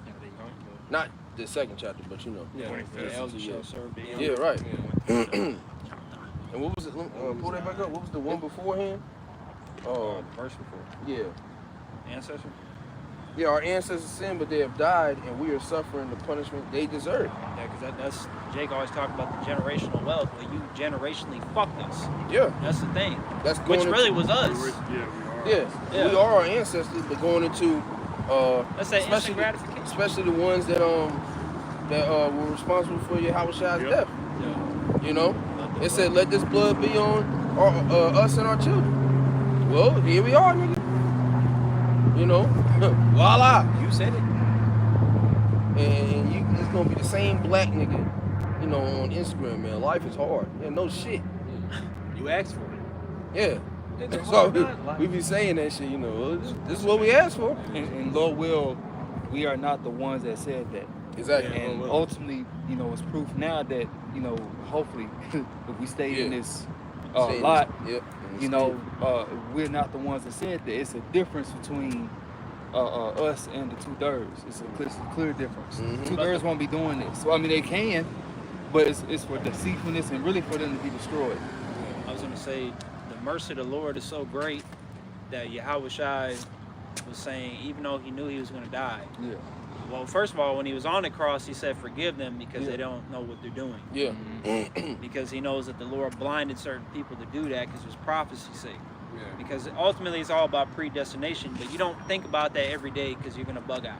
Yeah, there you go. Not the second chapter, but Yeah. The elders shall serve the Yeah, right. Yeah. And what was it? Pull that back up. What was the one beforehand? The verse before. Yeah. Ancestor. Yeah, our ancestors sinned, but they have died, and we are suffering the punishment they deserve. Yeah, because that's Jake always talked about the generational wealth, where you generationally fucked us. Yeah, That's the thing. that's Which going really into, was us. we are. Yeah. we are our ancestors, but going into That's that instant especially gratification. especially the ones that were responsible for Yahweh's Yep. death. Yeah. You know, it said, "Let this blood be on us and our children." Well, here we are, nigga. You know, voila. You said it. And it's gonna be the same black nigga, on Instagram, man. Life is hard. Yeah, no shit. You asked for it. Yeah. It's a So hard life. we be saying that shit, This is what we asked for. And Lord will, we are not the ones that said that. Exactly. Yeah. And Lord will. ultimately, it's proof now that, hopefully, if we stay in Yeah. this Saying lot, this- Yep. we're not the ones that said that. It's a difference between us and the 2/3. It's a clear difference. Mhm. 2/3 won't be doing this. So, I mean, they can, but it's for deceitfulness and really for them to be destroyed. I was gonna say, the mercy of the Lord is so great that Yahweh Shai was saying, even though he knew he was gonna die. Yeah. Well, first of all, when he was on the cross, he said, "Forgive them because Yeah. they don't know what they're doing." Yeah. Because he knows that the Lord blinded certain people to do that because it was prophecy's sake. Yeah. Because ultimately, it's all about predestination, but you don't think about that every day because you're gonna bug out.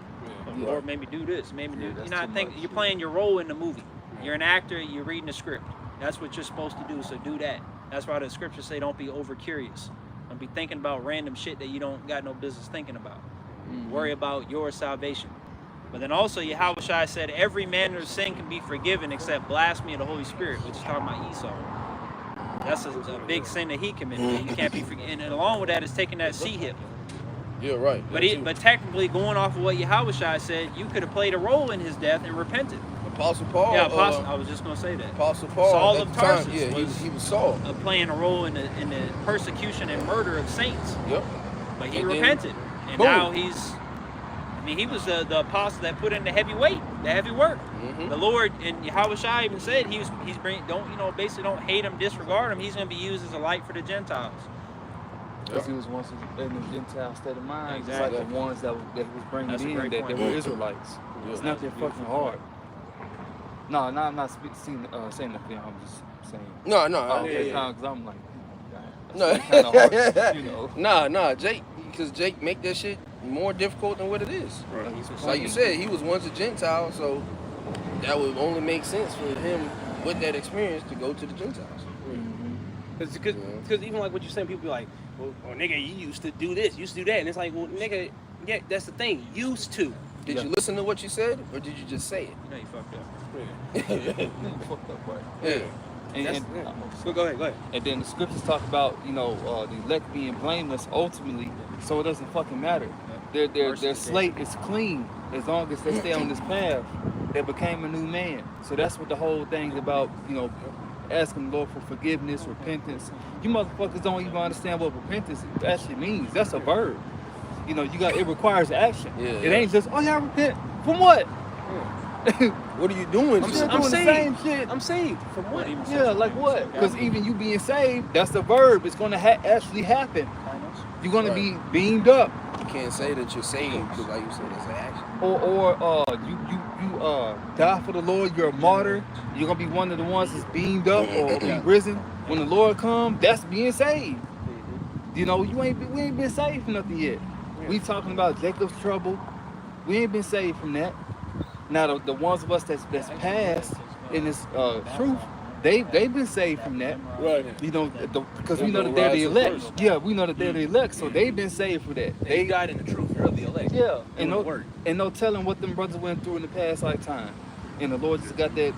Yeah. Lord, maybe do this, maybe Yeah, do. that's You're not too thinking. much. You're playing your role in the movie. You're an actor. You're reading the script. That's what you're supposed to do. So do that. That's why the scriptures say, "Don't be over curious. Don't be thinking about random shit that you don't got no business thinking about. Worry about your salvation." But then also, Yahweh Shai said, "Every manner of sin can be forgiven except blasphemy of the Holy Spirit," which is talking about Esau. That's a big sin that he committed. You can't be forgiven. And along with that is taking that sea hip. Yeah, right. But technically, going off of what Yahweh Shai said, you could have played a role in his death and repented. Apostle Paul. Yeah, Apostle. I was just gonna say that. Apostle Paul. Saul at of the time, Tarsus Yeah, was- he was Saul. Playing a role in the persecution and murder of saints, Yep. but he And then, repented, and boom. now mean, he was the apostle that put in the heavy weight, the heavy work. Mm-hmm. The Lord, and Yahushua even said he's bringing, basically don't hate him, disregard him. He's going to be used as a light for the Gentiles. Because he was once in the Gentile state of mind, just Exactly. like the ones that he was bringing That's a in, great that point. were Israelites. It's not that fucking hard. No, I'm not saying that for you. I'm just saying. No. Because I'm like, No. kind of hard, you know. Nah, Jake, because Jake make that shit more difficult than what it is. Right. Like you said, he was once a Gentile, so that would only make sense for him with that experience to go to the Gentiles. Because even like what you're saying, people be like, well, nigga, you used to do this, you used to do that. And it's like, well, nigga, yeah, that's the thing. Used to. Did you listen to what you said, or did you just say it? You know you fucked up. Fucked up, right? Yeah. Well, go ahead. And then the scriptures talk about, the elect being blameless ultimately, so it doesn't fucking matter. Their slate is clean as long as they stay on this path. They became a new man. So that's what the whole thing's about, asking the Lord for forgiveness, repentance. You motherfuckers don't even understand what repentance actually means. That's a verb. It requires action. It ain't just, oh yeah, I repent. From what? What are you doing? I'm still doing the same shit. I'm saved. From what? Yeah, like what? Because even you being saved, that's the verb. It's going to actually happen. You're going to be beamed up. You can't say that you're saved because, like you said, it's an action. Or you die for the Lord. You're a martyr. You're going to be one of the ones that's beamed up or be risen. When the Lord comes, that's being saved. We ain't been saved from nothing yet. We talking about Jacob's trouble. We ain't been saved from that. Now the ones of us that's passed in this truth, they've been saved from that. Right. Because we know that they're the elect. Yeah, we know that they're the elect, so they've been saved for that. They died in the truth. You're the elect. Yeah, and no telling what them brothers went through in the past lifetime, and the Lord just got that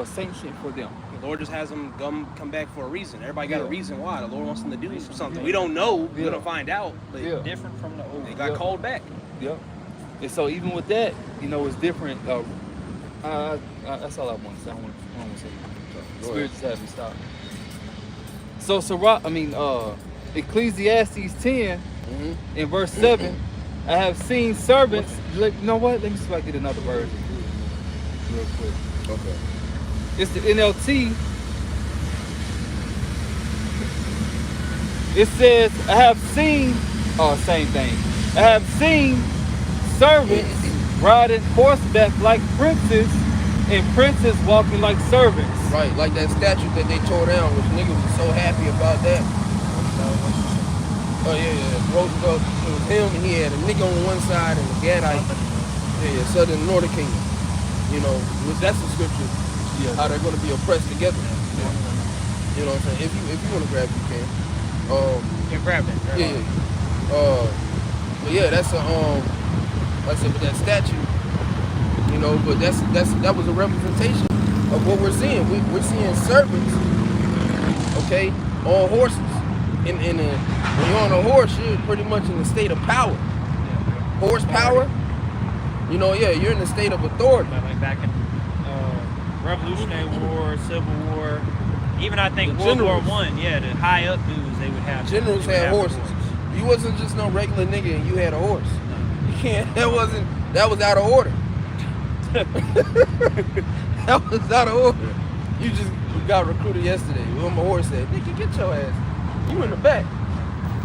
sanction for them. The Lord just has them come back for a reason. Everybody got a reason why. The Lord wants them to do something. We don't know. We're gonna find out. But Different from the old. they got called back. Yeah. And so even with that, it's different. That's all I want to say. I don't want to say. Spirit just had me stop. So Ecclesiastes 10 in verse 7, I have seen servants. You know what? Let me see if I get another version real quick. Okay. It's the NLT. It says, I have seen, same thing. I have seen servants riding horseback like princes and princes walking like servants. Right, like that statue that they tore down, which niggas was so happy about that. Oh yeah. Roosevelt, it was him, and he had a nigga on one side and a Gadite. Yeah, Southern Northern Kingdom. That's the scripture. Yeah. How they're going to be oppressed together. Yeah. You know what I'm saying? If you want to grab it, you can. You can grab that. Yeah. But yeah, that's a like I said, with that statue, but that was a representation of what we're seeing. We're seeing servants, okay, on horses. When you're on a horse, you're pretty much in a state of power. Horsepower, you're in a state of authority. Like back in Revolutionary War, Civil War, even I think The World War generals. I, the high up dudes, they would have. Generals they would had have horses. You wasn't just no regular nigga and you had a horse. You can't. That was out of order. That was out of order. You just got recruited yesterday. With my horse said, "Nigga, get your ass. You in the back."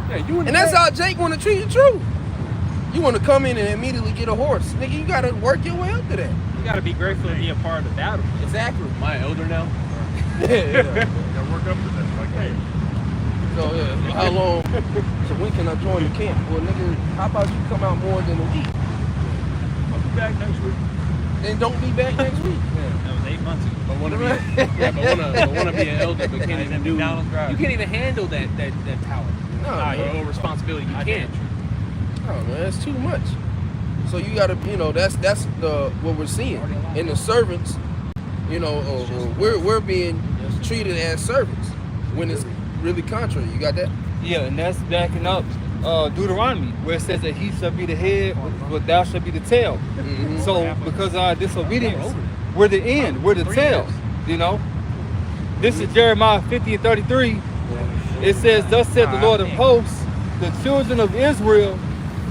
Yeah, you in the And that's back. how Jake want to treat you. True. You want to come in and immediately get a horse, nigga. You gotta work your way up to that. You got to be grateful to be a part of the battle. Exactly. Am I elder now? Yeah. Gotta work up to that. Like, hey, So yeah, how long? So when can I join the camp? Well, nigga, how about you come out more than a week? I'll be back next week. Then don't be back next week. That was 8 months ago. But wanna be an elder, but can't even do. You can't even handle that power. No, or responsibility. You can't. Oh man, that's too much. So you gotta, that's what we're seeing in the servants. We're being treated as servants when it's really contrary. You got that? Yeah, and that's backing up Deuteronomy, where it says that he shall be the head, but thou shalt be the tail. Mm-hmm. So because of our disobedience, we're the end, we're the tail. This is Jeremiah 50:33. It says, "Thus said the Lord of hosts, the children of Israel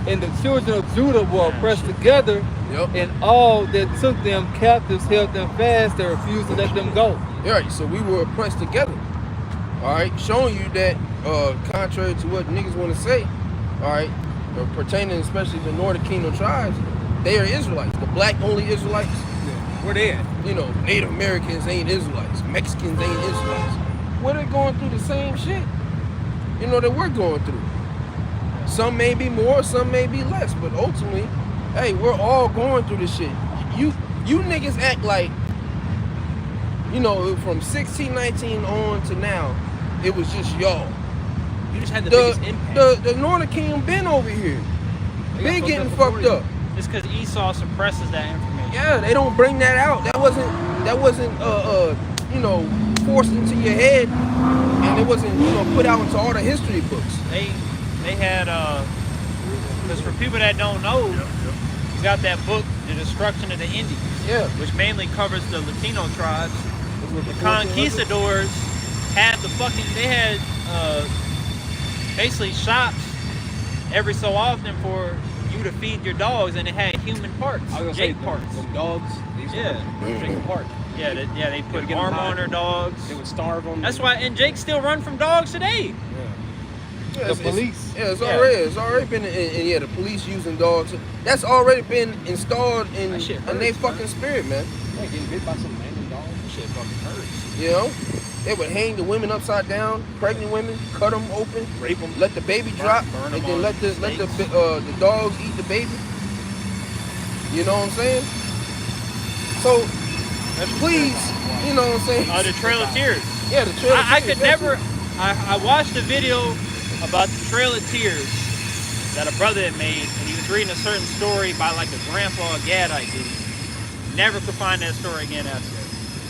and the children of Judah were oppressed together, Yep. and all that took them captives held them fast and refused to let them go. Right, so we were oppressed together. All right, showing you that, contrary to what niggas want to say, all right, pertaining especially to the Northern Kingdom tribes, they are Israelites. The black only Israelites. Where they at? You know, Native Americans ain't Israelites. Mexicans ain't Israelites. Well, they're going through the same shit, you know, that we're going through. Some may be more, some may be less, but ultimately, hey, we're all going through this shit. You niggas act like, you know, from 1619 on to now, it was just y'all. You just had the biggest impact. The Northern Kingdom been over here. They getting fucked up. It's because Esau suppresses that information. Yeah, they don't bring that out. That wasn't you know, forced into your head, and it wasn't, you know, put out into all the history books. They had because for people that don't know, you got that book, The Destruction of the Indians. Yeah. Which mainly covers the Latino tribes. The conquistadors had they had basically shops every so often for you to feed your dogs, and it had human parts, I was gonna Jake say, parts. them dogs, these were Jake apart. Yeah, they put get 'em armor high. on their dogs. They would starve them. That's why, and Jake still run from dogs today. Yeah, The police. It's already been, and yeah, the police using dogs. That's already been installed in That shit their hurts, fucking man. spirit, man. Yeah, getting bit by some random dog. That shit fucking hurts. You know, they would hang the women upside down, pregnant women, cut them open, Rape them. let the baby drop, burn and 'em then on let the stakes. dogs eat the baby. You know what I'm saying? So please, you know what I'm saying? The Trail of Tears. Yeah, the Trail of I Tears, could that's never. it. I watched a video about the Trail of Tears that a brother had made, and he was reading a certain story by like a grandpa Gadite dude. Never could find that story again after that.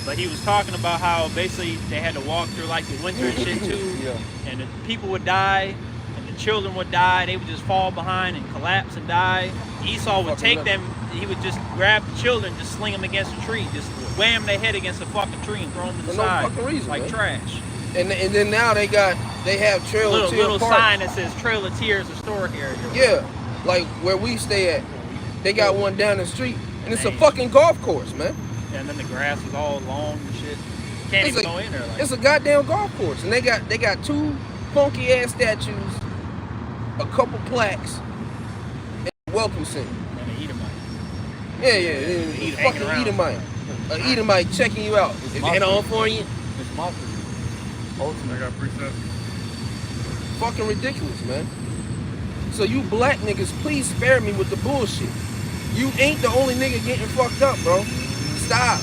But he was talking about how basically they had to walk through like the winter and shit too, and the people would die, and the children would die. They would just fall behind and collapse and die. Esau would take them. He would just grab the children, just sling them against a tree, just wham their head against a fucking tree and throw them to the For no side fucking reason, like man. trash. And then now they have Trail of Tears Little Park. sign that says Trail of Tears historic area. Yeah, like where we stay at. They got one down the street, and it's a fucking golf course, man. And then the grass is all long and shit. Can't even go in there. Like, It's a goddamn golf course, and they got two funky ass statues, a couple plaques, and a welcome center. and they eat them. Yeah, hanging fucking around. Edomite. An Edomite checking you out. Is that on for you? It's my food. I got preset. Fucking ridiculous, man. So you black niggas, please spare me with the bullshit. You ain't the only nigga getting fucked up, bro. Stop.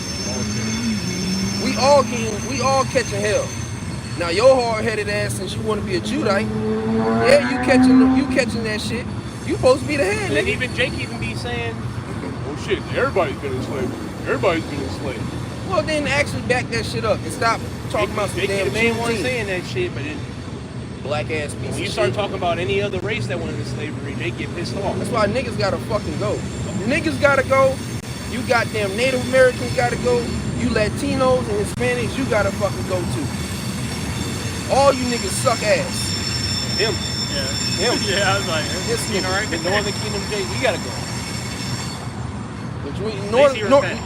We all catching hell. Now your hard-headed ass, since you want to be a Judite, yeah, you catching that shit. You supposed to be the head, And then nigga. even Jake even be saying, "Oh shit, everybody's been enslaved. Everybody's been enslaved." Well, then actually back that shit up and stop talking about some Jake damn the main one Juneteenth. saying that shit, but then Black ass piece when of you shit. start talking about any other race that went into slavery, they get pissed off. That's why niggas gotta fucking go. Niggas gotta go. You goddamn Native Americans gotta go. You Latinos and Hispanics, you gotta fucking go too. All you niggas suck ass. Him, yeah. him. Yeah, I was like, This you know, nigga. right? The Northern Kingdom, Jake, we gotta go.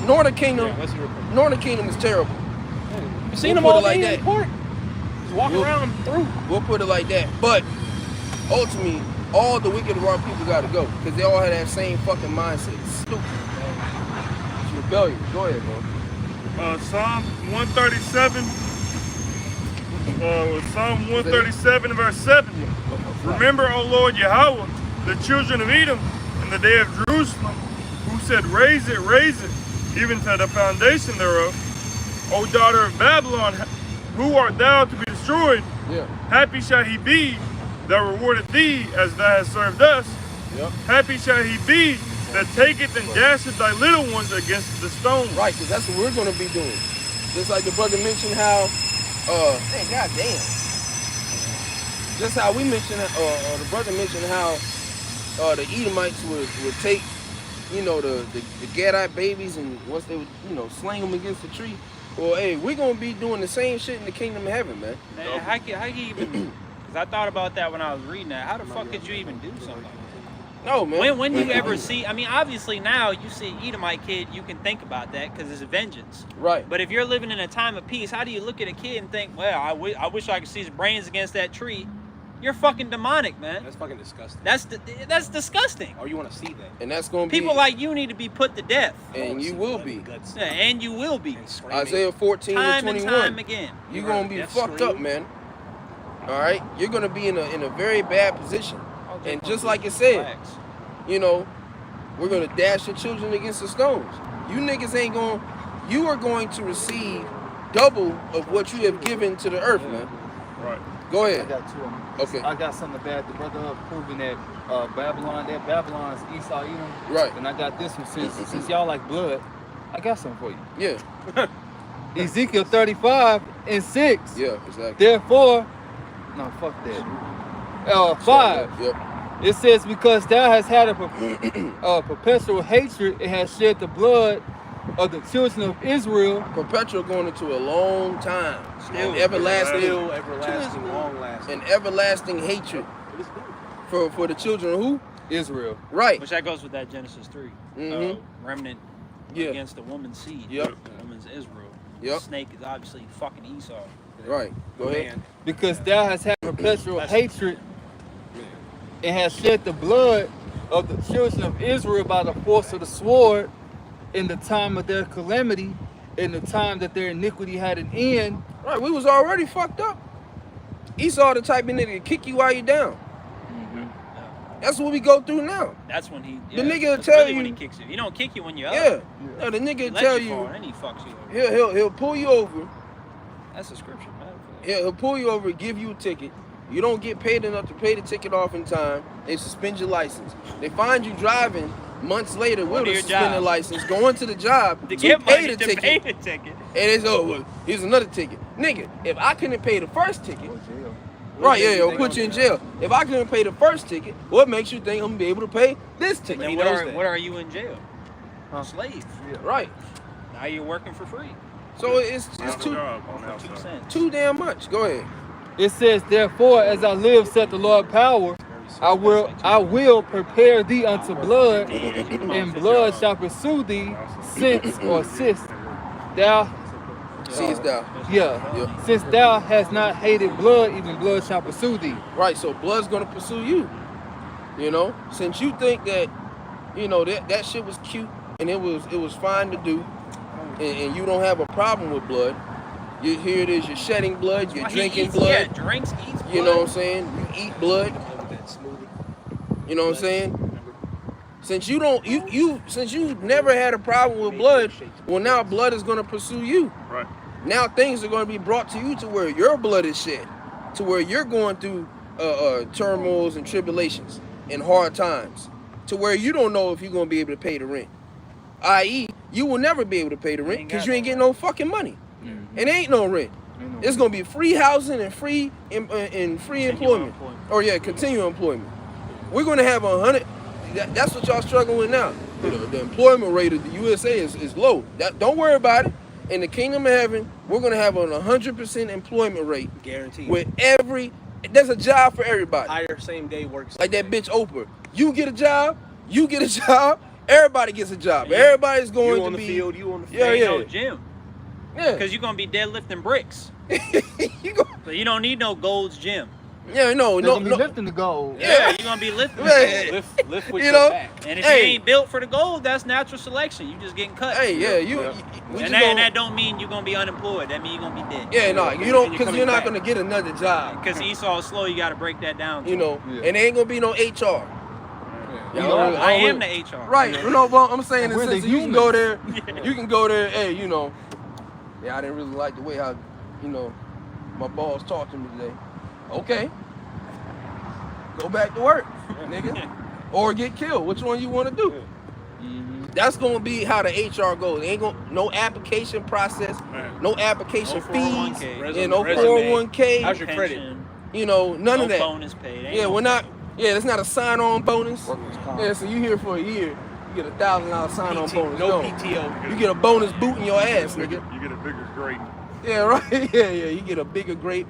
Northern Kingdom, Yeah, let's hear it. Northern Kingdom is terrible. You seen We'll them put all it like day in that. court? Just walking We'll- around through. We'll put it like that. But ultimately, all the wicked and wrong people gotta go. Because they all have that same fucking mindset. It's stupid. It's rebellion. Go ahead, bro. Psalm 137. Psalm 137, verse 7. Remember, O Lord Yahweh, the children of Edom in the day of Jerusalem, who said, raise it, even to the foundation thereof. O daughter of Babylon, who art thou to be destroyed? Yeah. Happy shall he be that rewardeth thee as thou hast served us. Yep. Happy shall he be that taketh and dasheth thy little ones against the stone. Right, because that's what we're going to be doing. Just like the brother mentioned how, man, goddamn. Just how we mentioned, the brother mentioned how the Edomites would take, you know, the Gadite babies, and once they would, you know, sling them against the tree. Well, hey, we're going to be doing the same shit in the kingdom of heaven, man. Man, how can you even, because I thought about that when I was reading that. How the fuck could you even do something like that? No, man. When you ever see, I mean, obviously now you see an Edomite kid, you can think about that because it's vengeance. Right. But if you're living in a time of peace, how do you look at a kid and think, well, I wish I could see his brains against that tree? You're fucking demonic, man. That's fucking disgusting. That's disgusting. Oh, you want to see that? And that's gonna be People like you need to be put to death. and you will be. Yeah, and you will be. Isaiah 14 Time and and 21. time again. You're gonna be Death fucked scream. up, man. All right, you're gonna be in a very bad position. And just like it said, Facts. you know, we're gonna dash your children against the stones. You niggas ain't going. You are going to receive double of what you have given to the earth, man. Right. Go I ahead. got two of them. Okay. I got something to back the brother up, proving that Babylon's Esau Edom. Right. And I got this one since y'all like blood. I got something for you. Yeah. Ezekiel 35 and 6. Yeah. Exactly. Therefore, no, fuck that. 5. Yep. It says, because thou hast had a perpetual hatred and hast shed the blood of the children of Israel. Perpetual going into a long time. Still. And everlasting, Still everlasting, long lasting. and everlasting hatred for the children of who? Israel. Right. Which that goes with that Genesis 3. Mhm. Remnant Yeah. against the woman's seed. Yep. The woman's Israel. Yep. The snake is obviously fucking Esau. Right. Go ahead. Man, Because thou hast had perpetual hatred and hast shed the blood of the children of Israel by the force of the sword in the time of their calamity, in the time that their iniquity had an end. Right. We was already fucked up. Esau the type of nigga to kick you while you down. That's what we go through now. That's when he. The nigga that's tell really when you- he kicks you. He don't kick you when you're Yeah. up. No, the He nigga lets tell you fall, you and he fucks you over. he'll pull you over. That's a scripture, man. He'll pull you over, give you a ticket. You don't get paid enough to pay the ticket off in time. They suspend your license. They find you driving months later with to a your suspended job. license, going to the job To to get pay money the to ticket. pay the ticket. And it's well, here's another ticket. Nigga, if I couldn't pay the first ticket, Jail. right, yeah, it'll put you in jail. If I couldn't pay the first ticket, what makes you think I'm gonna be able to pay this ticket? Then he what knows are, that. what are you in jail? Huh? Slave. Right. Now you're working for free. So it's On the too job, on the 2 outside. cents. too damn much. Go ahead. It says, therefore, as I live, saith the Lord power, I will prepare thee unto blood, and blood shall pursue thee, since thou, Seest thou. yeah, Yeah. since thou hast not hated blood, even blood shall pursue thee. Right, so blood's gonna pursue you. You know, since you think that, you know, that shit was cute and it was fine to do, and you don't have a problem with blood. Here it is, you're shedding blood, you're Well, he drinking eats- blood. Yeah, drinks, eats blood. You know what I'm saying? You eat blood. that smoothie. You know what I'm saying? Since you don't, since you never had a problem with blood, well now blood is gonna pursue you. Right. Now things are going to be brought to you to where your blood is shed, to where you're going through turmoils and tribulations and hard times, to where you don't know if you're going to be able to pay the rent. I.e., you will never be able to pay the rent because you ain't getting no fucking money. It ain't no rent. It's going to be free housing and free employment. Or yeah, continual employment. We're going to have 100. That's what y'all struggling with now. The employment rate of the USA is low. Don't worry about it. In the kingdom of heaven, we're going to have an 100% employment rate. Guaranteed. With there's a job for everybody. Higher same day works. Like that bitch Oprah. You get a job, everybody gets a job. Everybody's going You on to the be field, you on the field. Yeah, Ain't yeah. no gym. Yeah. Because you're going to be deadlifting bricks. you go, So you don't need no Gold's gym. yeah, no, They're no, gonna be no. lifting the gold. Yeah. You're going to be lifting. Yeah. Lift with You your know? back. And if Hey. you ain't built for the gold, that's natural selection. You just getting cut. Hey, yeah, we And just that, gonna- that don't mean you're going to be unemployed. That means you're going to be dead. yeah, no, you don't, And you're because you're coming not back. going to get another job. Because Esau is slow, you got to break that down. You know, Yeah. and there ain't going to be no HR. Yeah. Y'all I really- am the HR. Right, you know, but I'm saying in We're the the sense you can humans. go there, you can go there, hey, you know, yeah, I didn't really like the way how, you know, my boss talked to me today. Okay. Go back to work, nigga. Or get killed. Which one you want to do? That's gonna be how the HR goes. Ain't gonna no application process, no application No fees, 401k. yeah, no Resume. 401k, How's your credit? Pension, you know, none no of that. bonus paid. Ain't Yeah, no we're not. Yeah, it's not a sign-on bonus. Workers' comp. Yeah, so you here for a year, you get $1,000 sign-on bonus. No No. PTO. You get a bonus boot in your ass, nigga. You get a bigger grade. Yeah, right. Yeah, you get a bigger grape.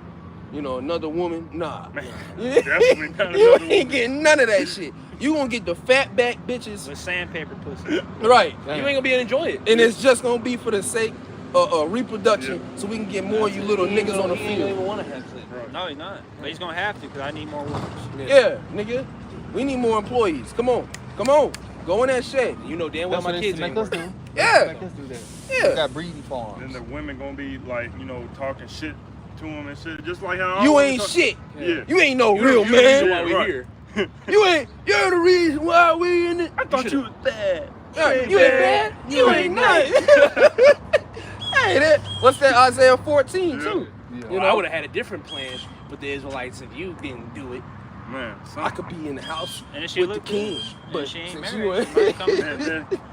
another woman. Nah. Man, definitely not You another ain't woman. getting none of that shit. You gonna get the fat back bitches. With sandpaper pussy. Right. You ain't gonna be able to enjoy it. And it's just gonna be for the sake of reproduction, so we can get more of you little niggas on the He ain't gonna field. even want to have sex. No, he's not. But he's gonna have to because I need more workers. Yeah, nigga. We need more employees. Come on. Go in that shed. You know damn well some kids ain't make us working. do. Yeah. Make us do that. Yeah. We got breeding Then farms. the women gonna be like, talking shit to them and shit, just like how I You always ain't talk- shit. Yeah. You ain't no You real the reason man. why we here. You're the reason why we in it. I thought you was bad. You ain't bad. You ain't nothing. Hey, what's that? Isaiah 14 too. Yeah. You I know? would have had a different plan with the Israelites if you didn't do it. Man, I could be in the house And then she with the looked king, good. but And she ain't since married. you ain't, She might come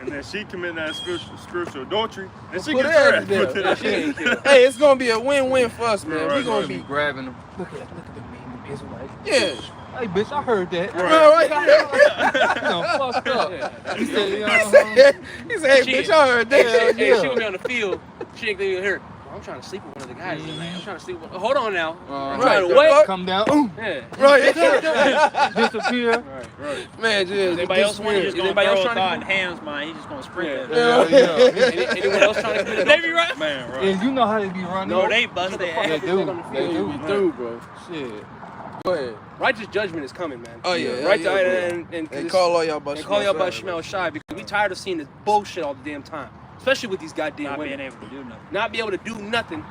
and then she commit that spiritual adultery, and she Put gets her her ass ass there. put to the shit. hey, it's gonna be a win-win for us, man. Right, We gonna right. be, grabbing them. Look at the Israelite. yeah. Hey, bitch, I heard that. All right. You know, fucked up. He said, He said, hey, bitch, I heard that. Hey, yeah. she gonna be on the field. She ain't gonna even hear. I'm trying to sleep with one of the guys tonight. I'm trying to sleep with. Hold on now. I'm Right. trying to wait. Come down. Yeah. Right. Disappear. Right. Man, just Anybody else want He's it? just gonna Anybody throw else a trying thought to in do Ham's mind. He's just gonna spread Yeah. that. Anyone else trying to commit They adultery? be right. Man, right. And you know how they be running. No, they bust their They ass. do. They We do. do, bro. Shit. Go ahead. Righteous judgment is coming, man. Oh, yeah. Right. Yeah, And And call all y'all about and call y'all about Shemel Shemel Shy because we tired of seeing this bullshit all the damn time, especially with these goddamn Not women. being able to do nothing. Not be able to do nothing.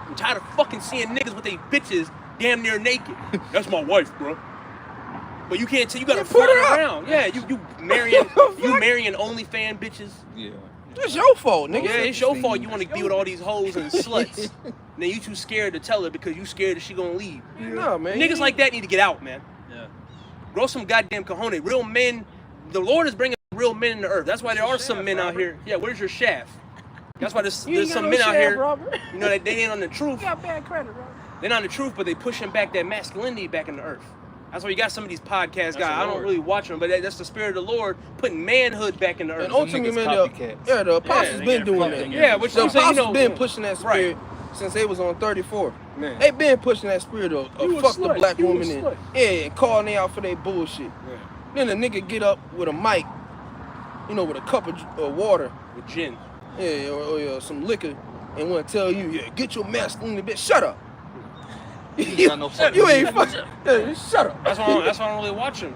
I'm tired of fucking seeing niggas with they bitches damn near naked. That's my wife, bro. But you can't tell you gotta Yeah, put put her up. around. Yeah, you marrying OnlyFans bitches. Yeah. It's your fault, nigga. Yeah, it's your fault you want to be with all these hoes and sluts. And then you too scared to tell her because you scared that she gonna leave. No, man. Niggas like that need to get out, man. Yeah. Grow some goddamn cojones. Real men, the Lord is bringing real men in the earth. That's why there are some men out here. Yeah, where's your shaft? That's why there's some men out here, you know, that they ain't on the truth. got bad credit, bro. They're not on the truth, but they pushing back that masculinity back in the earth. That's why you got some of these podcast the guys. I don't Lord. really watch them, but that's the spirit of the Lord putting manhood back in the earth. And ultimately, niggas man, copycats. the apostles they been get doing fucked that. again. Yeah, which The I'm saying, apostles you know, been pushing that spirit since they was on 34. Man. They been pushing that spirit of You a fuck the slut. black You a woman and slut. and calling they out for their bullshit. Then the nigga get up with a mic, with a cup of water, With gin. or some liquor, and want to tell you, get your masculinity, bitch. Shut up. got no fucking You ain't fucking. Shut up. That's why I don't really watch them.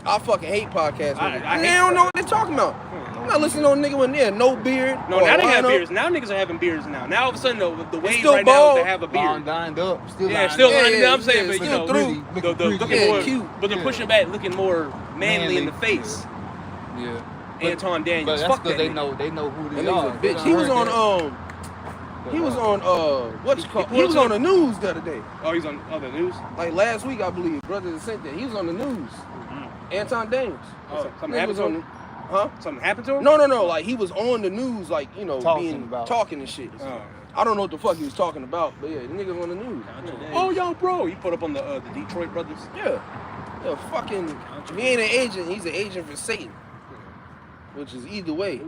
I fucking hate podcasts. I They hate don't know what they're talking about. I'm not listening to no nigga when they're no beard. No, or now they have lineup. beards. Now niggas are having beards now. Now all of a sudden the wave still right now is bald. to have a beard. Lined up. Still Yeah, lined still up. Yeah, lining yeah, up. I'm saying, yeah, but you still know, through. looking Yeah, more, cute. but they're Yeah. pushing back, looking more manly in the Manly. face. Yeah. Anton But Daniels, that's fuck because that they nigga. know who That they nigga's are. a bitch. He was on he was on what you call? He was on the news the other day. Oh, he's on other news. Like last week, I believe. Brother sent that. He was on the news. Anton Daniels. Oh, something Nigga happened was to on him? Huh? Something happened to him? No. Like he was on the news, like Talking talking and shit. Oh. I don't know what the fuck he was talking about, but yeah, the niggas on the news. Oh, yo, bro. He put up on the Detroit brothers. Yeah, fucking. He ain't an agent. He's an agent for Satan. Which is either way.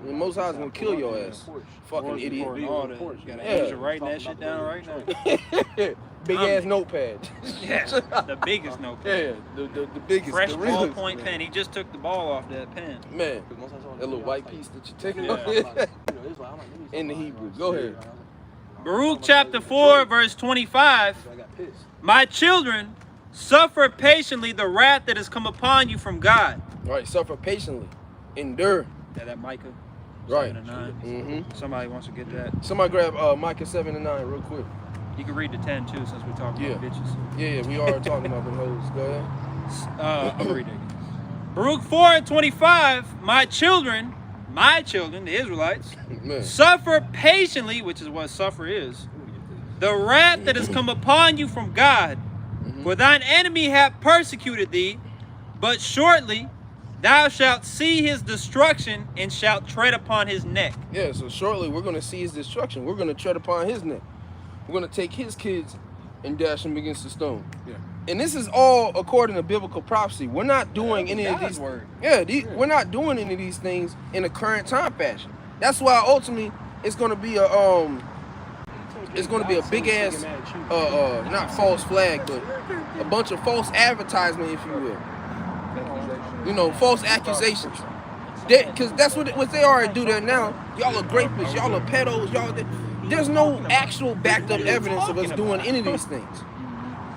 The Most High's gonna kill your ass. Fucking idiot. All that. Got an Yeah. agent writing that shit down right now. Big ass notepad. Yeah, the biggest no. Yeah, the biggest. Fresh the realest. ballpoint pen. He just took the ball off that pen. Man, that little white piece that you take Yeah. in the Hebrew. Go ahead. Baruch chapter 4, verse 25. My children, suffer patiently the wrath that has come upon you from God. All right, suffer patiently. Endure. Yeah, that Micah. Right. 7 and 9. Mm-hmm. Somebody wants to get that. Somebody grab Micah 7 and 9 real quick. You can read the 10 too, since we're talking about bitches. Yeah, we are talking about them hoes. Go ahead. I'll read it. Baruch 4 and 25. My children, the Israelites, Man. suffer patiently, which is what suffer is, the wrath that has come upon you from God. For thine enemy hath persecuted thee, but shortly thou shalt see his destruction and shalt tread upon his neck. Yeah, so shortly we're going to see his destruction. We're going to tread upon his neck. We're going to take his kids and dash them against the stone. Yeah. And this is all according to biblical prophecy. We're not doing any of these. word. We're not doing any of these things in a current time fashion. That's why ultimately it's going to be a it's going to be a big ass, not false flag, but a bunch of false advertisement, if you will. You know, false accusations. Because that's what they already do there now. Y'all are rapists, y'all are pedos, y'all. There's no actual backed up evidence of us doing any of these things.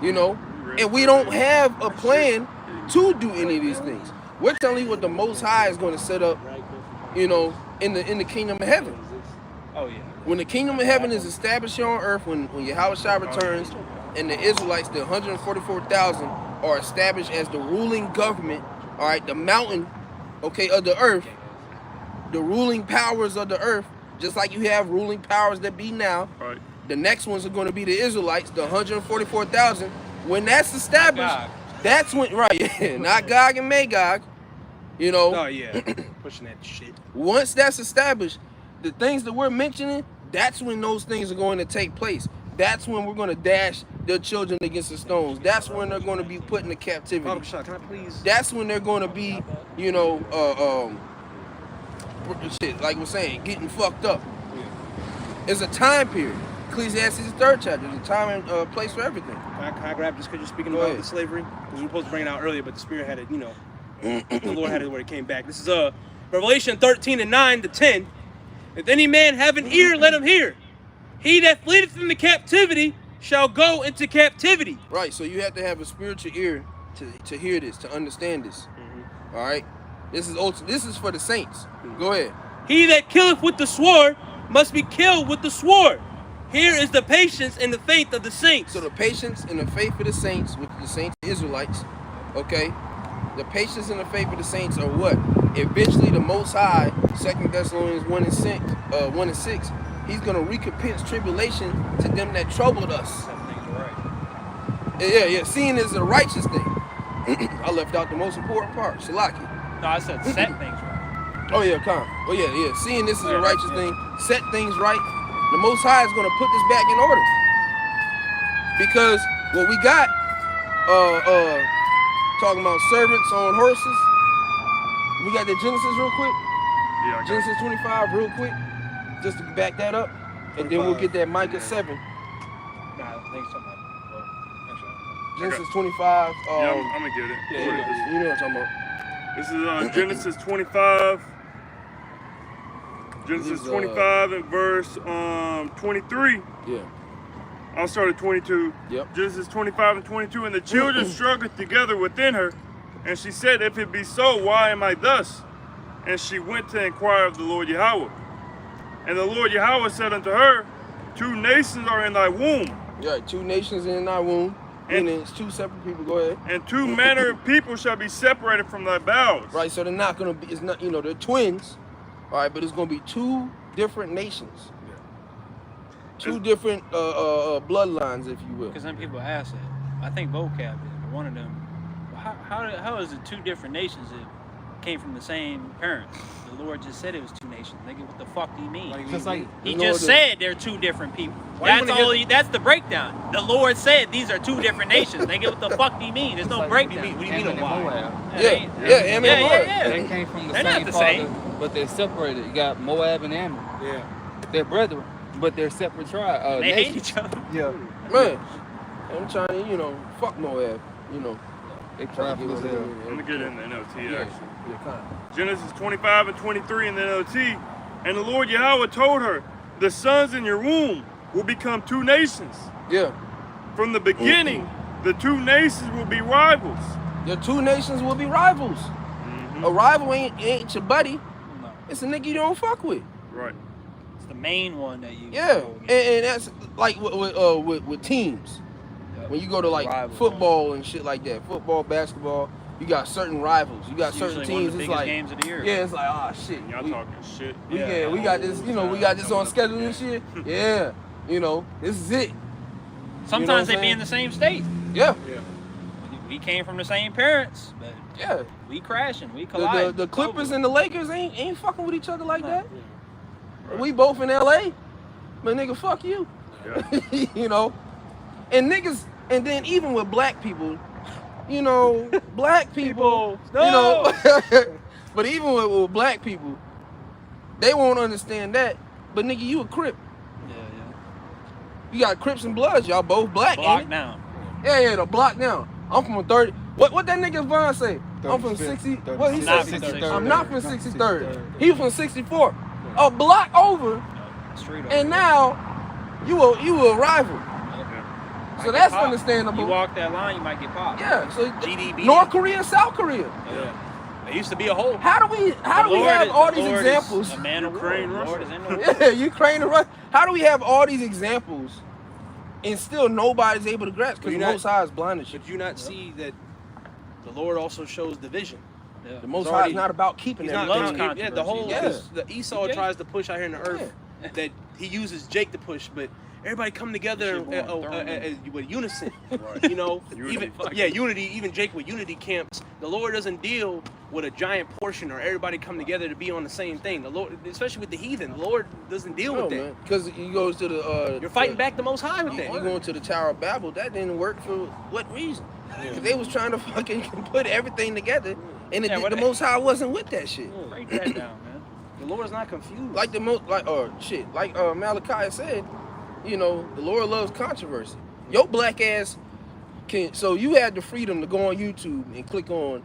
You know, and we don't have a plan to do any of these things. We're telling you what the Most High is going to set up, you know, in the kingdom of heaven. Oh yeah. When the kingdom of heaven is established here on earth, when Yahushua returns, and the Israelites, the 144,000, are established as the ruling government, all right, the mountain, okay, of the earth, the ruling powers of the earth, just like you have ruling powers that be now. Right. The next ones are going to be the Israelites, the 144,000. When that's established, that's when, right, yeah, not Gog and Magog, you know. Oh yeah. Pushing that shit. Once that's established, the things that we're mentioning, that's when those things are going to take place. That's when we're going to dash their children against the stones. That's when they're going to be put into captivity. Can I please? That's when they're going to be, you know, shit, like we're saying, getting fucked up. It's a time period. Ecclesiastes 3rd chapter. There's a time and place for everything. Can I grab just because you're speaking about the slavery? Because we were supposed to bring it out earlier, but the Spirit had it, you know, the Lord had it where it came back. This is Revelation 13:9-10. If any man have an ear, let him hear. He that fleeth from the captivity shall go into captivity. Right, so you have to have a spiritual ear to hear this, to understand this. All right? This is for the saints. Go ahead. He that killeth with the sword must be killed with the sword. Here is the patience and the faith of the saints. So the patience and the faith of the saints, which the saints Israelites, okay? The patience and the faith of the saints are what? Eventually the Most High, 2 Thessalonians 1:6, he's going to recompense tribulation to them that troubled us. Yeah, seeing is a righteous thing. I left out the most important part, Shalaki. No, I said set things right. Oh yeah, come. Oh yeah. Seeing this is a righteous thing, set things right. The Most High is going to put this back in order. Because what we got, talking about servants on horses. We got the Genesis real quick. Yeah, I got Genesis 25 real quick, just to back that up, and then we'll get that Micah 7. Nah, I think something. Genesis 25. Yeah, I'm gonna get it. Yeah, you know what I'm talking about. This is Genesis 25. Genesis 25 and verse 23. Yeah. I'll start at 22. Yep. Genesis 25 and 22. And the children struggled together within her, and she said, if it be so, why am I thus? And she went to inquire of the Lord Yahweh. And the Lord Yahweh said unto her, 2 nations are in thy womb. Yeah, 2 nations in thy womb. And it's 2 separate people. Go ahead. And 2 manner of people shall be separated from thy bowels. Right, so they're not going to be, it's not, you know, they're twins. All right, but it's going to be 2 different nations. 2 different bloodlines, if you will. Because some people ask it. I think vocab is one of them. How is it 2 different nations that came from the same parents? The Lord just said it was 2 nations. Nigga, what the fuck do you mean? He just said they're 2 different people. That's the breakdown. The Lord said these are 2 different nations. Nigga, what the fuck do you mean? There's no breakdown. What do you mean why? Yeah. They came from the They're same not the father, same. but they're separated. You got Moab and Ammon. Yeah. They're brethren, but they're separate tribes. They hate each other. Yeah. Man, I'm trying to, you know, fuck Moab, you know. They tribal as hell. I'm going to get in the NLT, actually. Yeah, Genesis 25 and 23 in the NLT. And the Lord Yahweh told her, the sons in your womb will become 2 nations. Yeah. From the beginning, the 2 nations will be rivals. The 2 nations will be rivals. A rival ain't your buddy. No. It's a nigga you don't fuck with. Right. It's the main one that you Yeah, go against. and that's like with teams. Yep. When you go to like Rivals. football and shit like that, football, basketball, you got certain rivals. You got It's certain usually one of teams. the It's biggest like games of the year. yeah, it's like shit. Y'all talking shit. We got this. You know, we got this on schedule and shit. Yeah, you know, this is it. Sometimes You know what they be I'm in the same state. Yeah, We came from the same parents, but yeah. we crashing, we collide. The Clippers and the Lakers ain't fucking with each other like No. that. Right. We both in LA, but nigga, fuck you. Yeah. You know, and niggas, and then even with black people, you know, black people, you know, but even with black people, they won't understand that. But nigga, you a Crip. Yeah. You got Crips and Bloods. Y'all both black, ain't Block it? down. Yeah, the block down. I'm from a 30. What that nigga Von say? I'm from 60. What he Not said? from 63rd. I'm not from 63rd. He from 64. A block over, Straight over. and now you a rival. So that's Pop. understandable. You walk that line, you might get popped. Yeah. So GDB. North Korea, South Korea. Yeah. It used to be a hole. How do we have all these examples? A man of Ukraine, war. Lord Russia. is in the war. Yeah, Ukraine and Russia. How do we have all these examples and still nobody's able to grasp? Because the Most High is blind as shit. Should you not see that the Lord also shows division? Yeah. The Most It's High already- is not about keeping He's everything. not loves loves yeah, the whole controversy. the Esau Yeah. tries to push out here in the earth that he uses Jake to push, but everybody come together with unison. Right. You know, Unity. unity. Even Jake with unity camps. The Lord doesn't deal with a giant portion or everybody come together to be on the same thing. The Lord, especially with the heathen, the Lord doesn't deal with that. Because he goes to the You're fighting back the Most High with You that. going to the Tower of Babel? That didn't work for what reason? Because they was trying to fucking put everything together, and Yeah, what the they- Most High wasn't with that shit. Break that down, man. The Lord's not confused. Like Malachi said, you know, the Lord loves controversy. Your black ass can. So you had the freedom to go on YouTube and click on,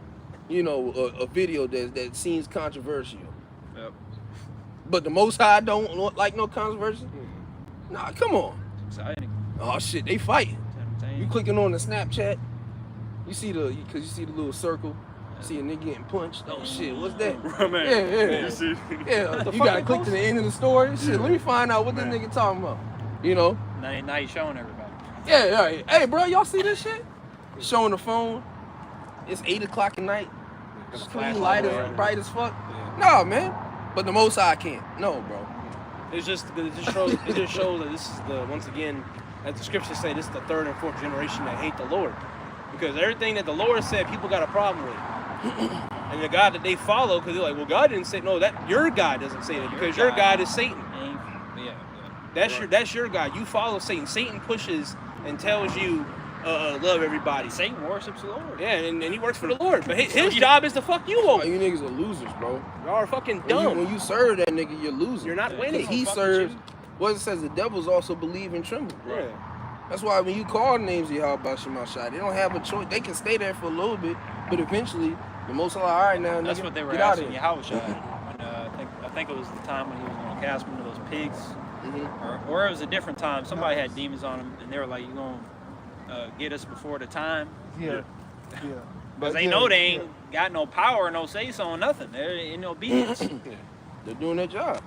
you know, a video that seems controversial. Yep. But the Most High don't like no controversy. Nah, come on. Exciting. Oh shit, they fighting. You Entertaining. clicking on the Snapchat, you see the little circle, see a nigga getting punched. Oh shit, what's that? Right, man. Yeah. You see? Yeah, The you gotta fuck click to the end of the story. Shit, let me find out what this Man. nigga talking about. You know? Now you showing everybody. Yeah. Hey, bro, y'all see this shit? Showing the phone. It's 8 o'clock at night. Screen light is bright as fuck. Nah, man. But the Most High can't. No, bro. It just shows that this is once again, as the scriptures say, this is the third and fourth generation that hate the Lord. Because everything that the Lord said, people got a problem with. And the God that they follow, because they're like, well, God didn't say, no, that your God doesn't say that, because your God is Satan. Yeah. That's your God. You follow Satan. Satan pushes and tells you, love everybody. Satan worships the Lord. Yeah, and he works for the Lord. But his job is to fuck you Oh, over. you niggas are losers, bro. Y'all are fucking When dumb. you serve that nigga, you're losing. You're not winning. He Fuck serves. with you. What it says, the devils also believe and tremble. Yeah. That's why when you call names of Yahweh Shemashai, they don't have a choice. They can stay there for a little bit, but eventually, the Most High, all right now, That's nigga, what they were get out asking of here. Yahushua when I think it was the time when he was going to cast one of those pigs, or it was a different time. Somebody had demons on him, and they were like, "You gonna get us before the time?" Yeah. Because they know they ain't got no power, no say so, nothing. They're in obedience. They're doing their job.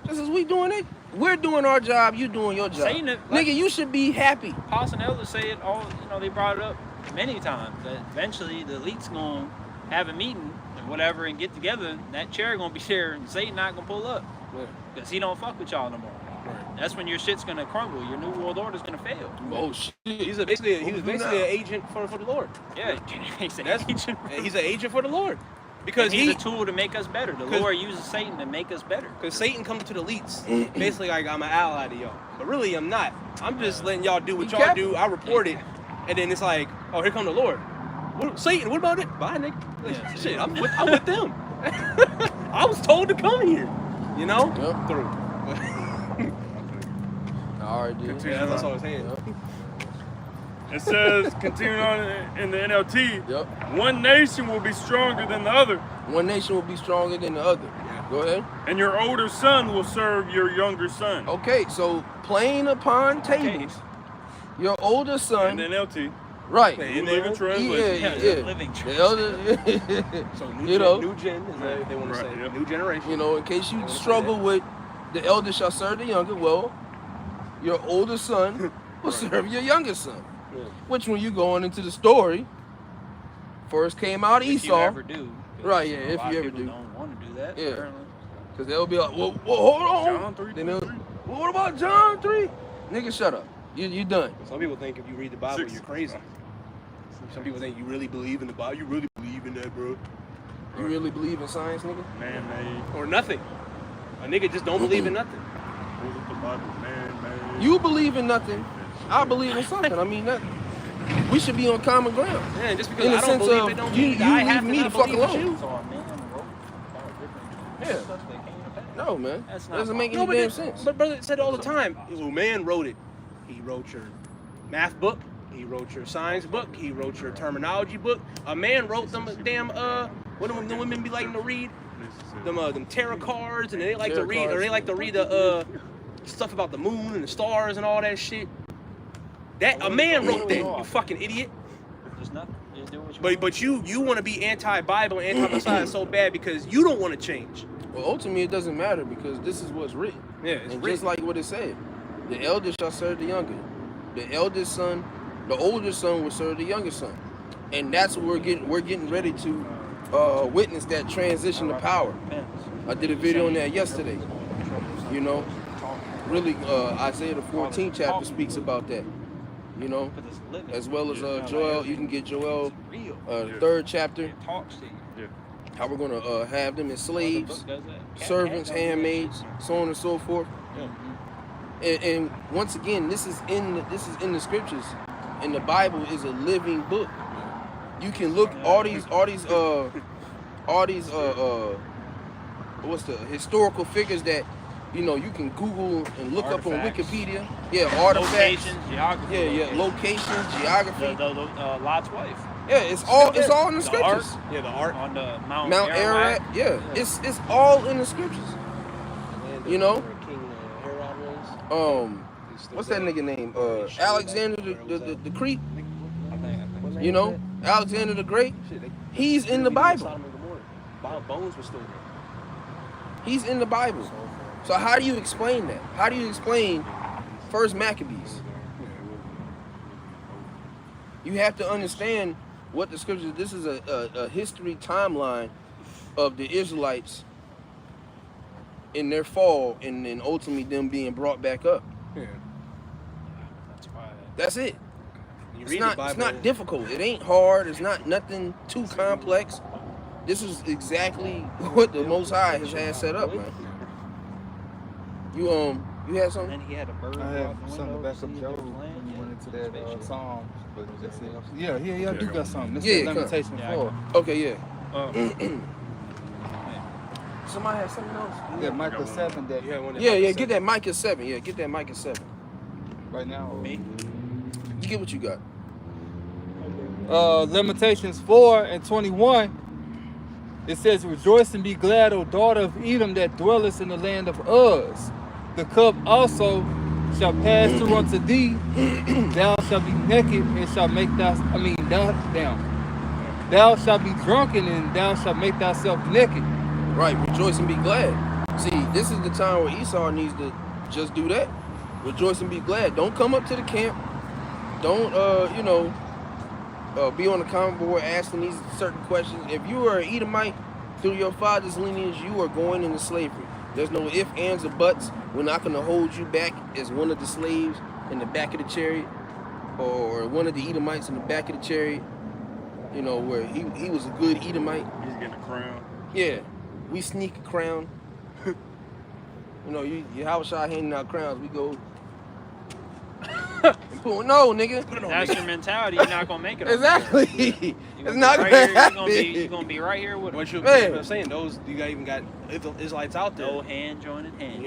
Just as we doing it, we're doing our job. You doing your job. Saying it, like- Nigga, you should be happy. Apostle and elders say it all. They brought it up many times that eventually the elite's gonna have a meeting and whatever and get together. And that chair gonna be there, and Satan not gonna pull up because he don't fuck with y'all no more. That's when your shit's gonna crumble. Your new world order's gonna fail. Oh shit. He was basically an agent for the Lord. Yeah, he's an agent. He's an agent for the Lord. Because he's a tool to make us better. The 'cause- Lord uses Satan to make us better. Because Satan comes to the elites, basically like I'm an ally to y'all. But really I'm not. I'm just letting y'all do what You y'all kept- do. I report it. And then it's like, oh, here come the Lord. Satan, what about it? Bye, nigga. Like, Yeah. shit, I'm with them. I was told to come here. You know? Yep. Through. All right, dude. Continue. Yeah, that's all I was saying. Yep. It says, continuing on in the NLT, Yep. one nation will be stronger than the other, One nation will be stronger than the other. Go ahead. and your older son will serve your younger son. Okay, so playing upon tables. Your older In son, the NLT, right? New Living Translation. Yeah. Living The elder, So You know. new gen is what they want to Right, say. yeah. New generation. you know, in case you struggle with the elder shall serve the younger, well, your older son will serve your younger son. Yeah. Which, when you going into the story, first came out If you Esau, ever do. 'Cause Right, yeah, a if lot of you ever people do. don't want to do that. Yeah. Apparently. because they'll be like, well, hold on. John 3. Then they'll, well, what about John 3? Nigga, shut up. You done. Some people think if you read the Bible, Six. you're crazy. Some people think you really believe in the Bible. You really believe in that, bro. You really believe in science, nigga? Man-made. Or nothing. A nigga just don't believe in nothing. What was the Bible? Man-made. You believe in nothing. I believe in something. I mean, nothing. We should be on common ground. Man, just because In the I don't sense believe of it don't you- mean you I leave have to me not the fuck believe it's alone. you. So a man wrote about different Yeah. stuff that came to pass. No, man. That's That not doesn't make No, any but damn it- sense. But brother said all the time, well, man wrote it. He wrote your math book. He wrote your science book. He wrote your terminology book. A man wrote them damn what do the women be liking to read? Them tarot cards, and they like to read, or they like to read the stuff about the moon and the stars and all that shit. That a man wrote that, you fucking idiot. Just nothing. Just do what you But you want to be anti-Bible, anti-Messiah so bad because you don't want to change. Well, ultimately, it doesn't matter because this is what's written. Yeah, it's and written. just like what it said, the elder shall serve the younger. The eldest son, the older son will serve the younger son, and that's what we're getting ready to witness that transition to power. I did a video on that yesterday. You know, really, Isaiah the 14th chapter speaks about that. You know, as well as Joel. You can get Joel, 3rd chapter. How we're gonna have them as slaves, servants, handmaids, so on and so forth. And once again, this is in the scriptures, and the Bible is a living book. You can look all these what's the historical figures that you can Google and look up on Wikipedia. Yeah, artifacts, locations, geography. Yeah, locations, geography. Lot's wife. Yeah, it's all in the scriptures. The art On the Mount Ararat. Yeah, it's all in the scriptures. You know. What's that nigga name? Alexander the Great. You know, Alexander the Great. He's in the Bible. Bones were still there. He's in the Bible. So how do you explain that? How do you explain First Maccabees? You have to understand what the scriptures. This is a history timeline of the Israelites in their fall, and then ultimately them being brought back up. Yeah. That's it. You It's read not, the Bible. it's not difficult. It ain't hard. It's not nothing too complex. This is exactly what the Most High has had set up, man. You had something? And then he had a bird. I have something back up Job when you went into that Psalm, but that's it. Yeah, I do got something. This is Lamentation 4. Okay, yeah. Somebody had something else? Yeah, Micah 7 that. Yeah, get that Micah 7. Yeah, get that Micah 7. Right now. Me? You get what you got. Lamentations 4:21. It says, "Rejoice and be glad, O daughter of Edom, that dwellest in the land of Uz. The cup also shall pass through unto thee. Thou shalt be naked and shalt make Thou shalt be drunken and thou shalt make thyself naked." Right, rejoice and be glad. See, this is the time where Esau needs to just do that. Rejoice and be glad. Don't come up to the camp. Don't, be on the comment board asking these certain questions. If you are an Edomite through your father's lineage, you are going into slavery. There's no ifs, ands, or buts. We're not going to hold you back as one of the slaves in the back of the chariot, or one of the Edomites in the back of the chariot. Where he was a good Edomite. He's getting a crown. Yeah, we sneak a crown. You how shall I handing out crowns? We go. No, nigga. That's your mentality. You're not gonna make it. Exactly. It's not right gonna here, happen. You're gonna be right here with What them. you're saying, even got Israelites out there. No hand joining hand.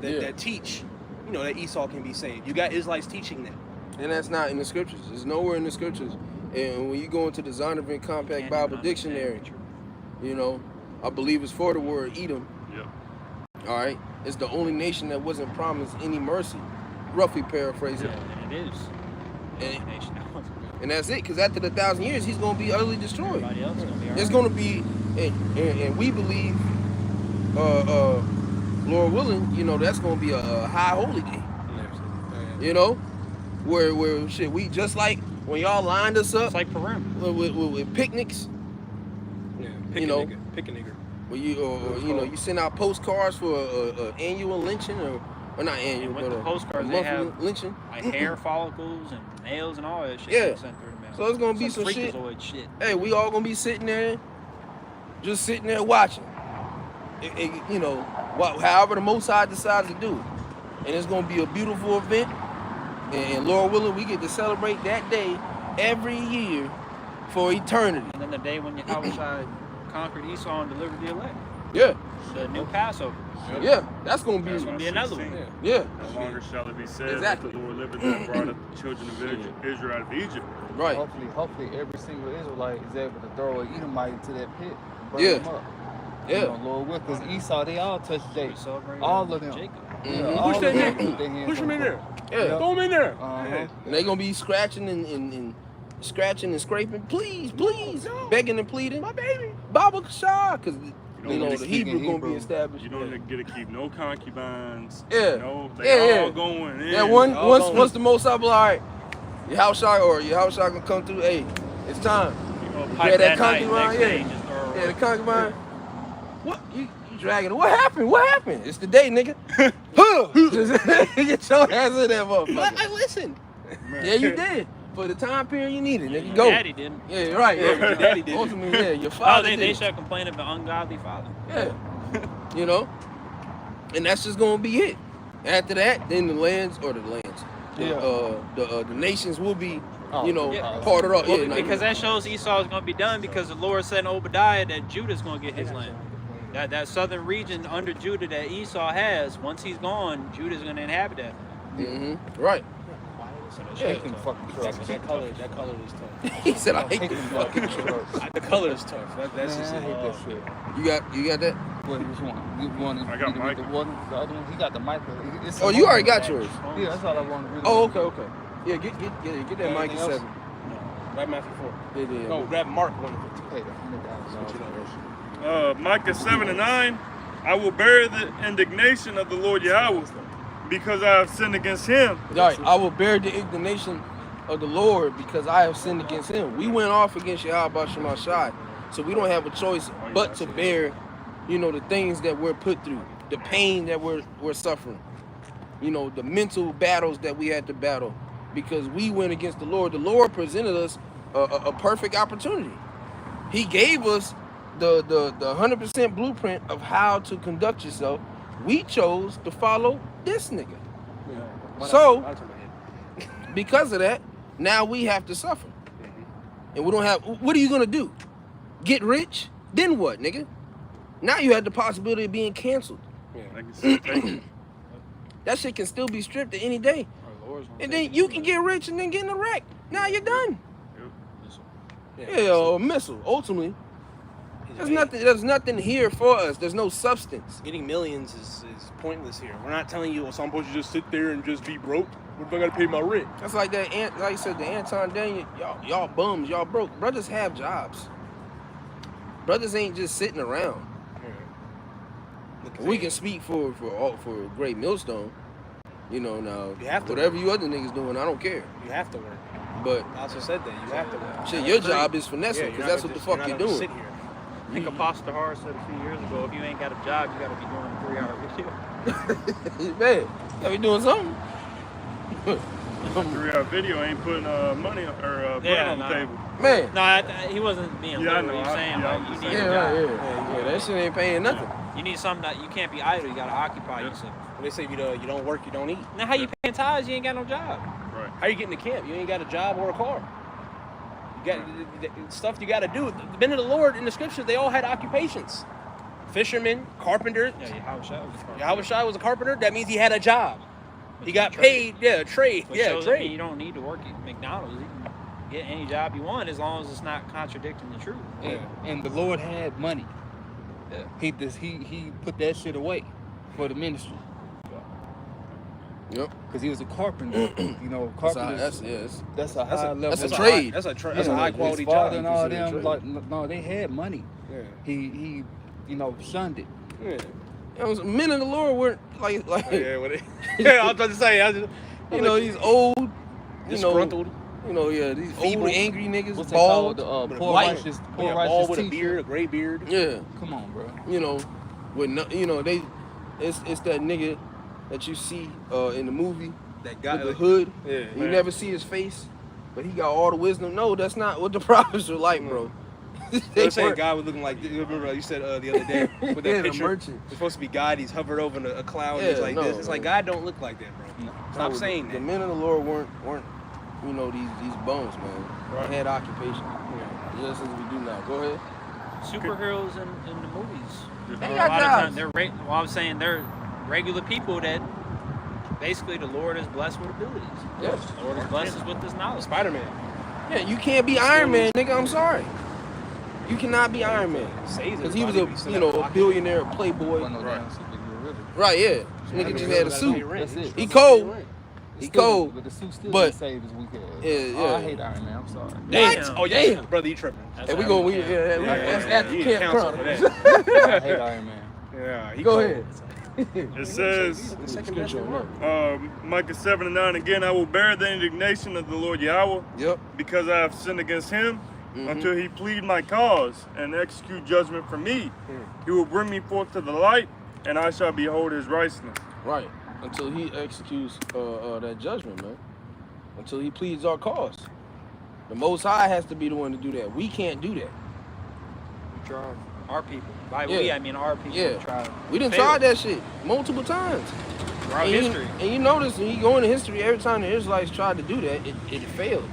That teach, that Esau can be saved. You got Israelites teaching that. And that's not in the scriptures. It's nowhere in the scriptures. And when you go into the Zondervan Compact Bible Dictionary, I believe it's for the word Edom. Yep. All right. It's the only nation that wasn't promised any mercy. Roughly paraphrasing. Yeah, and it is. And that's it, because after the 1,000 years, he's going to be utterly destroyed. Everybody else is gonna be It's going to be, and we believe, Lord willing, that's going to be a high holy day. Where shit, we just like when y'all lined us up. It's like Purim. With picnics. Yeah, pick a nigger. Where you send out postcards for a annual lynching or not annual, With but the postcards, a they monthly have lynching. like hair follicles and nails and all that shit. Yeah. Sent through the mail. So it's gonna be some shit. freakazoid shit. Hey, we all gonna be sitting there watching. However the Most High decides to do it. And it's gonna be a beautiful event. And Lord willing, we get to celebrate that day every year for eternity. And then the day when Yahweh conquered Esau and delivered the elect. Yeah, The new Passover. yeah, that's gonna That's be. gonna be another one. Yeah, No longer shall it be said Exactly. that the Lord liveth that brought up the children of Israel out of Egypt. right. Hopefully, every single Israelite is able to throw an Edomite into that pit, burn Yeah. them up. Yeah. You know, Lord will, because Esau, they all touched Jacob. Celebrate All of them. Jacob. Yeah, Push all of that them nigga. put their hands Push him on in the there. Yeah. Throw him in there. Uh-huh. And they gonna be scratching and scratching and scraping. Please, please, begging and pleading. My baby. Baba Kashah, because don't you know really the speak in Hebrew gonna be Hebrew. established. You don't get to keep no concubines. Yeah. No, they Yeah, all yeah. going in. That one, all once gone. once the most up, all right, your house shot gonna come through. Hey, it's time. You know, Pipe Yeah, that that night, concubine, next yeah. day, just throw her Yeah, away. the concubine. What you dragging? What happened? What happened? It's the day, nigga. Huh. Just get your ass in that motherfucker. I listened. Yeah, you did. For the time period you needed, nigga. Go. Daddy didn't. Yeah, right. Yeah, Yeah, your daddy did. Ultimately, yeah, your Oh, father they did. shall complain of an ungodly father. Yeah. You know? And that's just gonna be it. After that, then the lands. The nations will be, you know, Yeah. parted up. Well, Yeah, because that shows Esau is going to be done because the Lord said in Obadiah that Judah's going to get his land. That southern region under Judah that Esau has, once he's gone, Judah's going to inhabit that. Right. Hate them fucking trucks. That color is tough. He said, I hate Hate you. them fucking trucks. The color is tough. That's just Man, I it. hate that shit. You got that? Which one? You want I got the Michael. one, the other one? He got the Michael. It's Oh, you already got yours. Yeah, that's all I want to really. Oh, okay. Yeah, get that Anything Micah else? 7. Grab Matthew 4. Yeah. No, grab Mark 1:15. Pay the $100,000. Micah 7:9, I will bear the indignation of the Lord Yahweh because I have sinned against him. Right. I will bear the indignation of the Lord because I have sinned against him. We went off against Yahweh Shemashai, so we don't have a choice but to bear, you know, the things that we're put through, the pain that we're suffering, you know, the mental battles that we had to battle because we went against the Lord. The Lord presented us a perfect opportunity. He gave us the 100% blueprint of how to conduct yourself. We chose to follow this nigga. So, because of that, now we have to suffer. And we don't have, what are you gonna do? Get rich? Then what, nigga? Now you have the possibility of being canceled. I can still take it. That shit can still be stripped at any day. And then you can get rich and then get in a wreck. Now you're done. Yeah, a missile, ultimately. There's nothing here for us. There's no substance. Getting millions is pointless here. We're not telling you, well, so I'm supposed to just sit there and just be broke. What if I gotta pay my rent? That's like that, like you said, the Anton Daniel, y'all bums, y'all broke. Brothers have jobs. Brothers ain't just sitting around. We can speak for Great Millstone. You know, now, You have to whatever you other niggas doing, I don't care. You have to work. But I also said that you have to work. shit, your job is finessing, because that's what the fuck you're doing. Sit here. I think Apostle Har said a few years ago, if you ain't got a job, you got to be doing a 3-hour video. Man, gotta be doing something. 3-hour video ain't putting money or bread on the table. Man. No, he wasn't being Yeah, I literal. know. He was saying, Yeah, like, you need Yeah, a job. right, yeah. That shit ain't paying nothing. You need something that you can't be idle. You got to occupy yourself. When they say you don't work, you don't eat. Now, how you paying tithes? You ain't got no job. Right. How you getting to camp? You ain't got a job or a car. You got the stuff you got to do. The men of the Lord in the scriptures, they all had occupations. Fishermen, carpenters. Yeah, Yahweh Shai was a carpenter. That means he had a job. He got Trade. paid. Yeah, trade. Which Yeah, shows that trade. you don't need to work at McDonald's. You can get any job you want as long as it's not contradicting the truth. And the Lord had money. Yeah. He put that shit away for the ministry. Yep. Because he was a carpenter. You know, carpenters. That's a high level. That's a trade. That's a Yeah, high his quality father job. and all considered a them, trade. like, no, they had money. Yeah. He shunned it. Yeah. Men of the Lord weren't like Yeah, what yeah, I was about to say. you know, these old, disgruntled. These Feeble. old angry niggas, What's they call bald. it? Poor white. righteous, Yeah, poor bald righteous with a teacher. beard, a gray beard. Yeah, Come on, bro. you know, with no, it's that nigga that you see in the movie That guy. with the hood. Yeah. You never see his face, but he got all the wisdom. No, that's not what the prophets are like, bro. They saying God was looking like. Remember you said the other day with that Yeah, the picture. merchant. It's supposed to be God. He's hovered over a cloud. Yeah, he's like no, this. It's like no. God don't look like that, bro. Stop saying The that. men of the Lord weren't these bums, man. Right. They had occupation. Just as we do now. Go ahead. superheroes in the movies. They A got lot of jobs. times well, I'm saying they're regular people that basically the Lord has blessed with abilities. Yes. The Lord has blessed us with this knowledge. Spider-Man. Yeah, you can't be Iron Man, nigga. I'm sorry. You cannot be Iron Man. Because he was a billionaire playboy. Wasn't no Right. damn superhero, really. Right, yeah. This nigga just had a suit. That's it. He cold. He Still- cold. But the suit still but- didn't save his weak ass. Yeah, Oh, I yeah. hate Iron Man. I'm sorry. Damn. Oh yeah, Damn. brother, you tripping? That's Hey, we how going, we can. that's after you Camp counsel for Chronicles. that. I hate Iron Man. Yeah, he Go cold. ahead. It says, The second best one. Micah 7:9, again, I will bear the indignation of the Lord Yahweh, Yep. because I have sinned against him, Mhm. until he plead my cause and execute judgment for me. He will bring me forth to the light, and I shall behold his righteousness. Right. Until he executes that judgment, man. Until he pleads our cause. The Most High has to be the one to do that. We can't do that. Our people. By Yeah. we, I mean our people. Yeah. Tried. We done Failed. tried that shit multiple times. Throughout And history. you notice when you go into history, every time the Israelites tried to do that, it failed.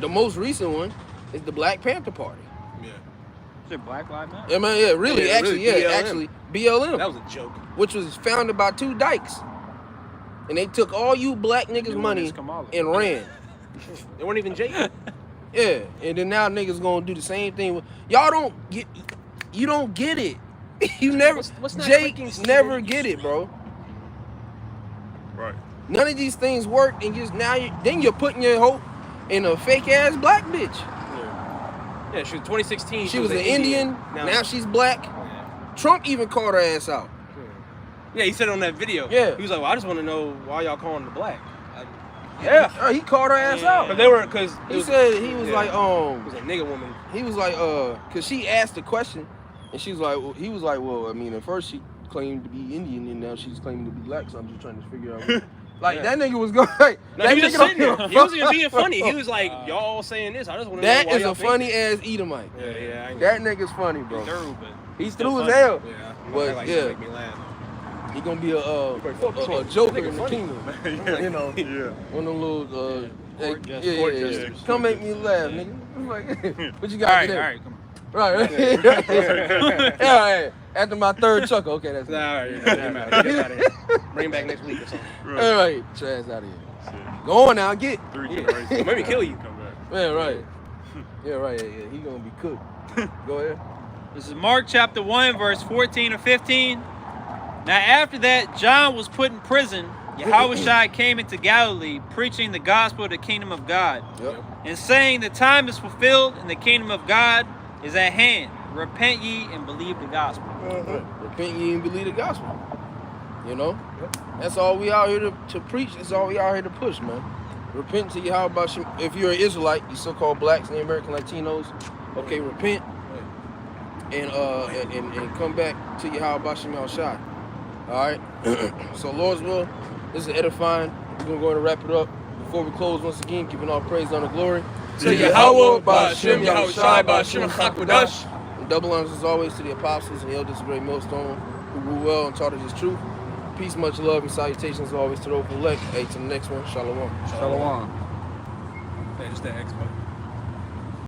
The most recent one is the Black Panther Party. Is it Black Lives Matter? Yeah, man, yeah, really, Yeah, actually, really, yeah, BLM. actually, BLM, That was a joke. which was founded by two dykes. And they took all you black niggas' New one money is Kamala. and ran. They weren't even Jacob. Yeah, and then now niggas gonna do the same thing. Y'all don't get, you don't get it. You never, What's not Jake clicking, never Steven? get it, bro. Right. None of these things work, and just now then you're putting your hope in a fake ass black bitch. Yeah, she was 2016. She was an Indian. Now she's black. Yeah. Trump even called her ass out. Yeah, he said it on that video. Yeah. He was like, "Well, I just want to know why y'all calling her black." He called her ass out. But they were because He said he was yeah. like, it was a nigga woman. he was like, cause she asked the question, and she was like, he was like, well, I mean, at first she claimed to be Indian, and now she's claiming to be black. So I'm just trying to figure out, like Yeah. that nigga was going, like, No, that he was nigga just sitting don't there. give He a wasn't even being fuck. funny. He was like, "Y'all all saying this. I just want to know That why is y'all a think funny this." ass Edomite. Yeah, I That nigga's funny, bro. Through, but He's still through as funny. hell. Yeah, But, like, yeah. make me laugh. He gonna be a Nigga joker funny. in the kingdom. Yeah. You know, Yeah. one of them little Court yeah, justice. Court yeah, yeah. justice. Come make me laugh, nigga. I'm like, what you got all right, today? all right, come on. Right. Yeah, right. After my third chuckle, okay, that's it. Nah, all right, yeah, get him out of here. Bring him back next week or something. All right, trash out of here. Go on now, get. 3 Yeah. generations. Maybe kill you. Come back. Yeah, right. Yeah, right. Yeah. He gonna be cooked. Go ahead. This is Mark chapter 1, verse 14 and 15. Now after that, John was put in prison. Yahushua came into Galilee, preaching the gospel of the kingdom of God, Yep. and saying, the time is fulfilled, and the kingdom of God is at hand. Repent ye and believe the gospel. Repent ye and believe the gospel. You know? That's all we out here to preach. That's all we out here to push, man. Repent to Yahweh. If you're an Israelite, you so-called blacks and American Latinos, okay, repent and come back to Yahweh Shem Shai. All right? So Lord's will, this is edifying. We're going to go ahead and wrap it up. Before we close, once again, giving all praise, honor, glory To Yahweh, Ba'ashem, Yahushai, Ba'ashem, Chakodash. and double honors as always to the apostles and the elders of Great Millstone who rule well and taught us his truth. Peace, much love, and salutations as always to those who elect. Hey, to the next one. Shalom. Shalom. Yeah, just that X button.